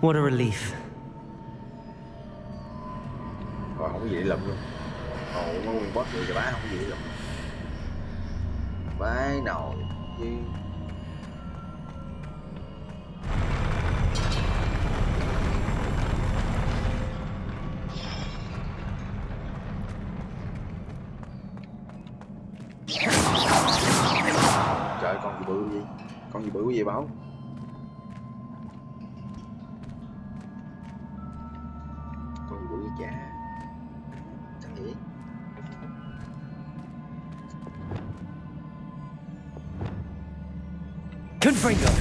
What a relief. Rồi không có gì để lụm luôn. Ồ, có nguyên boss người cho bá không có gì để lụm. Vãi nồi chứ. Trời, con gì bự gì? Con gì bự gì báo? Con gì bự gì chả? Chẳng nghĩ. Confringo!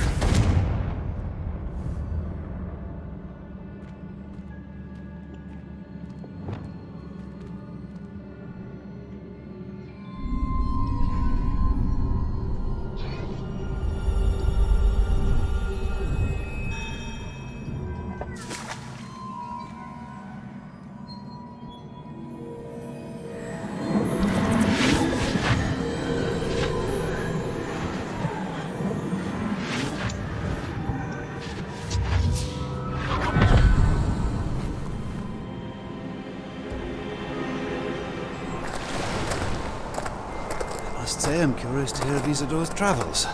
I must say I'm curious to hear of Isidore's travels.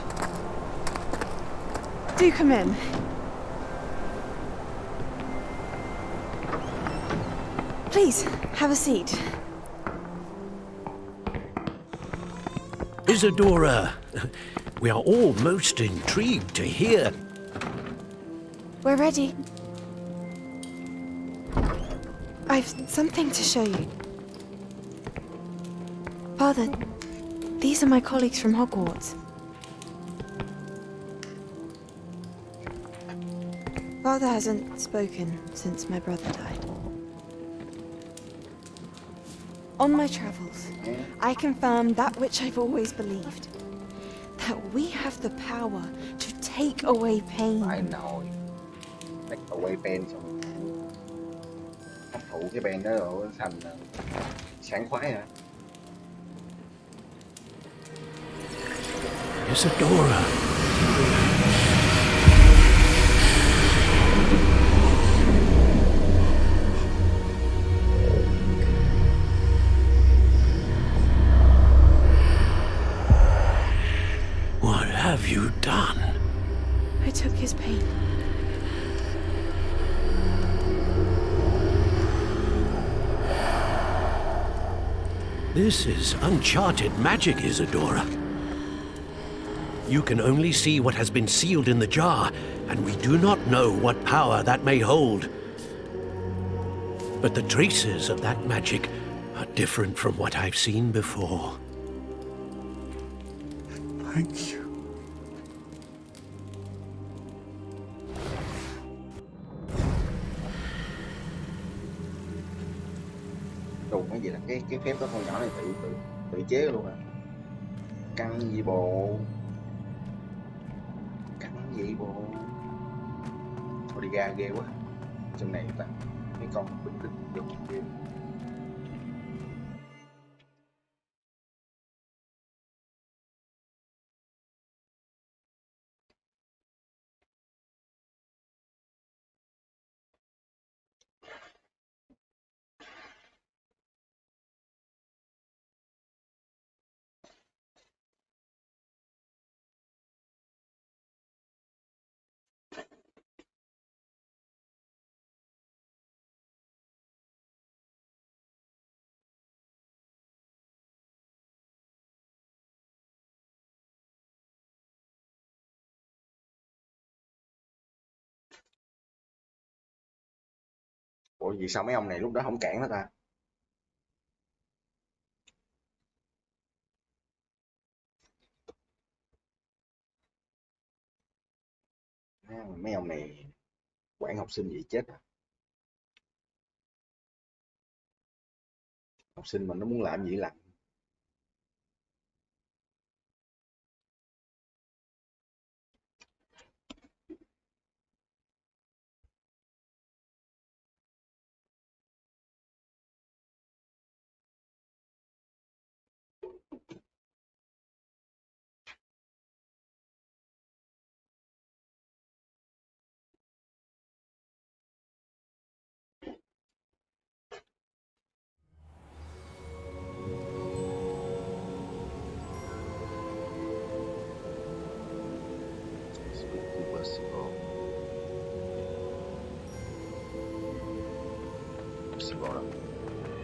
Do come in. Please, have a seat. Isadora, we are all most intrigued to hear. We're ready. I've something to show you. Father, these are my colleagues from Hogwarts. Father hasn't spoken since my brother died. On my travels, I confirmed that which I've always believed. That we have the power to take away pain. Phải nồi. Take away pain xong. Hấp thụ cái pain đó rồi thành sảng khoái hả? Isadora. What have you done? I took his pain. This is uncharted magic, Isadora. You can only see what has been sealed in the jar, and we do not know what power that may hold. But the traces of that magic are different from what I've seen before. Thank you. Đồ cái gì là cái phép đó con nhỏ này tự chế luôn à. Căng gì bộ. Căng gì bộ. Thôi đi ra ghê quá. Trong này toàn mấy con bình tĩnh dùng ghê. Ủa vì sao mấy ông này lúc đó không cản nó ta? Mấy ông này quản học sinh vậy chết à. Học sinh mà nó muốn làm gì làm.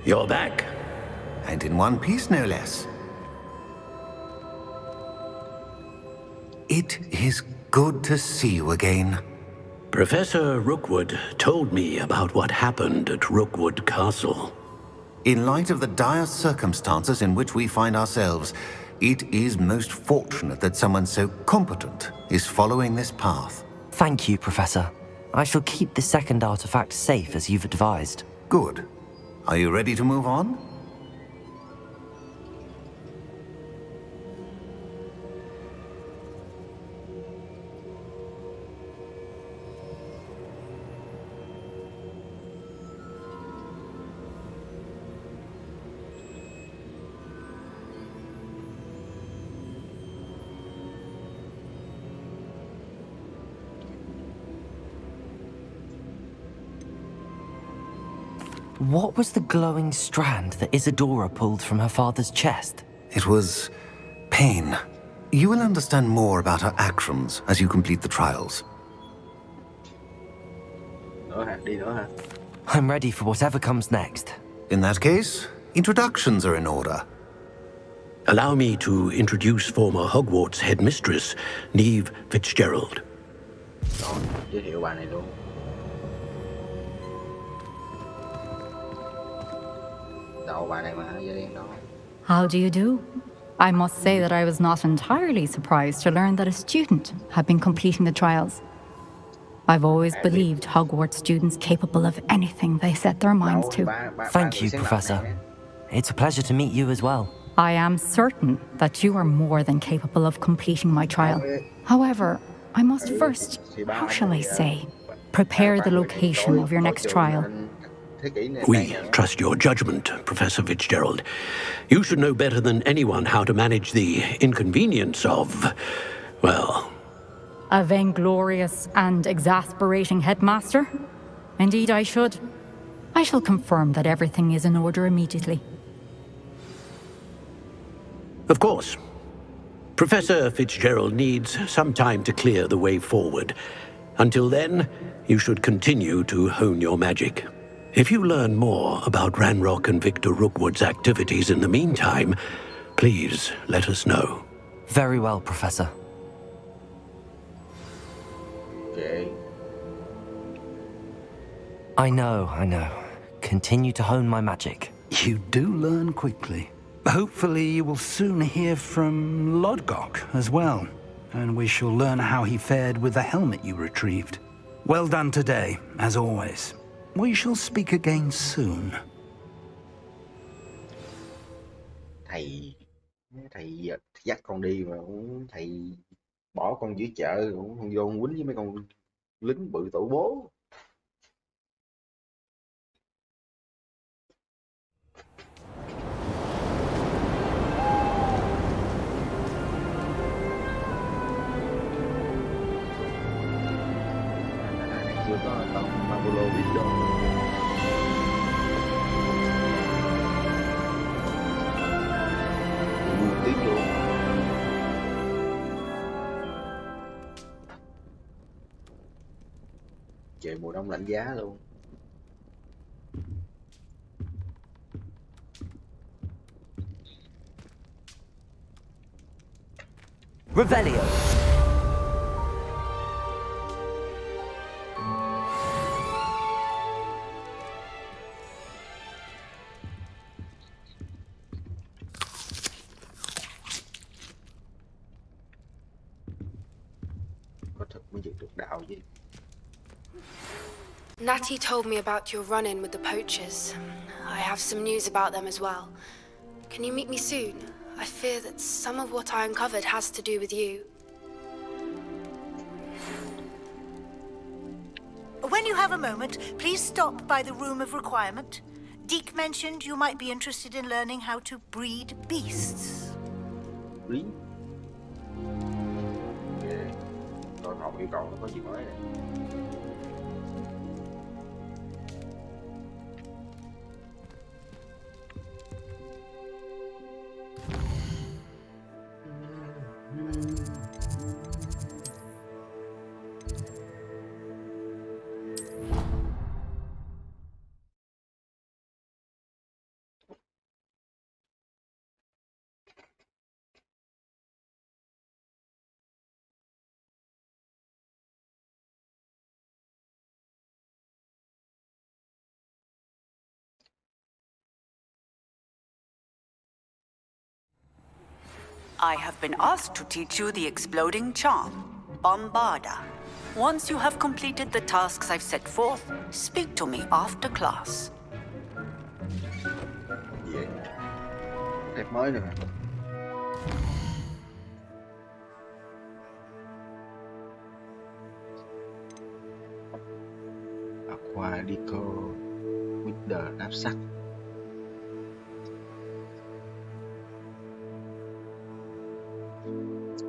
You're back. And in one piece, no less. It is good to see you again. Professor Rookwood told me about what happened at Rookwood Castle. In light of the dire circumstances in which we find ourselves, it is most fortunate that someone so competent is following this path. Thank you, Professor. I shall keep the second artifact safe as you've advised. Good. Are you ready to move on? What was the glowing strand that Isadora pulled from her father's chest? It was pain. You will understand more about her actions as you complete the trials. I'm ready for whatever comes next. In that case, introductions are in order. Allow me to introduce former Hogwarts headmistress, Neve Fitzgerald. Giới thiệu bà này luôn. Đâu bà này mà da đen đâu. How do you do? I must say that I was not entirely surprised to learn that a student had been completing the trials. I've always believed Hogwarts students capable of anything they set their minds to. Thank you, Professor. It's a pleasure to meet you as well. I am certain that you are more than capable of completing my trial. However, I must first, how shall I say, prepare the location of your next trial. We trust your judgment, Professor Fitzgerald. You should know better than anyone how to manage the inconvenience of, well... A vainglorious and exasperating headmaster? Indeed I should. I shall confirm that everything is in order immediately. Of course. Professor Fitzgerald needs some time to clear the way forward. Until then, you should continue to hone your magic. If you learn more about Ranrock and Victor Rookwood's activities in the meantime, please let us know. Very well, Professor. Okay. I know. Continue to hone my magic. You do learn quickly. Hopefully you will soon hear from Lodgok as well, and we shall learn how he fared with the helmet you retrieved. Well done today, as always. We shall speak again soon. Thầy dắt con đi mà thầy bỏ con giữa chợ cũng vô quýnh với mấy con lính bự tổ bố. Chưa có tông Marlboro biết đâu. Tiếng luôn. Trời mùa đông lạnh giá luôn. Revelio. Natty told me about your run-in with the poachers. I have some news about them as well. Can you meet me soon? I fear that some of what I uncovered has to do with you. When you have a moment, please stop by the Room of Requirement. Deke mentioned you might be interested in learning how to breed beasts. Breed? Yeah. Còn học yêu cầu nó có gì mới này. I have been asked to teach you the exploding charm, Bombarda. Once you have completed the tasks I've set forth, speak to me after class. Vậy. Đẹp mới nữa. Aquadico with the áp sắc.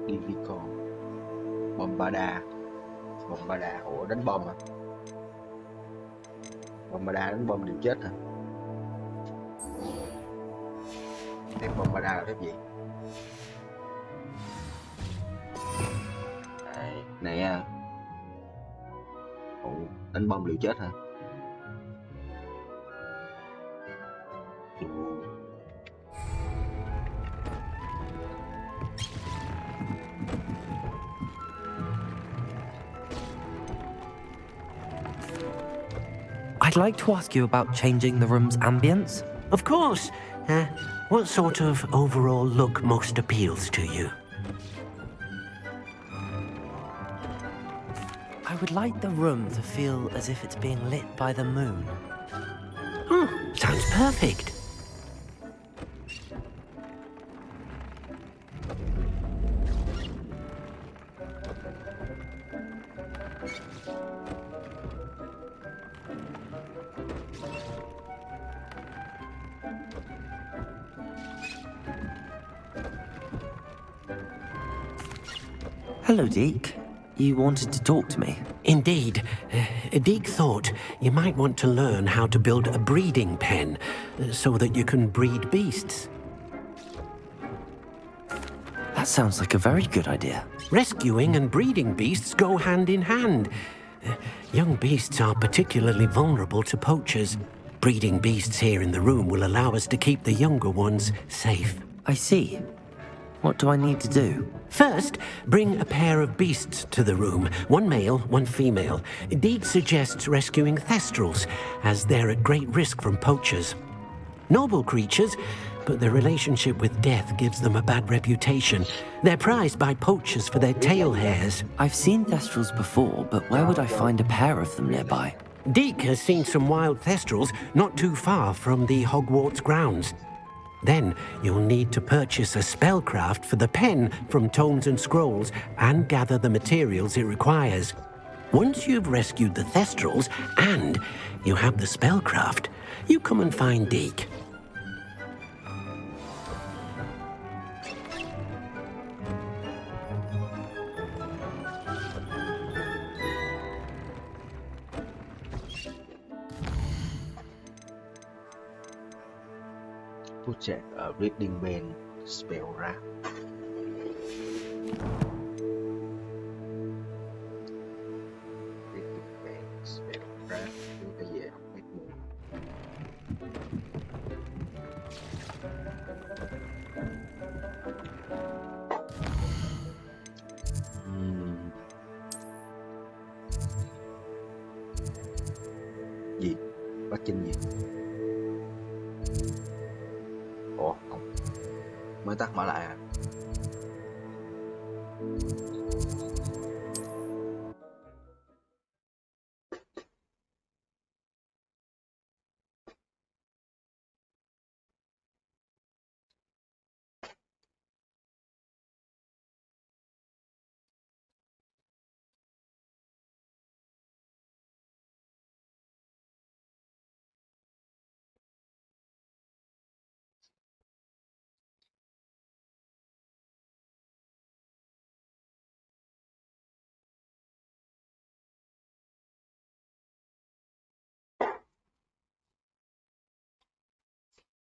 Divico Bombarda. Ủa đánh bom à? Bombarda đánh bom đều chết hả? Phép Bombarda là phép gì? Này à. Ủa, đánh bom đều chết hả? I'd like to ask you about changing the room's ambience. Of course. What sort of overall look most appeals to you? I would like the room to feel as if it's being lit by the moon. Oh, sounds perfect. Hello, Deke. You wanted to talk to me? Indeed. Deke thought you might want to learn how to build a breeding pen so that you can breed beasts. That sounds like a very good idea. Rescuing and breeding beasts go hand in hand. Young beasts are particularly vulnerable to poachers. Breeding beasts here in the room will allow us to keep the younger ones safe. I see. What do I need to do? First, bring a pair of beasts to the room. One male, one female. Deke suggests rescuing thestrals, as they're at great risk from poachers. Noble creatures, but their relationship with death gives them a bad reputation. They're prized by poachers for their tail hairs. I've seen thestrals before, but where would I find a pair of them nearby? Deke has seen some wild thestrals not too far from the Hogwarts grounds. Then you'll need to purchase a spellcraft for the pen from Tomes and Scrolls and gather the materials it requires. Once you've rescued the thestrals and you have the spellcraft, you come and find Deke. Project a reading pen spell ra. Reading pen spell ra. Cái gì không biết nữa. Gì? Bắt chân gì? Ủa không, mới tắt mở lại à?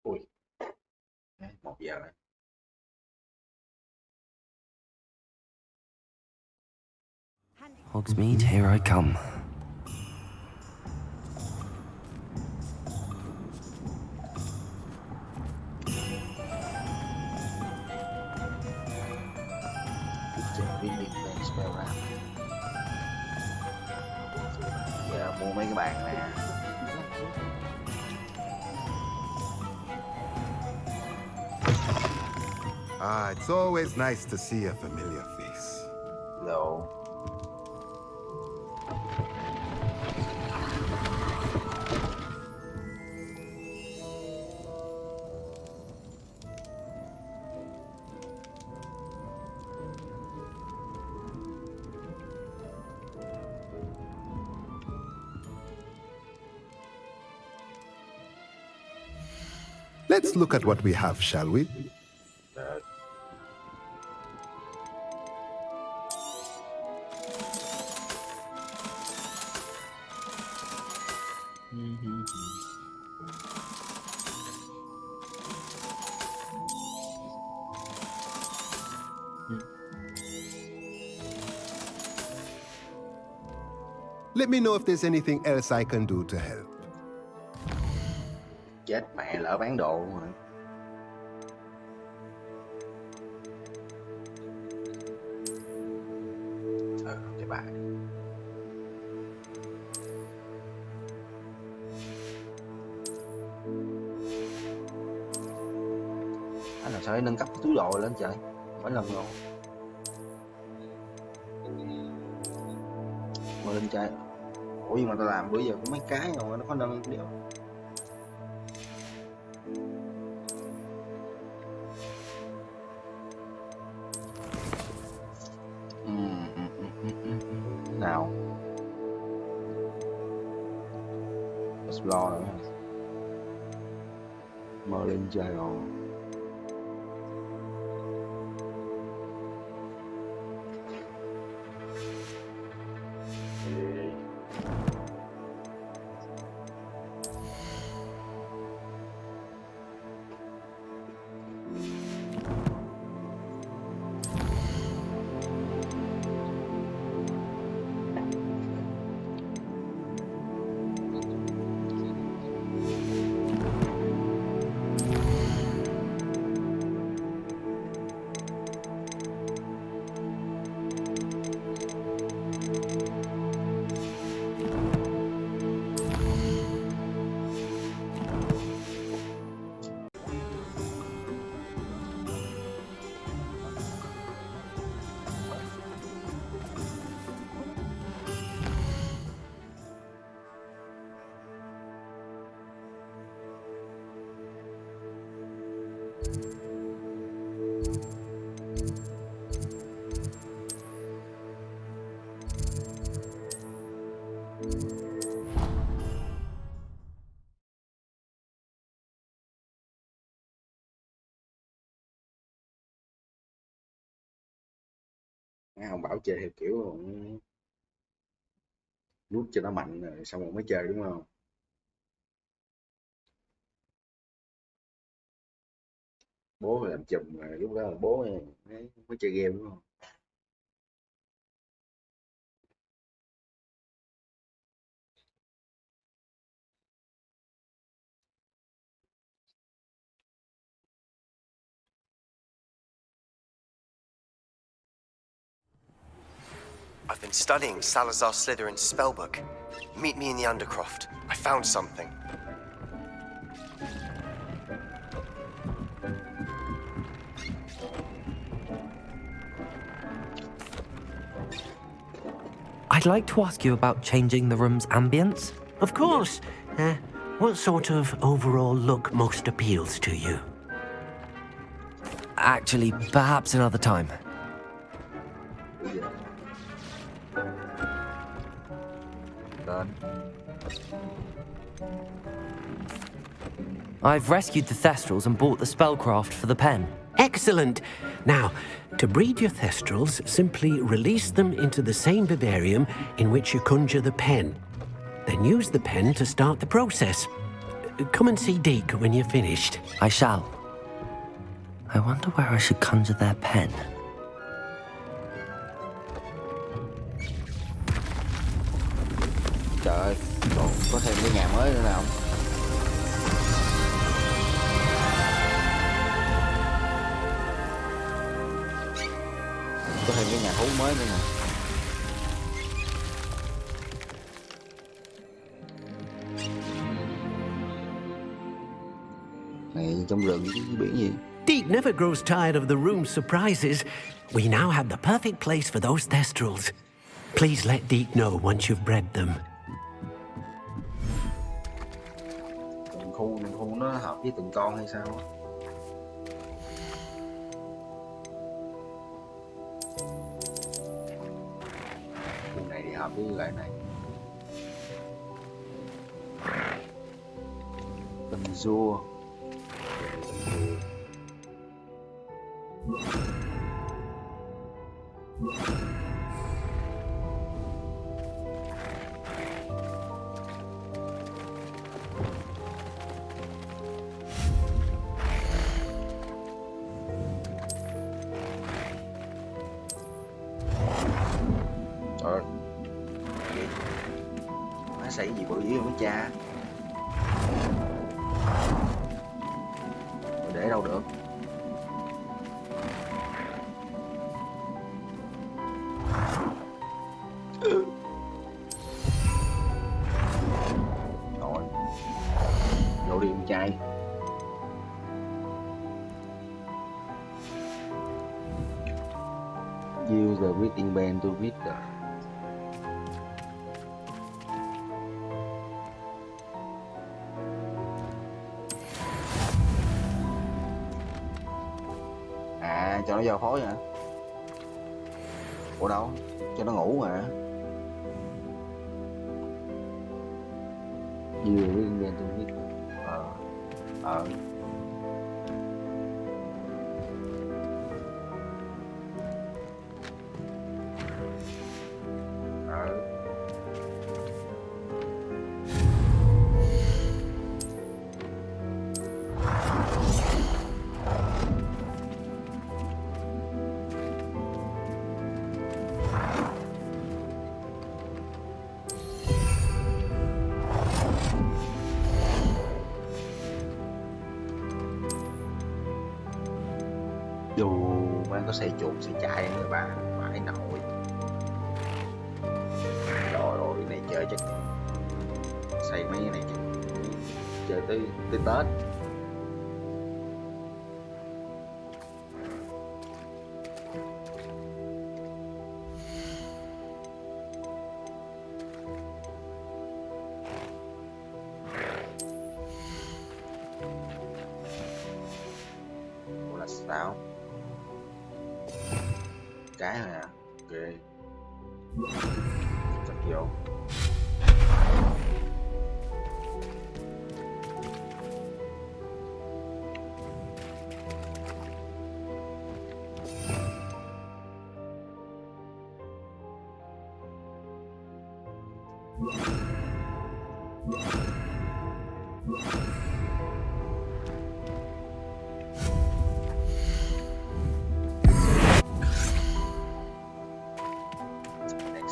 Ui, 1 giờ rồi. Hogsmeade, here I come. Giờ mua mấy cái bàn nè. It's always nice to see a familiar face. Lộ. Let's look at what we have, shall we? Let me know if there's anything else I can do to help. Chết mẹ, lỡ bán đồ rồi. Cái bài. Anh làm sao để nâng cấp túi đồ lên trời? Mấy lần rồi. Mà lên trời. Ủa nhưng mà tao làm bữa giờ có mấy cái rồi, nó có nâng điều. Nào explore nữa. Mơ lên chơi rồi. Ông bảo chơi theo kiểu nút cho nó mạnh rồi xong rồi mới chơi đúng không? Bố phải làm chùm rồi lúc đó là bố mới chơi game đúng không? I've been studying Salazar Slytherin's spellbook. Meet me in the Undercroft. I found something. I'd like to ask you about changing the room's ambience. Of course. What sort of overall look most appeals to you? Actually, perhaps another time. I've rescued the Thestrals and bought the spellcraft for the pen. Excellent. Now, to breed your Thestrals, simply release them into the same vivarium in which you conjure the pen. Then use the pen to start the process. Come and see Deke when you're finished. I shall. I wonder where I should conjure their pen. Trời ơi, còn có thêm cái nhà mới nữa nào? Có thêm cái nhà thú mới nữa nè. Này trong rừng cái biển gì? Deke never grows tired of the room's surprises. We now have the perfect place for those thestrals. Please let Deke know once you've bred them. Từng khu nó hợp với từng con hay sao á? Khu này thì hợp với loại này. Tầm rua. Rồi. Má xảy gì bự dữ vậy cha? Để đâu được? Rồi. Vô đi con trai. Use the reading band to read the... À, cho nó giao phối hả? Ủa đâu? Cho nó ngủ mà. Use the reading band to read the... Dù mang có xe chuột xe chạy người bà phải nổi. Rồi rồi cái này chơi chắc xây mấy cái này chắc chơi tới Tết. Ủa là sao? Cái này à? Ok. Chắc vô.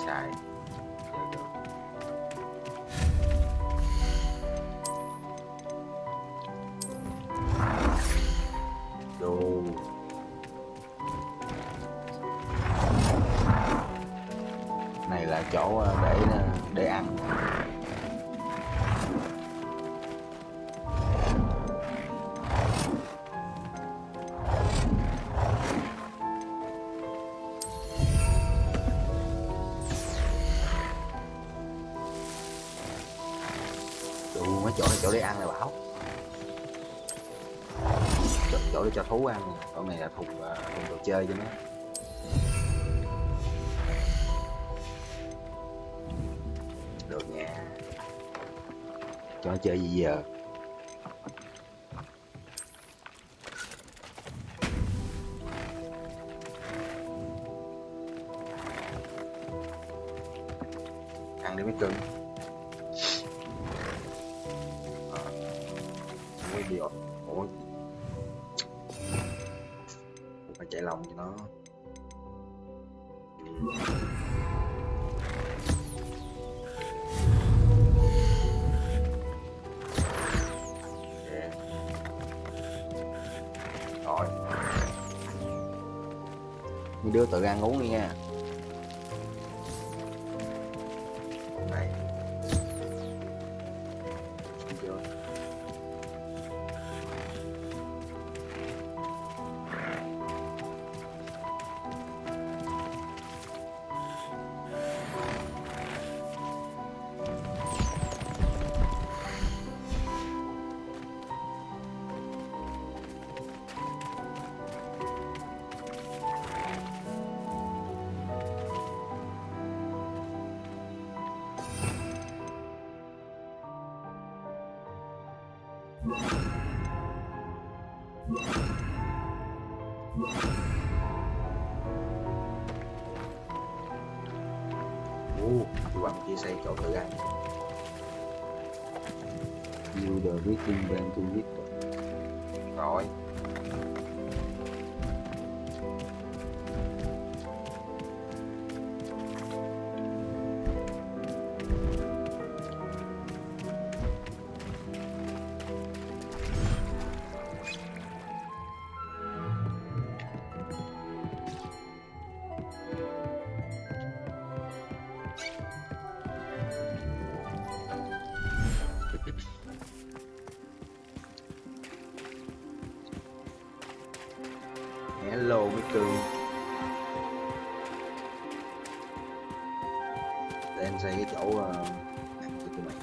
Xài đồ này là chỗ để ăn. Mấy chỗ này chỗ để ăn là bảo. Chỗ để cho thú ăn. Chỗ này là thùng đồ chơi cho nó. Được nha. Cho nó chơi gì giờ? Ăn đi mấy cưng. Đi rồi. Ủa, phải chạy lòng cho nó. Okay. Rồi. Mấy đứa tự ăn uống đi nha. Này. Tụi bạn chia sẻ chỗ thời gian. You the reading band to read. Rồi. Hello mấy cưng. Để anh xây cái chỗ cho tụi mày.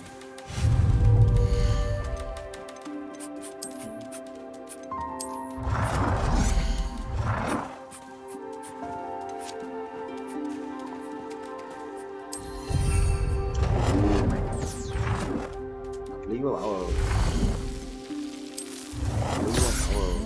Hợp lý quá Bảo ơi. Hợp lý quá Bảo ơi.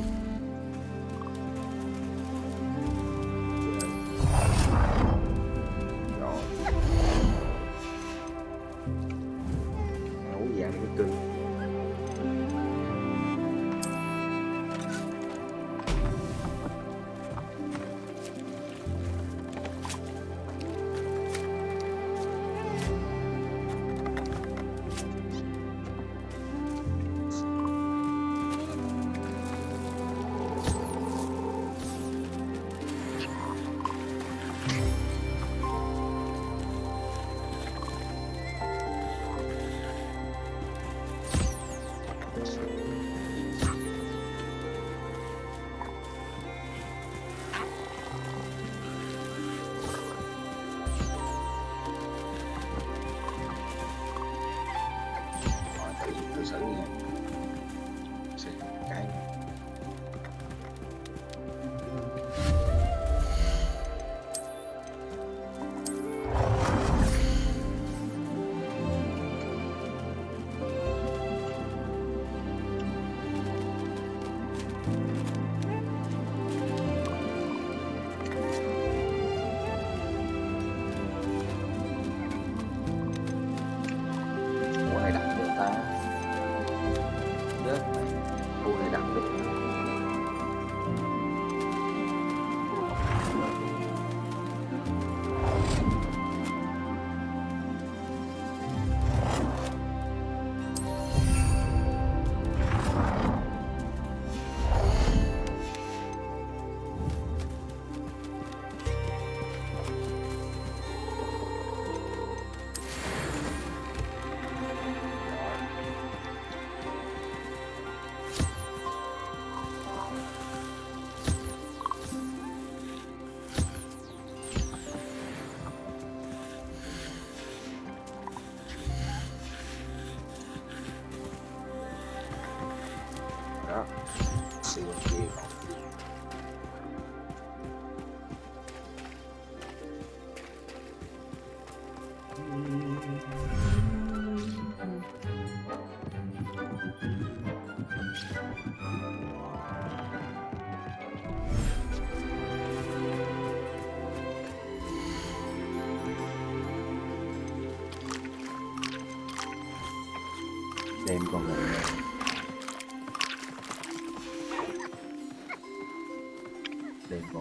Đem con người.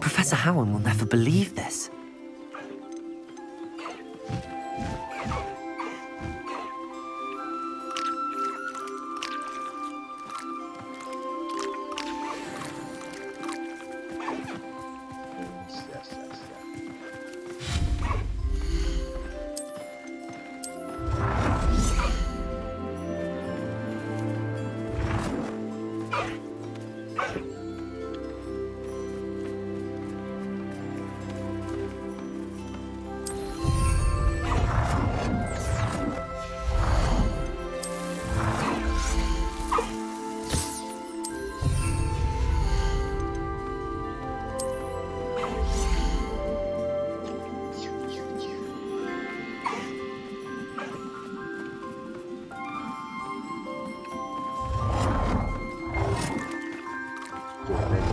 Professor Howard will never believe this.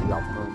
rộng hơn.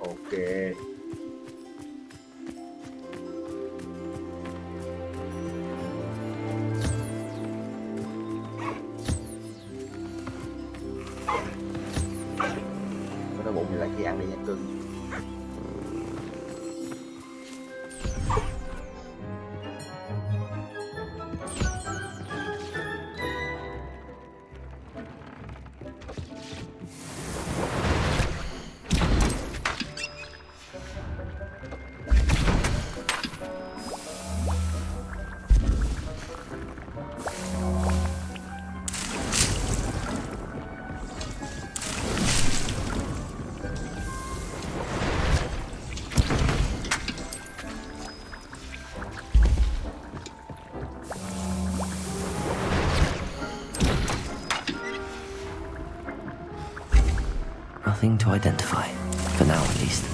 Ok. Có đói bụng thì lại khi ăn đi nha cưng. Nothing to identify, for now at least.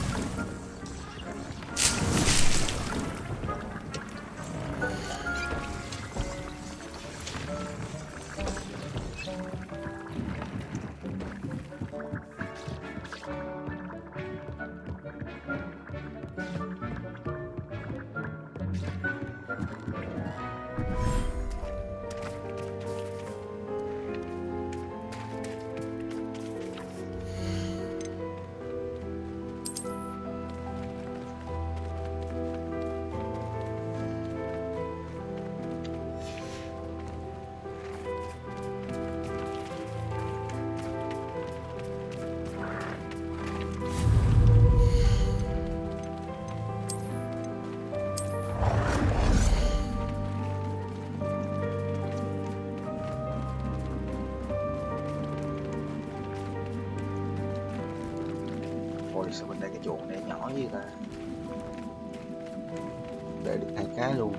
Ôi sao bên đây cái chuồng này nhỏ như ta. Để được 2 cái luôn.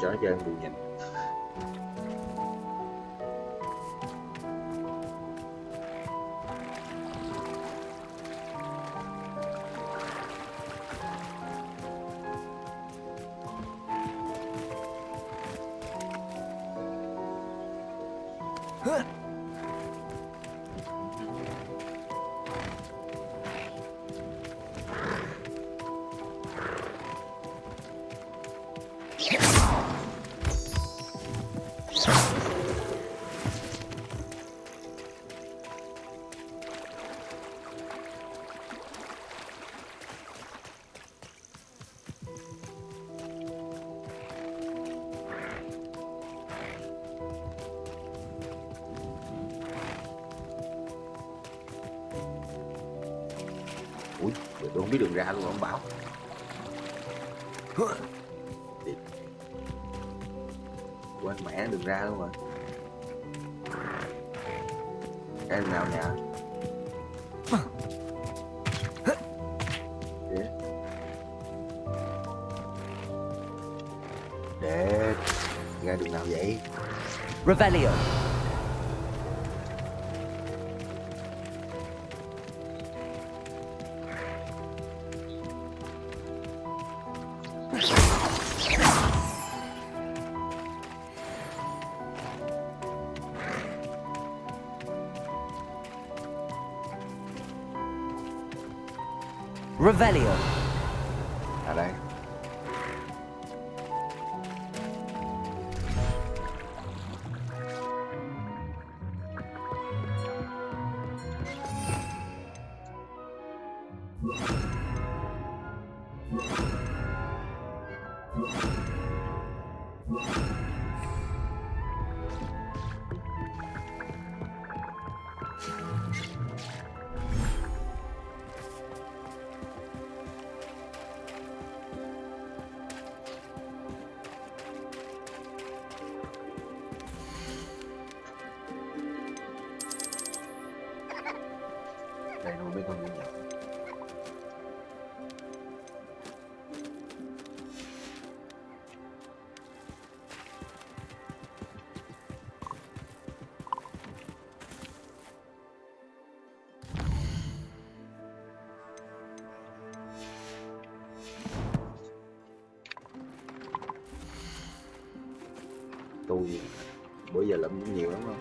Cho nó chơi buồn nhìn. Ui, tôi không biết đường ra luôn ông Bảo. Quên mẹ đường ra luôn rồi. Cái nào nè. Để ra đường nào vậy? Revelio. Revelio. À đây. Đây nó bên con nhỏ. Tôi bữa giờ lượm cũng nhiều lắm không?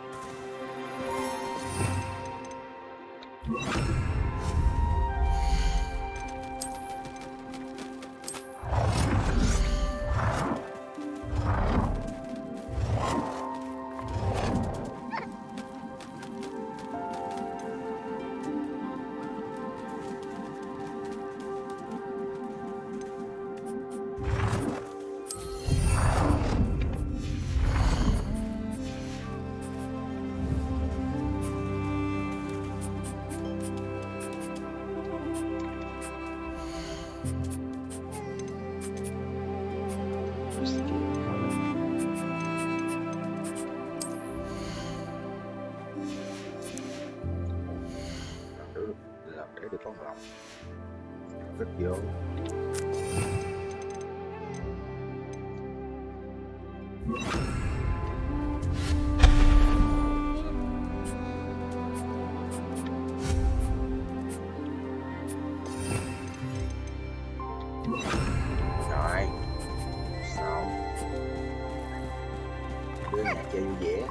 Làm để được con lòng rất vô. Rồi xong, đưa nhạc chơi vui vẻ.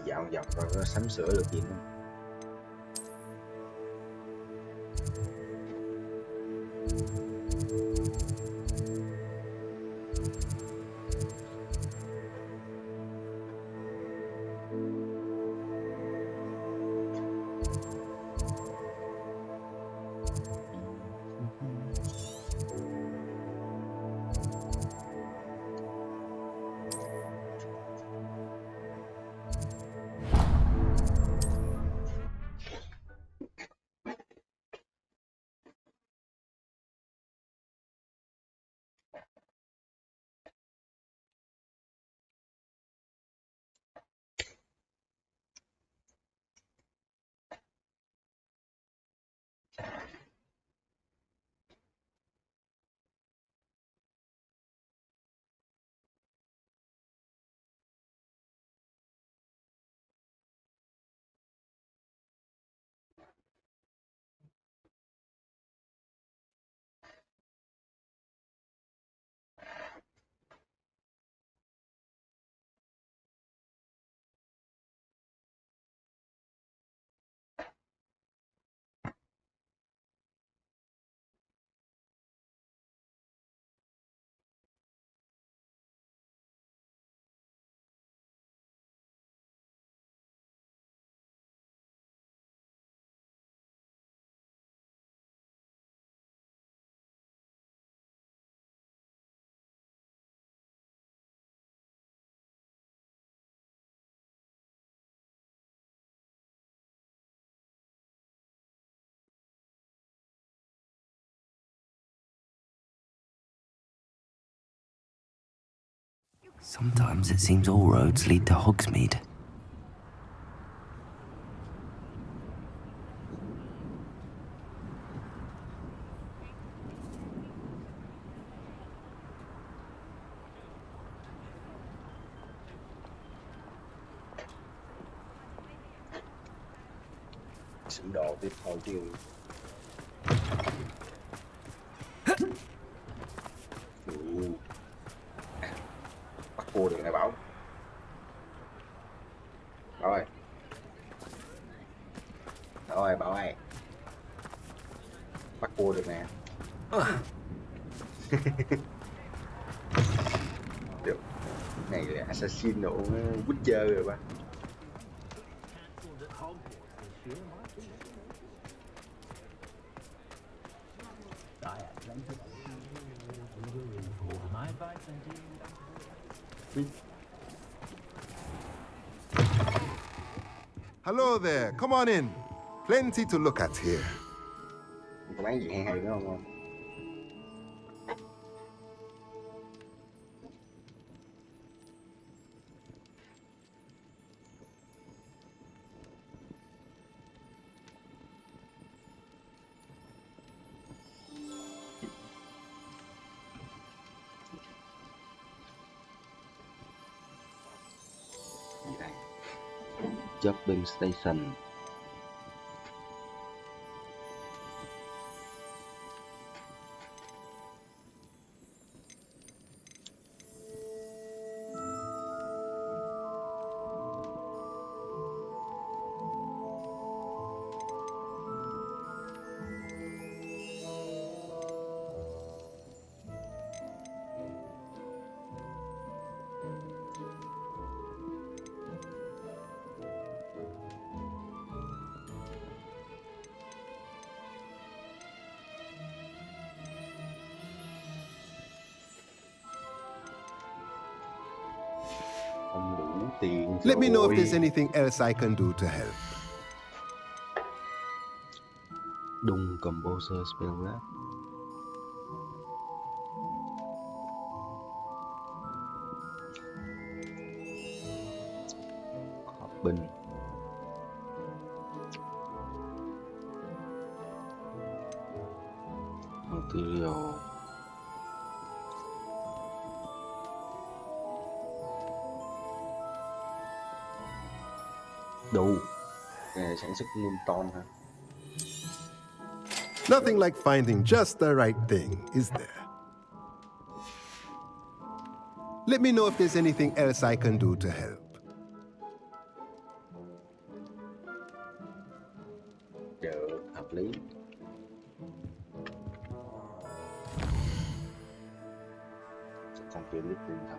Dạo dọc rồi nó sắm sửa được gì không? Sometimes it seems all roads lead to Hogsmeade. Sửng độ tiếp thôi chứ. Bắt cua được này Bảo. Bảo ơi. Bảo ơi, Bảo ơi. Bắt cua được nè. Được. Này là assassin nổ Witcher rồi ba. Hello there, come on in. Plenty to look at here. Có bán gì hay hay nữa không? Gì đây? Shopping station. Let me know if there's anything else I can do to help. Đung composer spell lab. Bình. Material. Đủ. Sản xuất nguyên ton hả? Nothing like finding just the right thing, is there? Let me know if there's anything else I can do to help. Được, hợp lý. Còn kiểu lít tinh thật.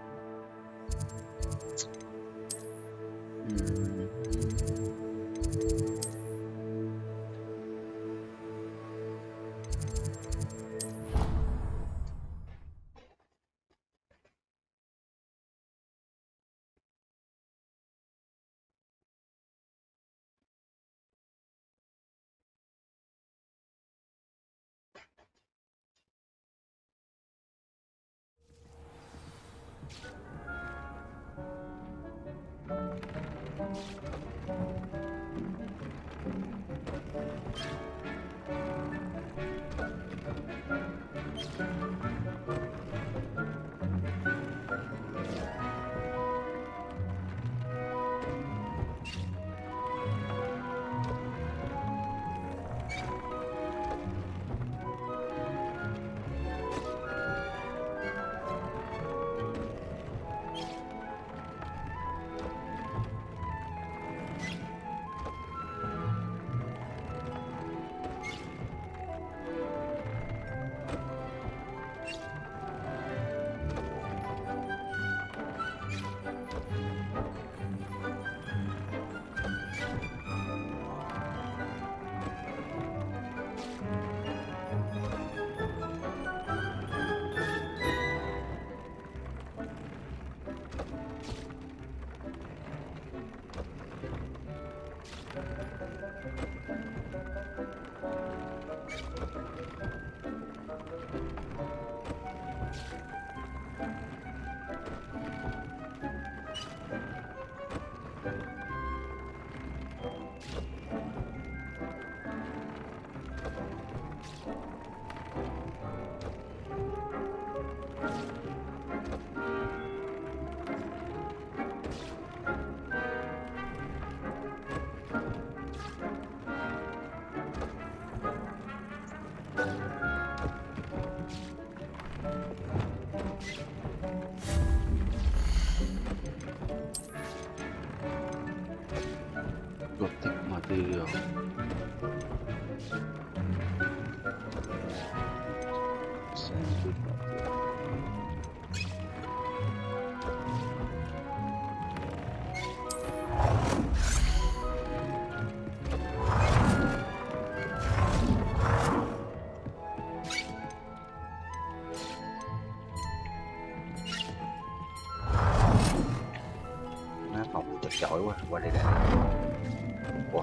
Gothic material. Sandwood material. Má phòng bị chật chội quá, qua đây đã. Ủa?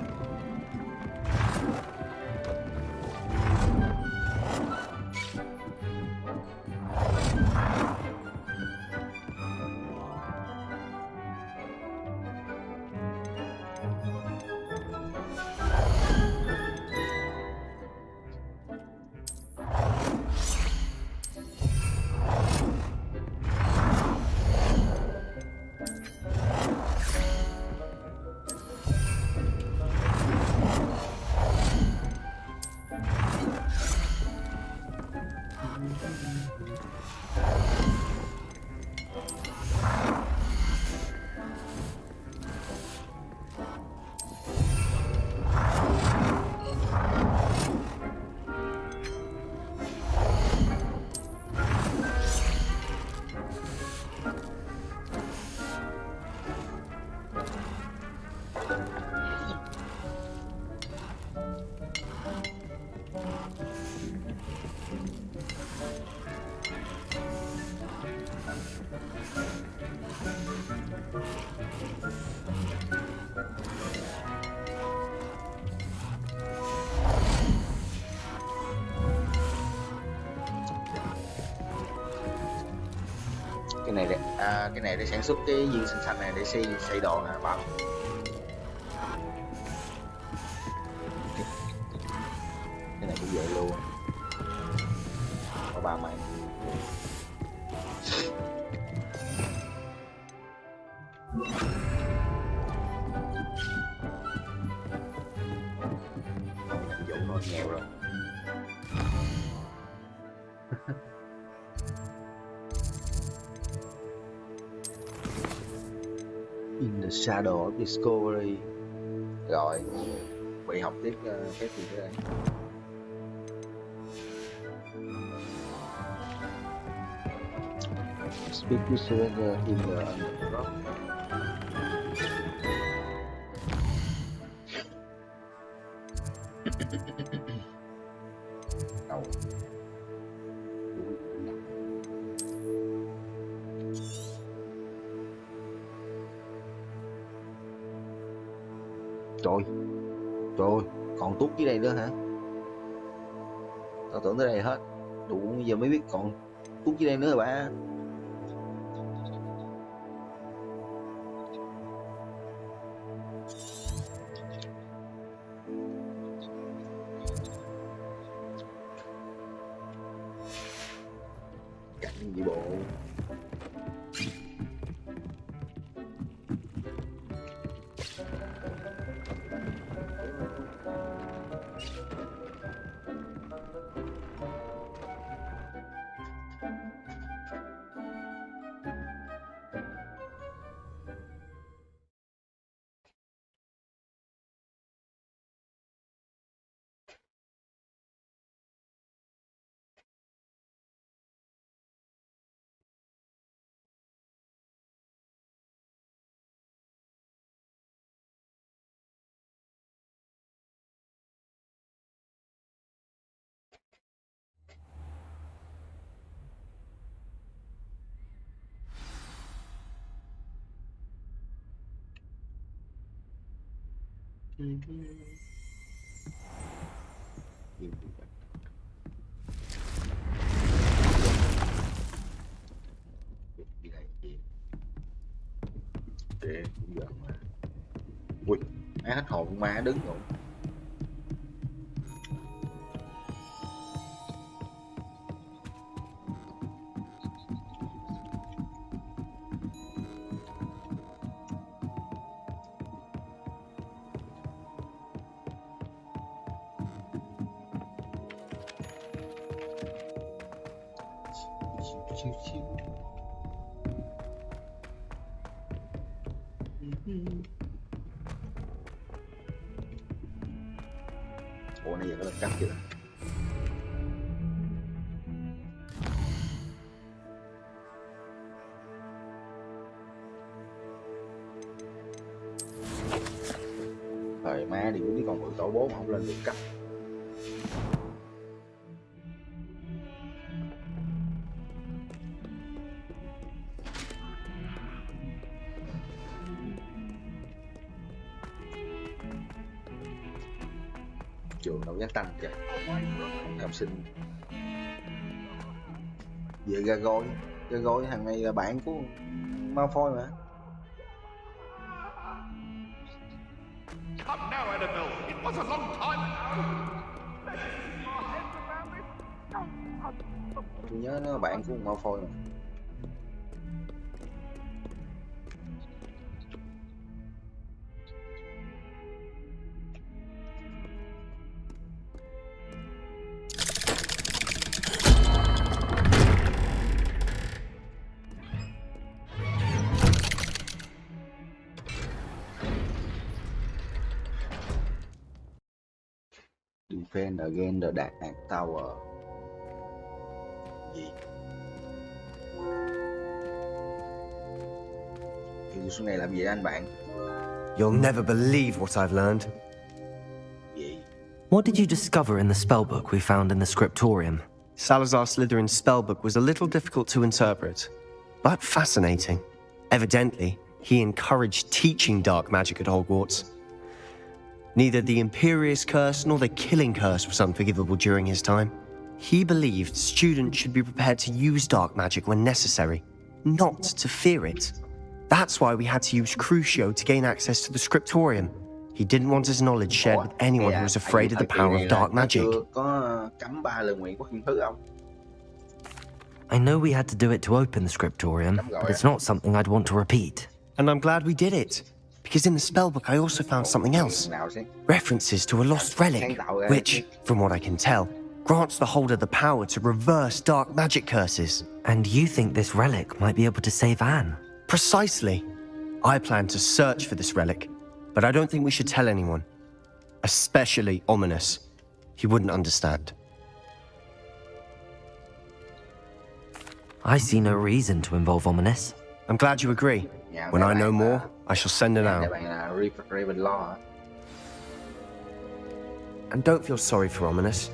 Cái này để sản xuất cái viên xanh xanh này để xây đồ nè bạn. Cái này cũng vậy luôn. Có ba mày. Vụ nó nghèo rồi. In the shadow of discovery. Rồi, bị học tiếp phép gì thế đây? Speak to surrender in the underground. Đâu? Trời ơi, còn tút dưới đây nữa hả? Tao tưởng tới đây hết. Đủ giờ mới biết còn tút dưới đây nữa rồi ba. Cảnh gì bộ. Kệ cũng giận mà. Ui, má hết hồn con ma đứng rồi. chill chill. Ủa này giờ có được cắt chưa? Thời má đi biết con bự tổ bố mà không lên được cắt. Trường đâu dám tăng kìa, học sinh về ra gôi thằng này là bạn của Malfoy mà. Come now, Annabelle. It was a long time ago. Tôi nhớ nó là bạn của Malfoy mà. Defend against the Dark Tower. Gì? Yêu xuống này làm gì đó anh bạn? You'll never believe what I've learned. Gì? What did you discover in the spellbook we found in the scriptorium? Salazar Slytherin's spellbook was a little difficult to interpret, but fascinating. Evidently, he encouraged teaching dark magic at Hogwarts. Neither the Imperious Curse nor the Killing Curse was unforgivable during his time. He believed students should be prepared to use dark magic when necessary, not to fear it. That's why we had to use Crucio to gain access to the scriptorium. He didn't want his knowledge shared with anyone who was afraid of the power of dark magic. Có cấm 3 lời nguyện của thiên thứ không? I know we had to do it to open the scriptorium, but it's not something I'd want to repeat. And I'm glad we did it, because in the spellbook I also found something else. References to a lost relic, which, from what I can tell, grants the holder the power to reverse dark magic curses. And you think this relic might be able to save Anne? Precisely. I plan to search for this relic, but I don't think we should tell anyone. Especially Ominous. He wouldn't understand. I see no reason to involve Ominous. I'm glad you agree. When I know more, I shall send it out. And don't feel sorry for Ominous.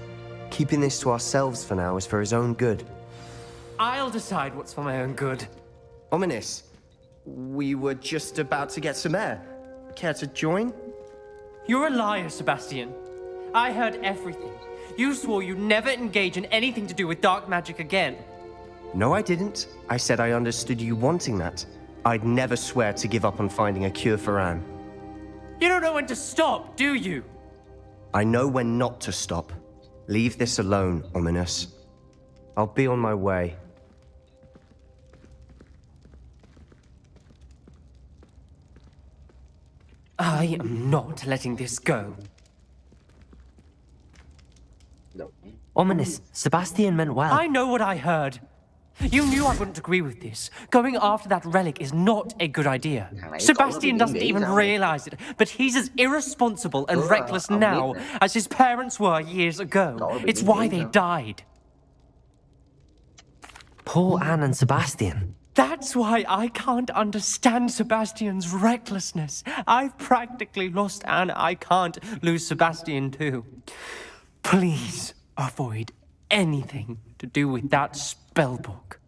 Keeping this to ourselves for now is for his own good. I'll decide what's for my own good. Ominous, we were just about to get some air. Care to join? You're a liar, Sebastian. I heard everything. You swore you'd never engage in anything to do with dark magic again. No, I didn't. I said I understood you wanting that. I'd never swear to give up on finding a cure for Anne. You don't know when to stop, do you? I know when not to stop. Leave this alone, Ominous. I'll be on my way. I am not letting this go. Ominous, Sebastian meant well. I know what I heard. You knew I wouldn't agree with this. Going after that relic is not a good idea. Sebastian doesn't even realize it, but he's as irresponsible and reckless now as his parents were years ago. It's why they died. Poor Anne and Sebastian. That's why I can't understand Sebastian's recklessness. I've practically lost Anne. I can't lose Sebastian too. Please avoid anything to do with that spellbook.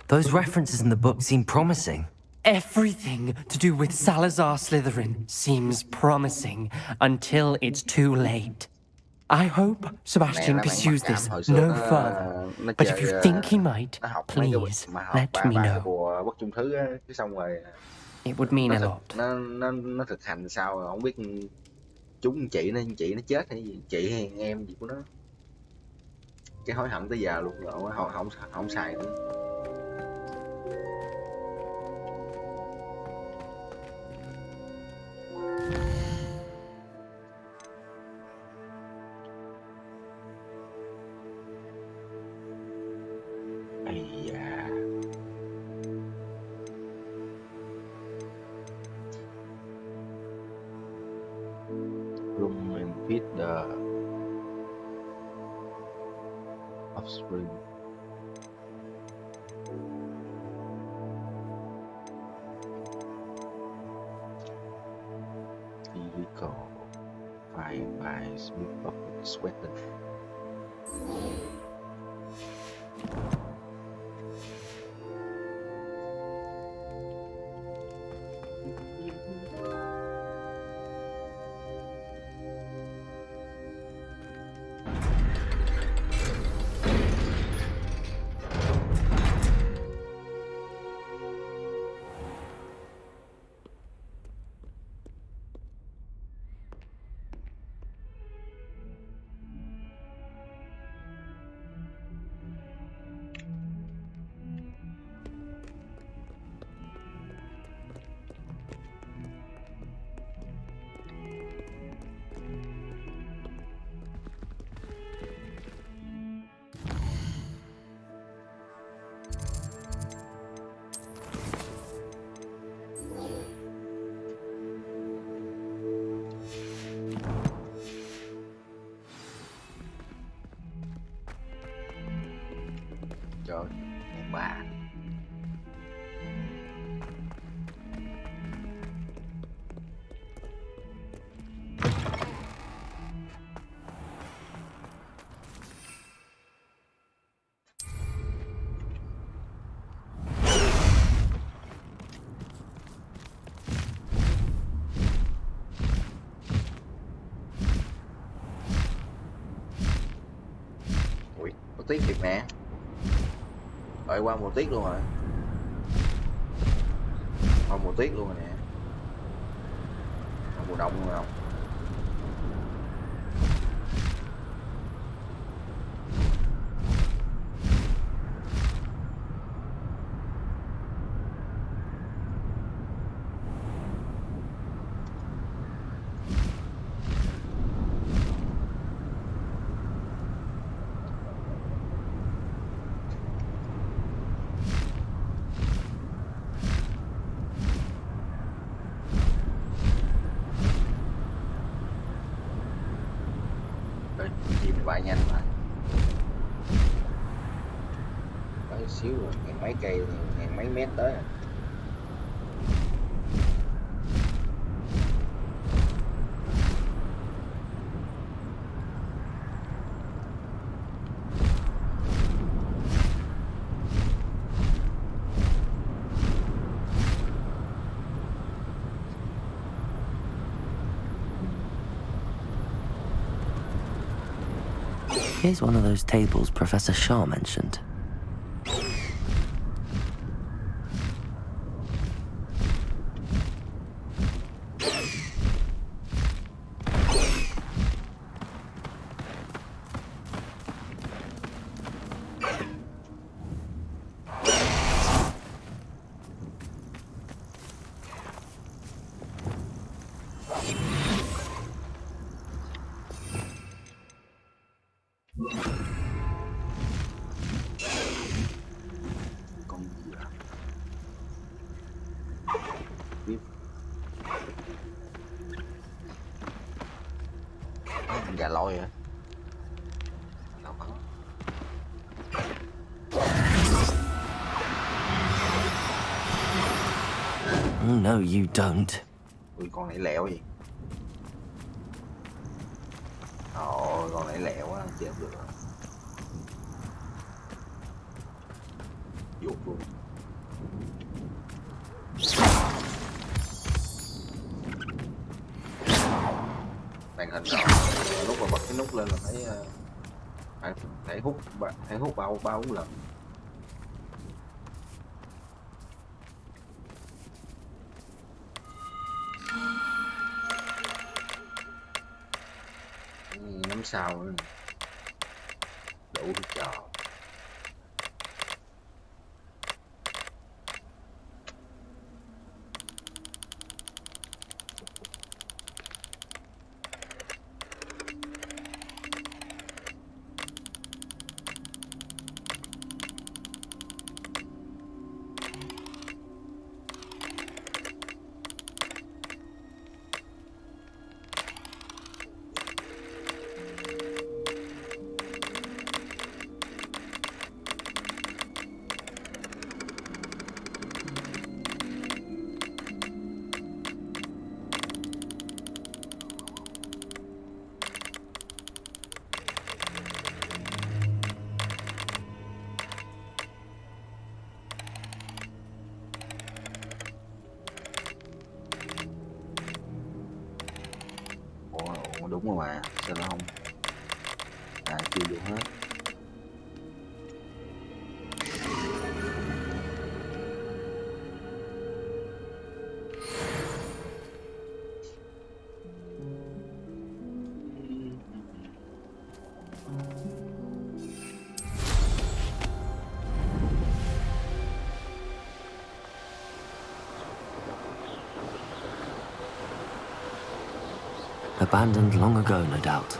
Those references in the book seem promising. Everything to do with Salazar Slytherin seems promising until it's too late. I hope Sebastian pursues this no further. But if you think he might, please let me know. It would mean a lot. Nó thực hành sao rồi không biết chúng chị nó chết hay gì, chị hay em gì của nó. Cái hối hận tới giờ luôn rồi, không xài nữa. Feed the offspring. Illegal. Fire by Smith of Sweating. Trời, đàn bà. Ui, có tiếc thiệt nè. Đợi qua mùa tiết luôn rồi. Qua mùa tiết luôn rồi nè. Qua mùa đông luôn không? Chim bay nhanh mà. Mấy xíu rồi, ngàn mấy cây, ngàn mấy mét tới à. Here's one of those tables Professor Shah mentioned. Gà lôi hả? Oh, no, you don't. Ui, con này lẹo gì? Ồ, con này lẹo quá, chết được rồi. Dục luôn. Màn hình rồi, lúc mà bật cái nút lên là thấy hút ba bốn lần. Năm sao nữa. Đủ đi trò. đúng rồi mà, sao nó không? Chưa vô hết. Abandoned long ago, no doubt.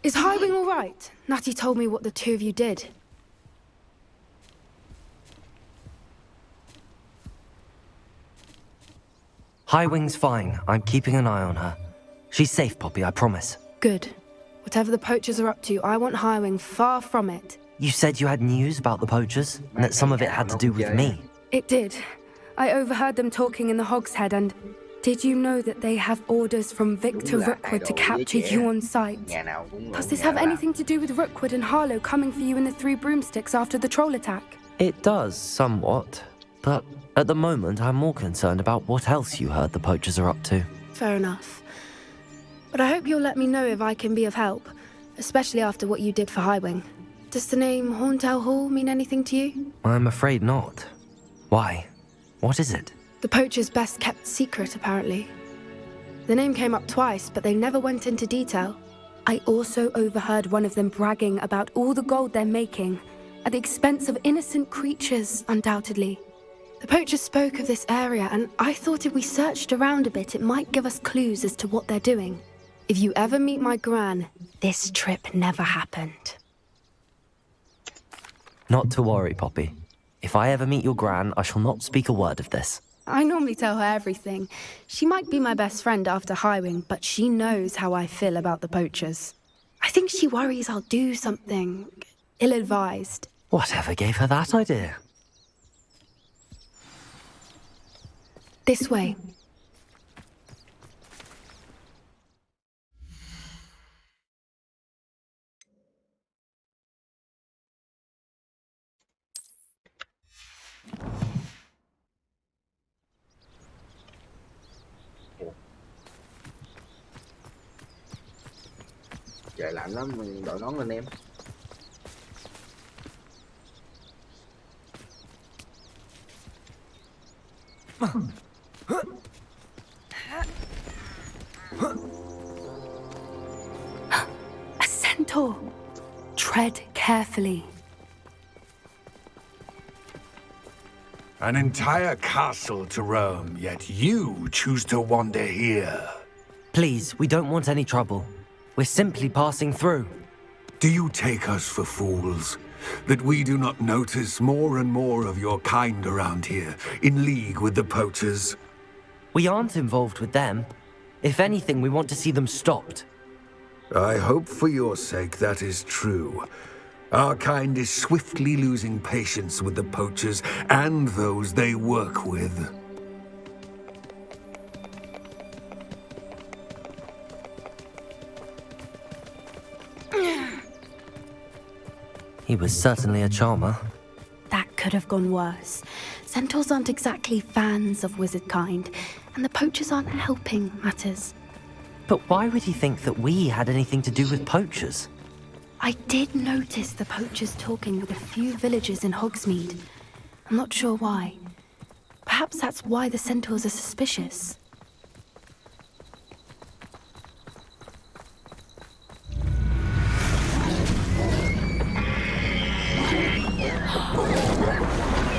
Is Highwing all right? Natty told me what the two of you did. Highwing's fine. I'm keeping an eye on her. She's safe, Poppy, I promise. Good. Whatever the poachers are up to, I want Highwing far from it. You said you had news about the poachers, and that some of it had to do with me. It did. I overheard them talking in the Hogshead, and did you know that they have orders from Victor Rookwood to capture you on sight? Does this have anything to do with Rookwood and Harlow coming for you in the Three Broomsticks after the troll attack? It does, somewhat. But at the moment, I'm more concerned about what else you heard the poachers are up to. Fair enough. But I hope you'll let me know if I can be of help, especially after what you did for Highwing. Does the name Horntail Hall mean anything to you? I'm afraid not. Why? What is it? The poacher's best kept secret, apparently. The name came up twice, but they never went into detail. I also overheard one of them bragging about all the gold they're making, at the expense of innocent creatures, undoubtedly. The poacher spoke of this area, and I thought if we searched around a bit, it might give us clues as to what they're doing. If you ever meet my gran, this trip never happened. Not to worry, Poppy. If I ever meet your gran, I shall not speak a word of this. I normally tell her everything. She might be my best friend after Highwing, but she knows how I feel about the poachers. I think she worries I'll do something ill-advised. Whatever gave her that idea? This way. Trời lạnh lắm, mình đội nón lên em. A centaur. Tread carefully. An entire castle to roam, yet you choose to wander here. Please, we don't want any trouble. We're simply passing through. Do you take us for fools? That we do not notice more and more of your kind around here, in league with the poachers? We aren't involved with them. If anything, we want to see them stopped. I hope for your sake that is true. Our kind is swiftly losing patience with the poachers and those they work with. He was certainly a charmer. That could have gone worse. Centaurs aren't exactly fans of wizard kind, and the poachers aren't helping matters. But why would he think that we had anything to do with poachers? I did notice the poachers talking with a few villagers in Hogsmeade. I'm not sure why. Perhaps that's why the centaurs are suspicious.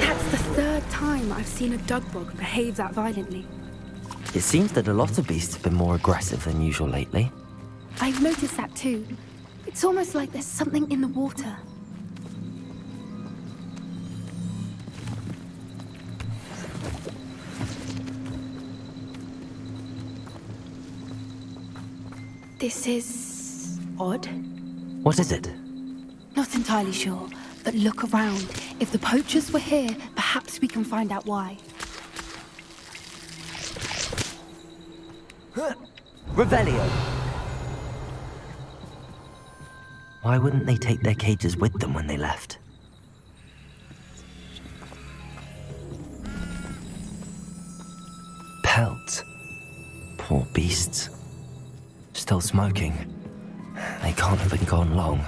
That's the third time I've seen a dugbog behave that violently. It seems that a lot of beasts have been more aggressive than usual lately. I've noticed that too. It's almost like there's something in the water. This is odd. What is it? Not entirely sure, but look around. If the poachers were here, perhaps we can find out why. Revelio! Why wouldn't they take their cages with them when they left? Pelts. Poor beasts. Still smoking. They can't have been gone long.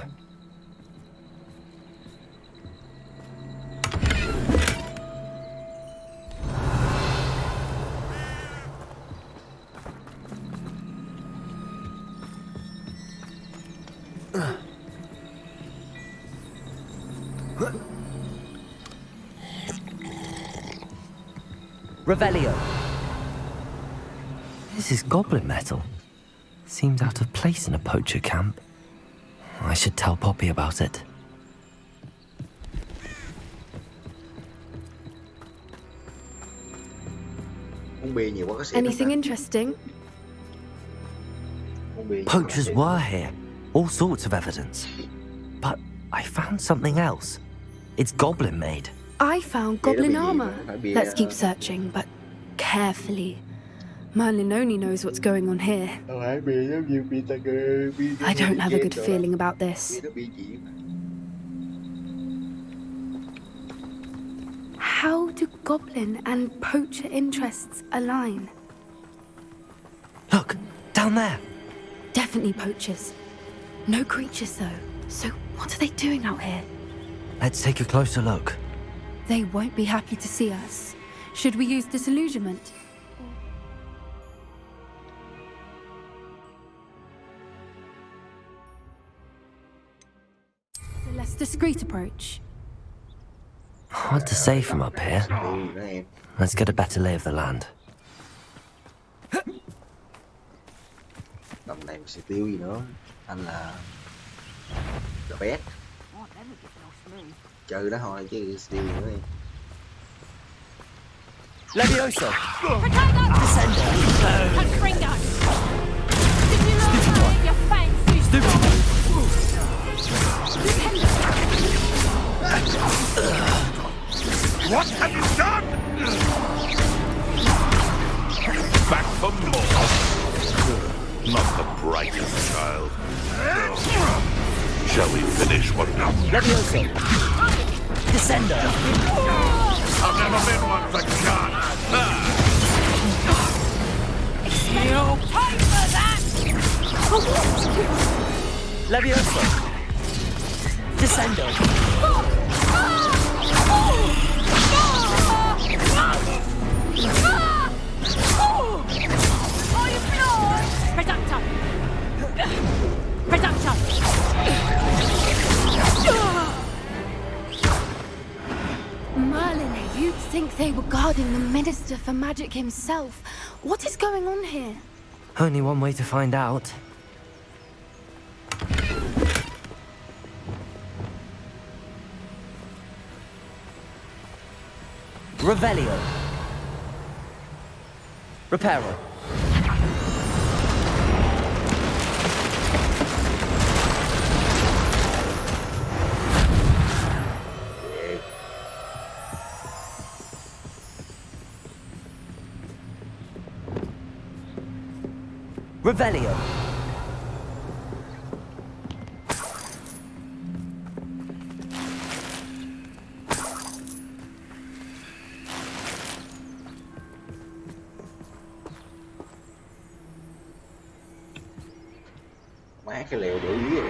Revelio. This is goblin metal. Seems out of place in a poacher camp. I should tell Poppy about it. Anything interesting? Poachers were here. All sorts of evidence. But I found something else. It's goblin made. I found goblin armor. Let's keep searching, but carefully. Merlin only knows what's going on here. I don't have a good feeling about this. How do goblin and poacher interests align? Look, down there. Definitely poachers. No creatures, though. So what are they doing out here? Let's take a closer look. They won't be happy to see us. Should we use disillusionment? A less discreet approach. Hard to say from up here. Let's get a better lay of the land. Tầm này mình sẽ tiêu gì nữa? Anh là The Best. Chơi đó thôi chứ tiêu gì nữa đi. Levioso! Descender! Confringo! Did you not your fancy? What have you done? Back for more. Not the brightest child. Shall we finish what we... Levioso! Descender! I've never been one for God. You'll pay for that! Levioso! Descendo! Reducto! Reducto! Merlin, you'd think they were guarding the Minister for Magic himself. What is going on here? Only one way to find out. Revelio. Reparo. Revelio. Má cái lều bự dữ vậy.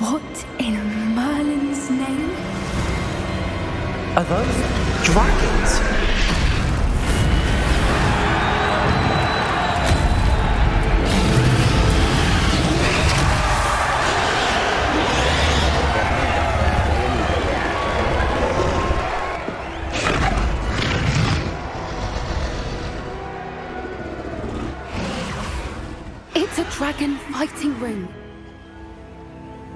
What in Merlin's name? Are those dragons? It's a dragon fighting ring.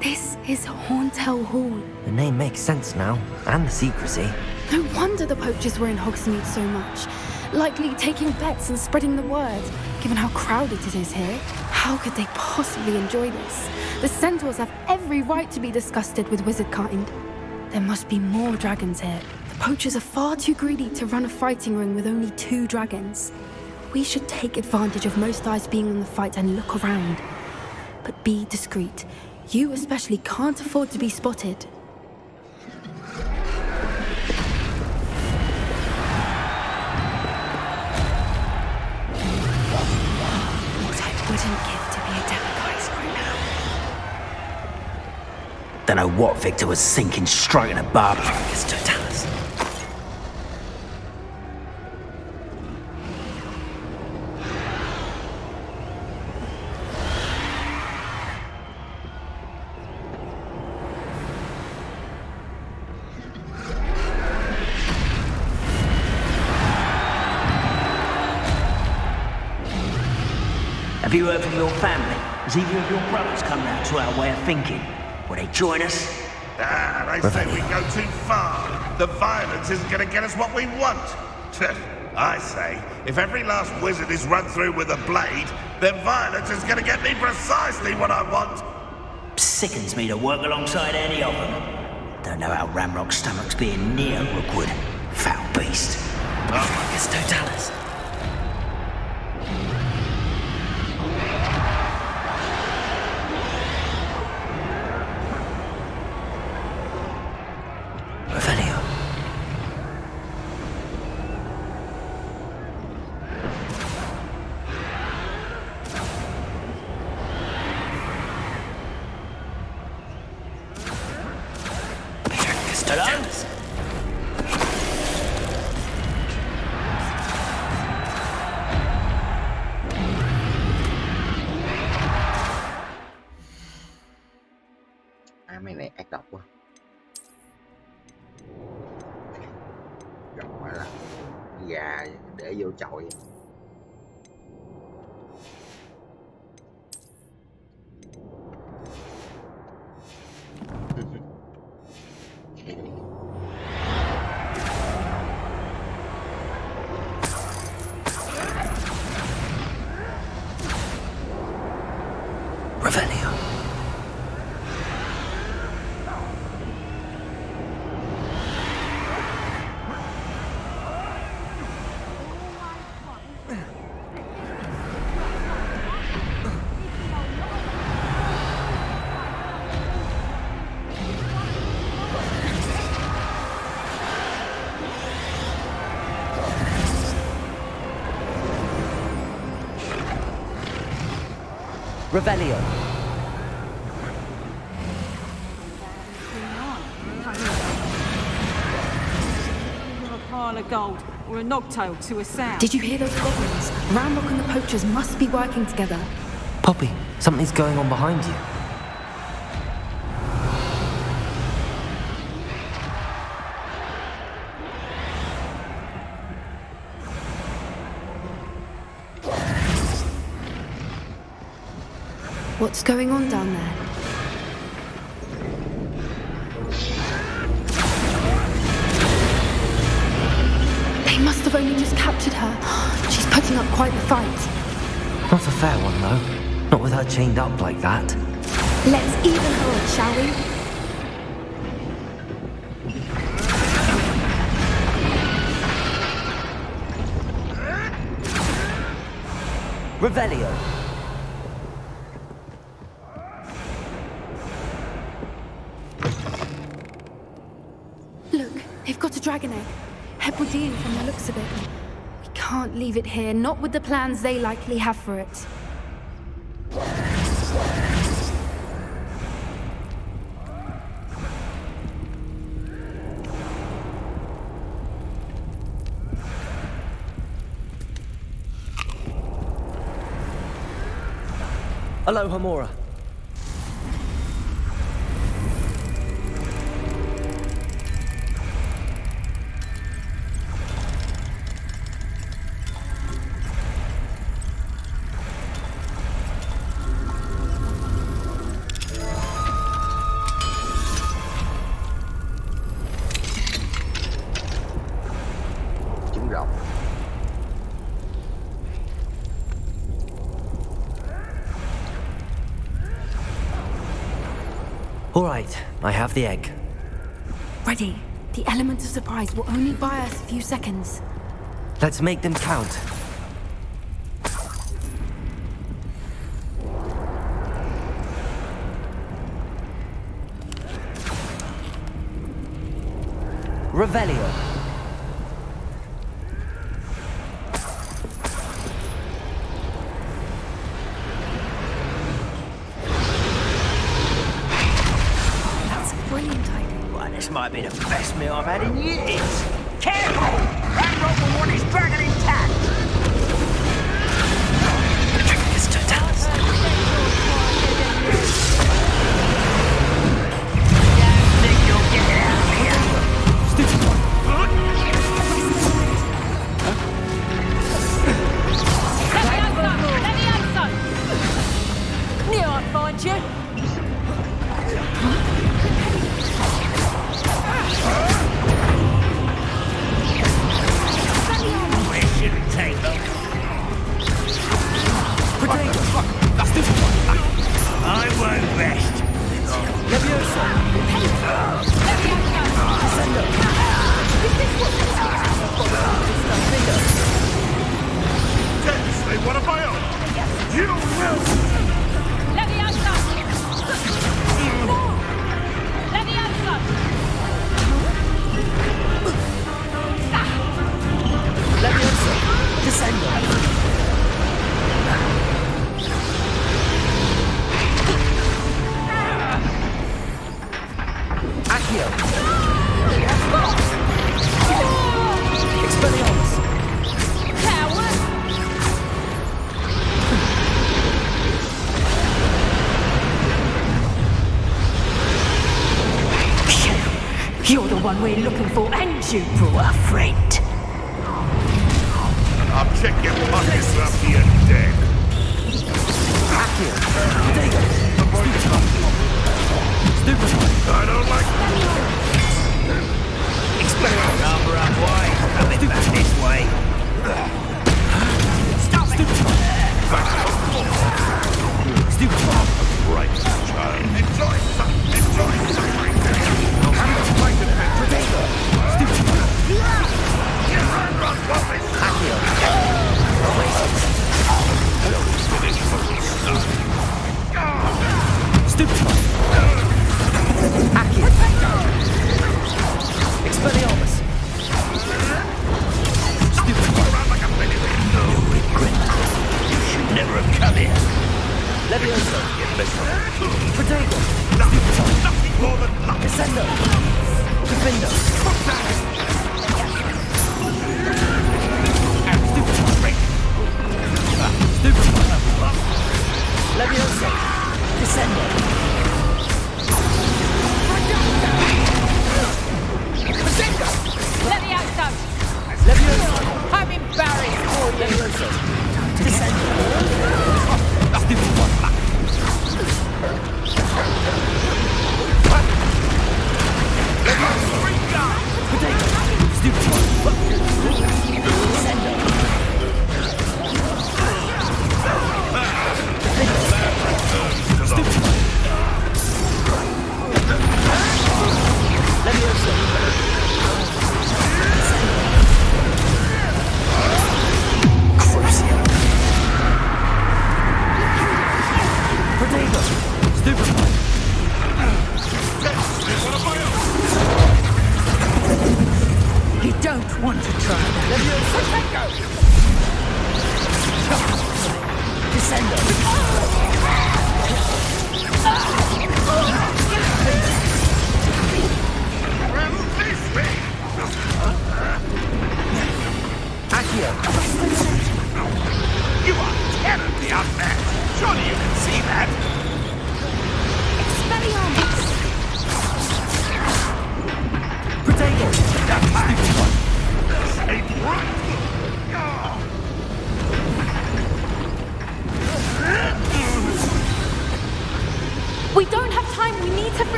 This is Hauntel Hall. The name makes sense now, and the secrecy. No wonder the poachers were in Hogsmeade so much. Likely taking bets and spreading the word, given how crowded it is here. How could they possibly enjoy this? The centaurs have every right to be disgusted with wizard kind. There must be more dragons here. The poachers are far too greedy to run a fighting ring with only 2 dragons. We should take advantage of most eyes being in the fight and look around. But be discreet. You especially can't afford to be spotted. What I wouldn't give to be a demiguise right now. Don't know what Victor was sinking straight in a barber. Totalis. Have you heard from your family? Has either of your brothers come round to our way of thinking? Will they join us? They say we go too far. The violence isn't going to get us what we want. I say, if every last wizard is run through with a blade, then violence is going to get me precisely what I want. Sickens me to work alongside any of them. Don't know how Ramrock's stomach's being near Rookwood. Foul beast. Oh, it's Totalis. Mấy này ác độc quá. Gặp phải là gà để vô chọi. Revelio. A pile of gold, or a nogtail to a sow. Did you hear those goblins? Ramrock and the poachers must be working together. Poppy, something's going on behind you. What's going on down there? They must have only just captured her. She's putting up quite the fight. Not a fair one, though. Not with her chained up like that. Let's even her up, shall we? Revelio. Look, they've got a dragon egg. Hebridean from the looks of it. We can't leave it here, not with the plans they likely have for it. Hello, Hamora. Trứng rồng. All right, I have the egg. Ready. The element of surprise will only buy us a few seconds. Let's make them count. Revelio. That's a brilliant idea. Well, this might be the best meal I've had in years. Careful! Ranrock will want his dragon intact! It's Totalis. Think you'll get it out of here? Let me have some! Knew I'd find you. Where should it take them? I won't rest. Levioso. Descendo. They want to buy on. You will. Let me have some! Let me have some! Levioso. Descendo. Accio. Expelliarmus. Coward! You're the one we're looking for, and you brought a friend. I'll check your pockets after you're dead. I don't like Number up wide. Coming back this way. Stop it! right, child. Enjoy suffering. Expelliarmus. Never have come here. Levioso. Protego. Nothing more than luck. Descendo. Defendo. Levioso. Descendo. Let me have some! Levioso. I'm embarrassed for you! Levioso. Descendo. You don't want to try that. Descendo.